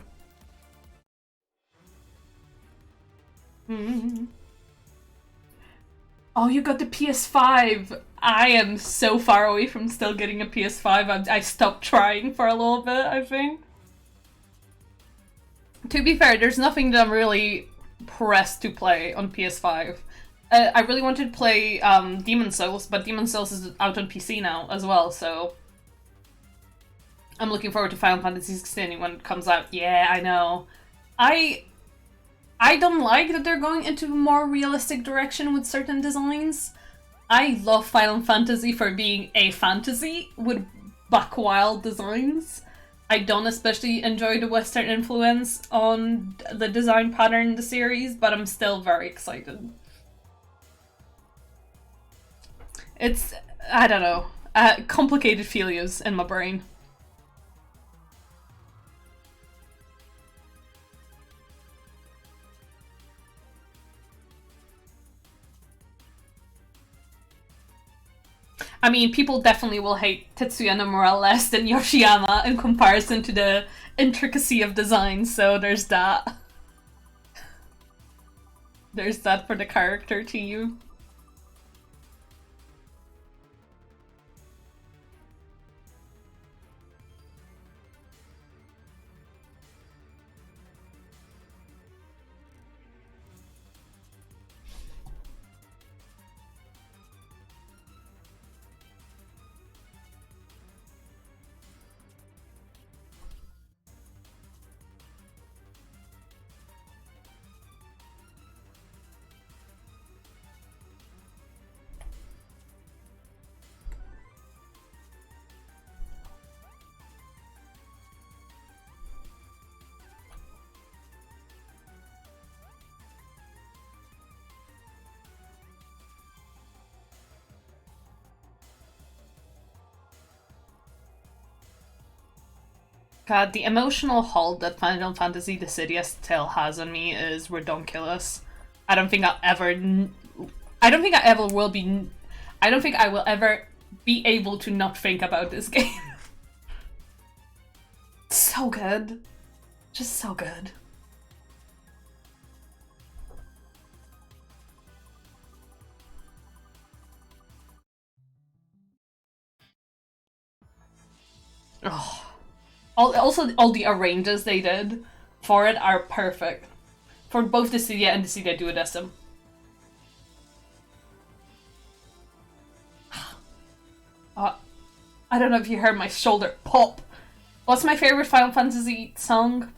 Oh, you got the PS5! I am so far away from still getting a PS5. I stopped trying for a little bit, I think. To be fair, there's nothing that I'm really pressed to play on PS5. I really wanted to play Demon's Souls, but Demon's Souls is out on PC now as well, so I'm looking forward to Final Fantasy XVI when it comes out. Yeah, I know. I don't like that they're going into a more realistic direction with certain designs. I love Final Fantasy for being a fantasy with buck-wild designs. I don't especially enjoy the Western influence on the design pattern in the series, but I'm still very excited. It's, I don't know, complicated feelings in my brain. I mean, people definitely will hate Tetsuya Nomura less than Yoshiyama in comparison to the intricacy of design, so there's that. There's that for the character to you. God, the emotional hold that Final Fantasy Dissidia still has on me is redonkulous. I don't think I'll ever. I don't think I ever will be. I don't think I will ever be able to not think about this game. So good. Just so good. Oh. Also, all the arranges they did for it are perfect. For both Dissidia and Dissidia Duodecim. I don't know if you heard my shoulder pop. What's my favorite Final Fantasy song?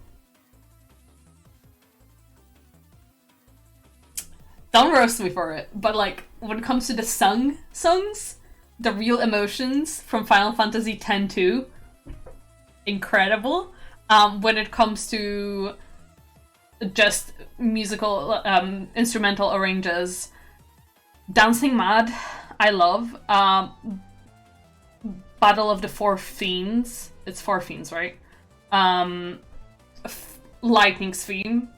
Don't roast me for it, but like, when it comes to the songs, the real emotions from Final Fantasy X-2, incredible. When it comes to just musical, instrumental arranges, Dancing Mad, I love. Battle of the Four Fiends. It's Four Fiends, right? Lightning's theme.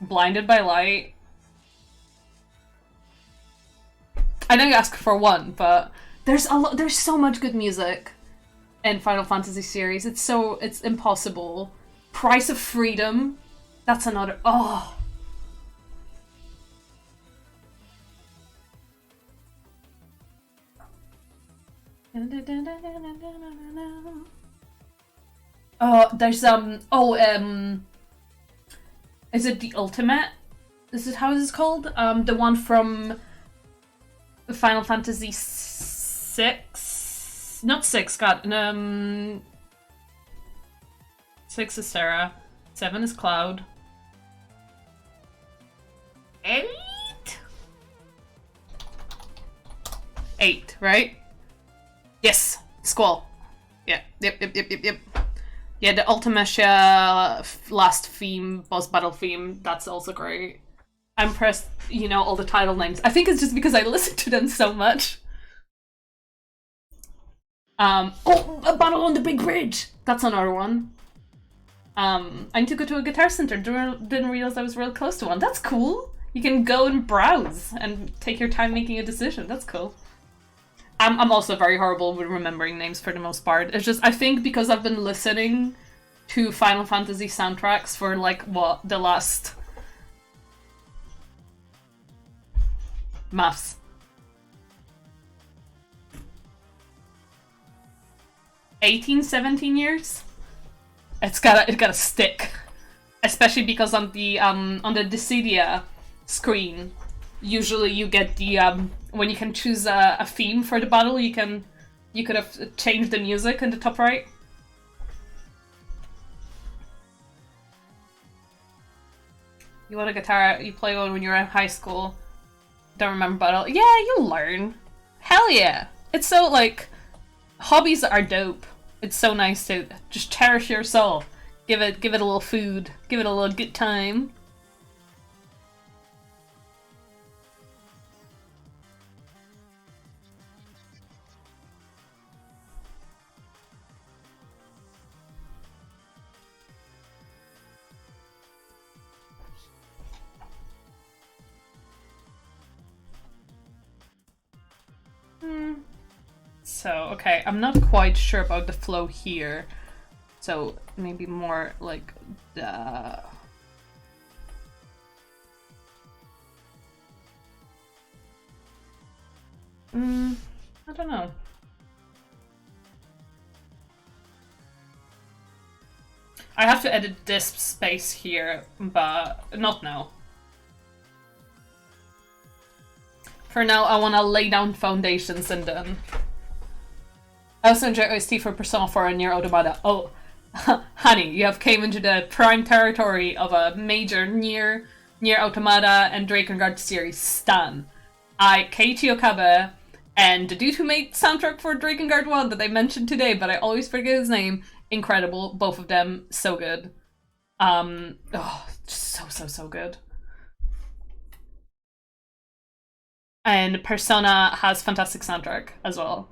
Blinded by Light. I know you asked for one, but there's so much good music in Final Fantasy series. It's impossible. Price of Freedom. That's another. Oh. There's is it the Ultimate? Is it how is it called? The one from Final Fantasy 6? Not 6, God. 6 is Sarah. 7 is Cloud. 8? 8, right? Yes, Squall. Yeah, yep. Yeah, the Ultimecia last theme, boss battle theme, that's also great. I'm impressed, all the title names. I think it's just because I listen to them so much. A battle on the big bridge! That's another one. I need to go to a guitar center. Didn't realize I was real close to one. That's cool. You can go and browse and take your time making a decision. That's cool. I'm also very horrible with remembering names for the most part. It's just, I think because I've been listening to Final Fantasy soundtracks for the last... Maths. 18, 17 years? It's gotta stick. Especially because on the Dissidia screen, usually you get the when you can choose a theme for the battle, you could have changed the music in the top right. You want a guitar, you play one when you're in high school. Don't remember battle. Yeah, you'll learn. Hell yeah. It's so hobbies are dope. It's so nice to just cherish your soul. Give it a little food. Give it a little good time. So, okay, I'm not quite sure about the flow here. So, maybe more like the... I don't know. I have to edit this space here, but not now. For now, I want to lay down foundations and then... I also enjoy OST for Persona 4 and Nier Automata. Oh, honey, you have came into the prime territory of a major Nier Automata and Drakengard series stan. Keiichi Okabe, and the dude who made soundtrack for Drakengard 1 that I mentioned today, but I always forget his name. Incredible, both of them, so good. So good. And Persona has fantastic soundtrack as well.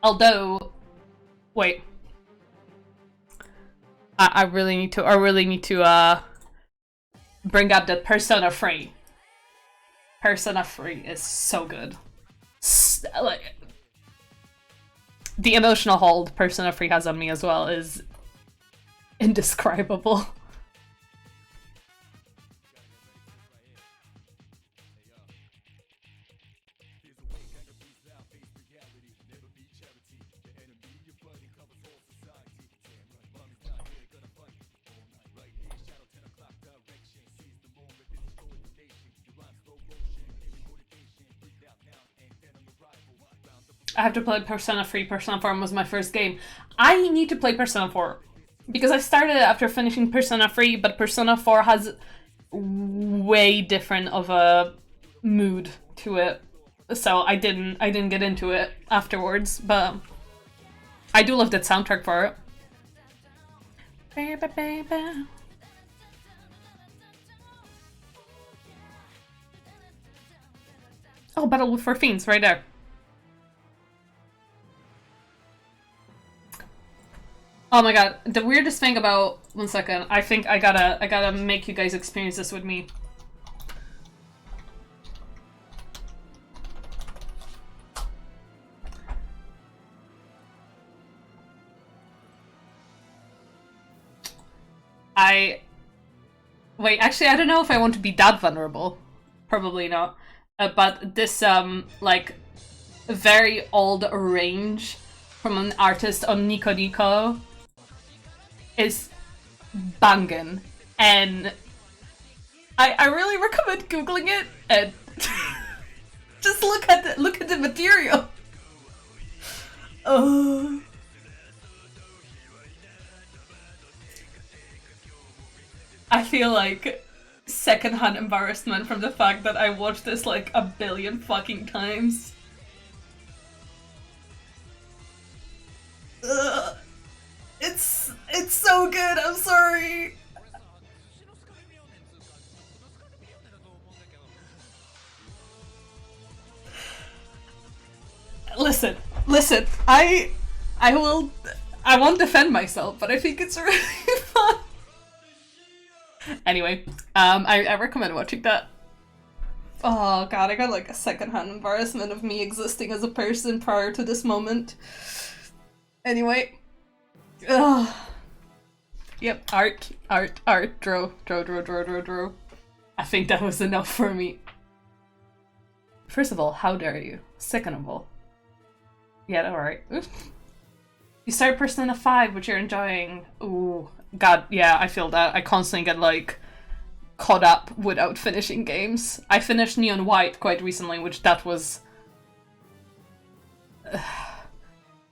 Although, wait. I really need to. I really need to bring up that Persona 3. Persona 3 is so good. Like, the emotional hold Persona 3 has on me as well is indescribable. I have to play Persona 3. Persona 4 was my first game. I need to play Persona 4. Because I started it after finishing Persona 3, but Persona 4 has way different of a mood to it. So I didn't get into it afterwards, but I do love that soundtrack for it. Oh, Battle for Fiends, right there. Oh my god, the weirdest thing about... One second, I think I gotta make you guys experience this with me. Wait, actually, I don't know if I want to be that vulnerable. Probably not. But this, like, very old arrange from an artist on Nico Nico is bangin'. And I really recommend googling it and just look at the material. Oh. I feel like secondhand embarrassment from the fact that I watched this like a billion fucking times. Ugh. It's so good, I'm sorry. Listen, I won't defend myself, but I think it's really fun. Anyway, I recommend watching that. Oh god, I got like a secondhand embarrassment of me existing as a person prior to this moment. Anyway. Ugh. Yep, art, draw. I think that was enough for me. First of all, how dare you? Second of all. Yeah, alright. You start Persona 5, which you're enjoying. Ooh. God, yeah, I feel that. I constantly get, like, caught up without finishing games. I finished Neon White quite recently, which that was...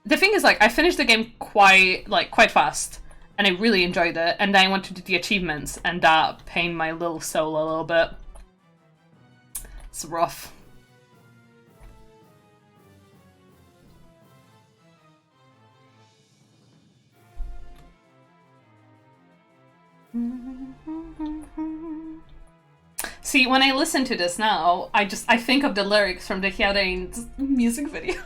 The thing is, like, I finished the game quite fast, and I really enjoyed it, and then I went to do the achievements, and that pained my little soul a little bit. It's rough. See, when I listen to this now, I think of the lyrics from the Hyadein music video.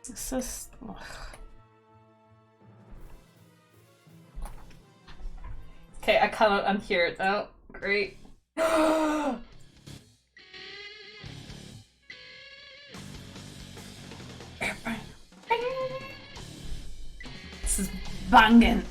This is... Ugh. Okay, I cannot unhear it though. Great. This is banging.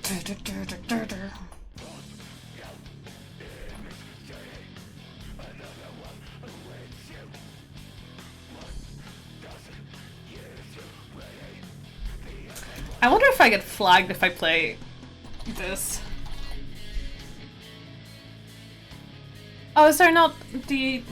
I wonder if I get flagged if I play this. Oh, is there not the...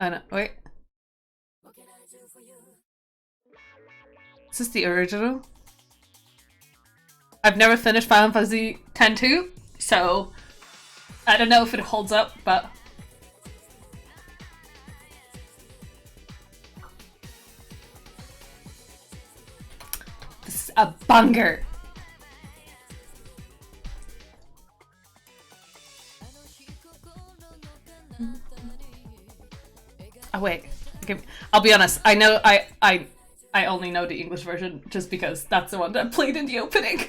Oh no, wait. Is this the original? I've never finished Final Fantasy X-2, so I don't know if it holds up, but... This is a banger! Oh wait, okay. I'll be honest, I know I only know the English version just because that's the one that I played in the opening.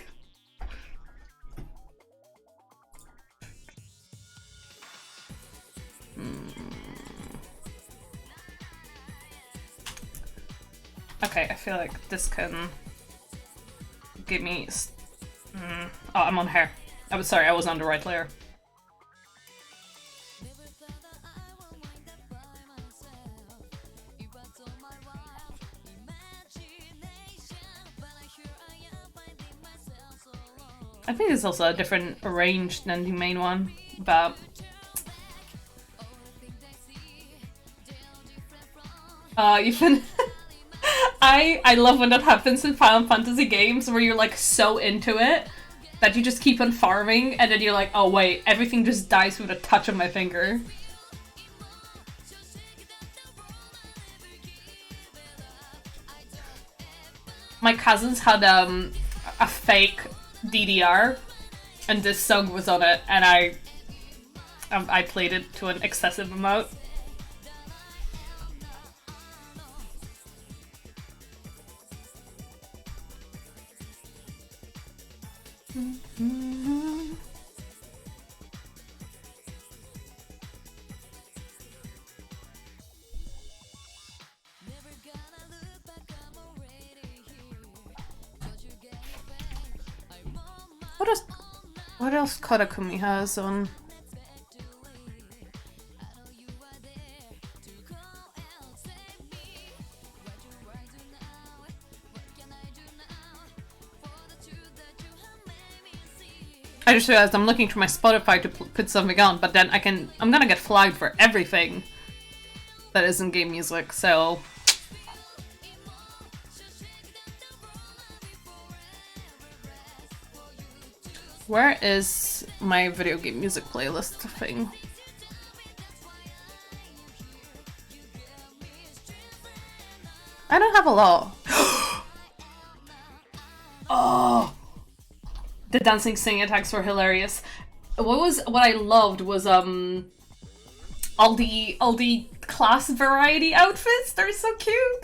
Okay, I feel like this can give me... Oh, I'm on hair. I was sorry, I was on the right layer. I think it's also a different arranged than the main one, but... Even... I love when that happens in Final Fantasy games where you're like so into it that you just keep on farming and then you're like, oh wait, everything just dies with a touch of my finger. My cousins had a fake DDR and this song was on it and I played it to an excessive amount. What else Kodakumi has on? I just realized I'm looking through my Spotify to put something on, but then I'm gonna get flagged for everything that isn't game music, so... Where is my video game music playlist thing? I don't have a lot. Oh! The dancing sing attacks were hilarious. What I loved was all the class variety outfits. They're so cute.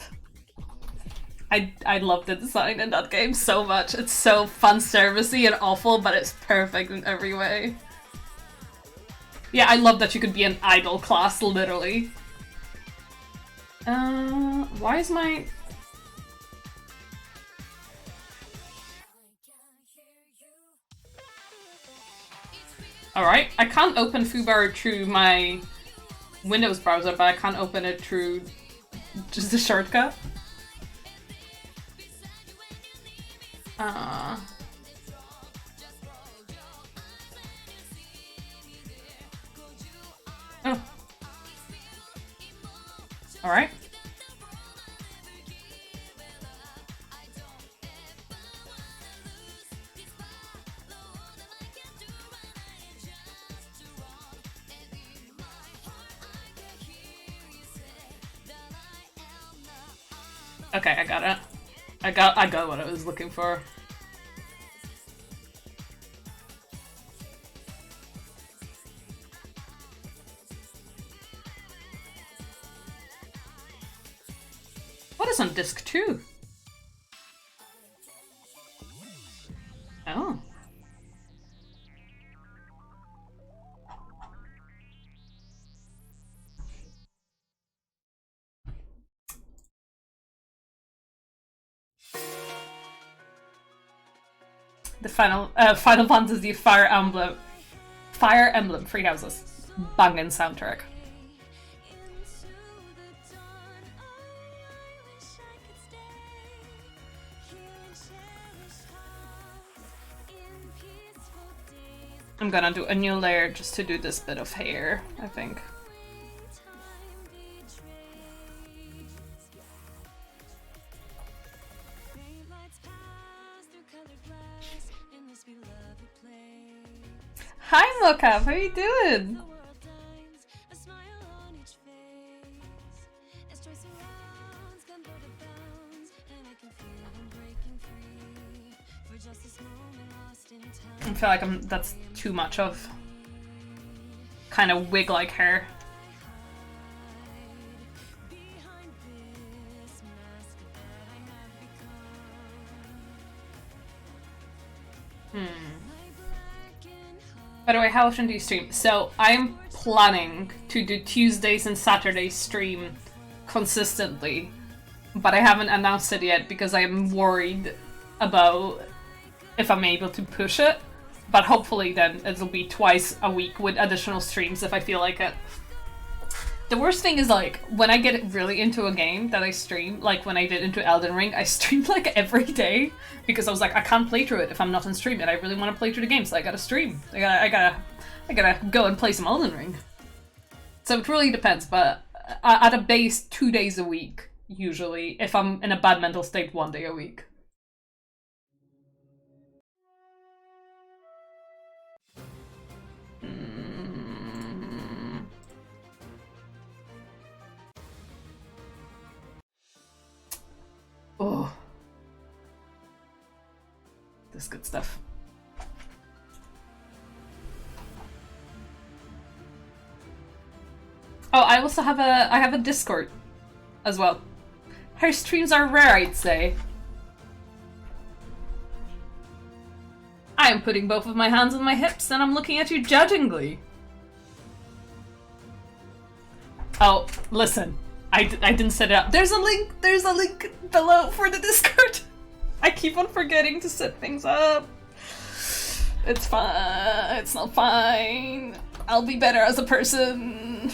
I love the design in that game so much. It's so fun servicey and awful, but it's perfect in every way. Yeah, I love that you could be an idol class, literally. Why is my... Alright, I can't open Fubar through my Windows browser, but I can't open it through just the shortcut. Oh. Alright. Okay, I got it. I got what I was looking for. What is on disc 2? Oh. The Final Fantasy Fire Emblem Three Houses. Banging soundtrack. I'm gonna do a new layer just to do this bit of hair, I think. Hi Mocap, how you doing? I feel like that's too much of kind of wig-like hair. By the way, how often do you stream? So I'm planning to do Tuesdays and Saturdays stream consistently, but I haven't announced it yet because I'm worried about if I'm able to push it. But hopefully then it'll be twice a week with additional streams if I feel like it. The worst thing is, like, when I get really into a game that I stream, like when I did into Elden Ring, I streamed like every day because I was like, I can't play through it if I'm not on stream, and I really want to play through the game, so I gotta stream. I gotta go and play some Elden Ring. So it really depends, but at a base 2 days a week, usually. If I'm in a bad mental state, 1 day a week. Oh, this is good stuff. Oh, I also have a Discord as well. Her streams are rare, I'd say. I am putting both of my hands on my hips and I'm looking at you judgingly. Oh, listen. I didn't set it up. There's a link below for the Discord. I keep on forgetting to set things up. It's fine. It's not fine. I'll be better as a person.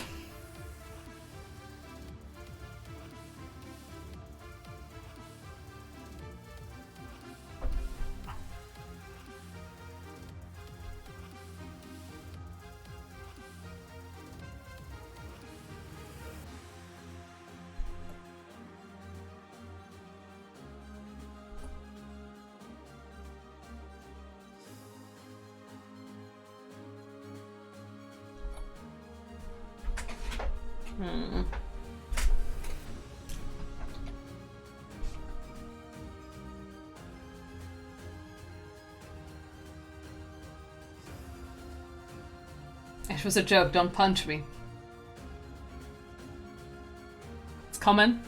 It was a joke, don't punch me. It's coming.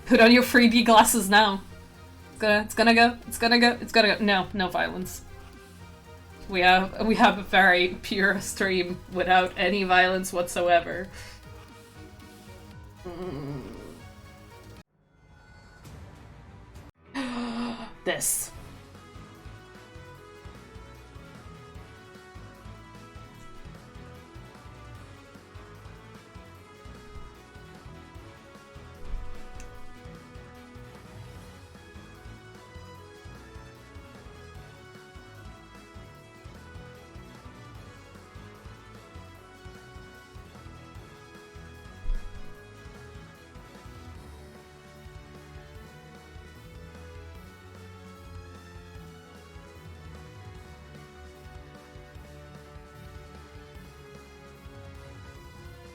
Put on your 3D glasses now. It's gonna go. No violence. We have a very pure stream without any violence whatsoever. This.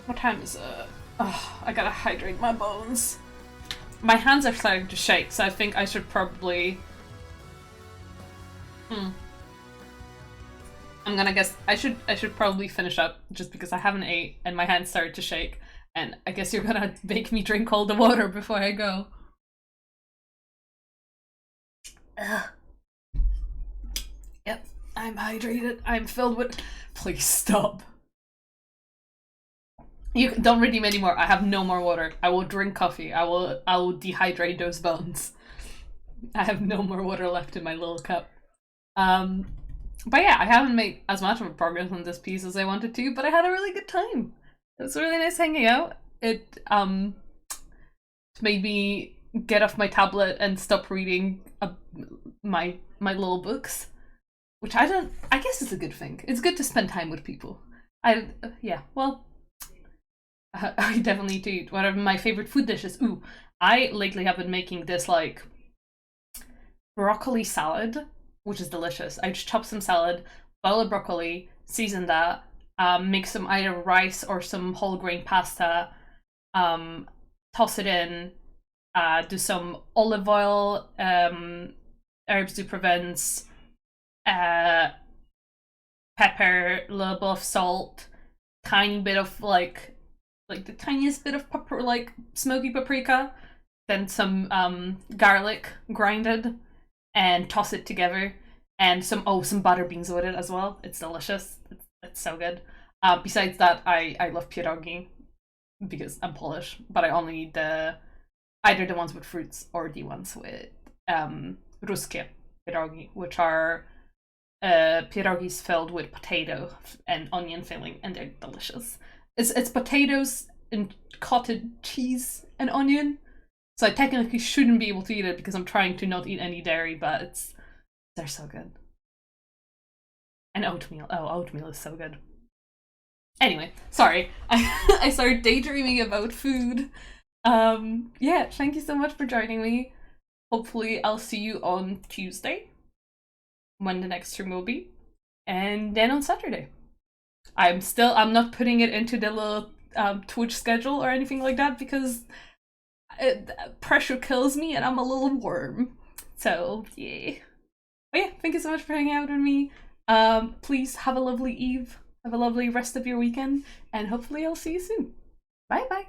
What time is it? Oh, I gotta hydrate my bones. My hands are starting to shake, so I think I should probably... I'm gonna guess I should probably finish up just because I haven't ate and my hands started to shake. And I guess you're gonna make me drink all the water before I go. Ugh. Yep, I'm hydrated. I'm filled with... Please stop. You don't read him anymore. I have no more water. I will drink coffee. I will dehydrate those bones. I have no more water left in my little cup. But yeah, I haven't made as much of a progress on this piece as I wanted to, but I had a really good time. It was really nice hanging out. It made me get off my tablet and stop reading my little books, which I guess is a good thing. It's good to spend time with people. Yeah, well, I definitely need to eat. One of my favorite food dishes. Ooh, I lately have been making this like broccoli salad, which is delicious. I just chop some salad, boil a broccoli, season that, make some either rice or some whole grain pasta, toss it in, do some olive oil, herbs de Provence, pepper, a little bit of salt, tiny bit of like the tiniest bit of pepper, like smoky paprika, then some garlic grinded, and toss it together, and some butter beans with it as well. It's delicious. It's so good. Besides that, I love pierogi because I'm Polish, but I only eat either the ones with fruits or the ones with ruskie pierogi, which are pierogis filled with potato and onion filling, and they're delicious. It's potatoes and cottage cheese and onion. So I technically shouldn't be able to eat it because I'm trying to not eat any dairy, but they're so good. And oatmeal. Oh, oatmeal is so good. Anyway, sorry. I started daydreaming about food. Yeah, thank you so much for joining me. Hopefully I'll see you on Tuesday, when the next stream will be. And then on Saturday. I'm not putting it into the little Twitch schedule or anything like that because pressure kills me and I'm a little worm. So, yeah. But yeah, thank you so much for hanging out with me. Please have a lovely eve. Have a lovely rest of your weekend. And hopefully I'll see you soon. Bye bye.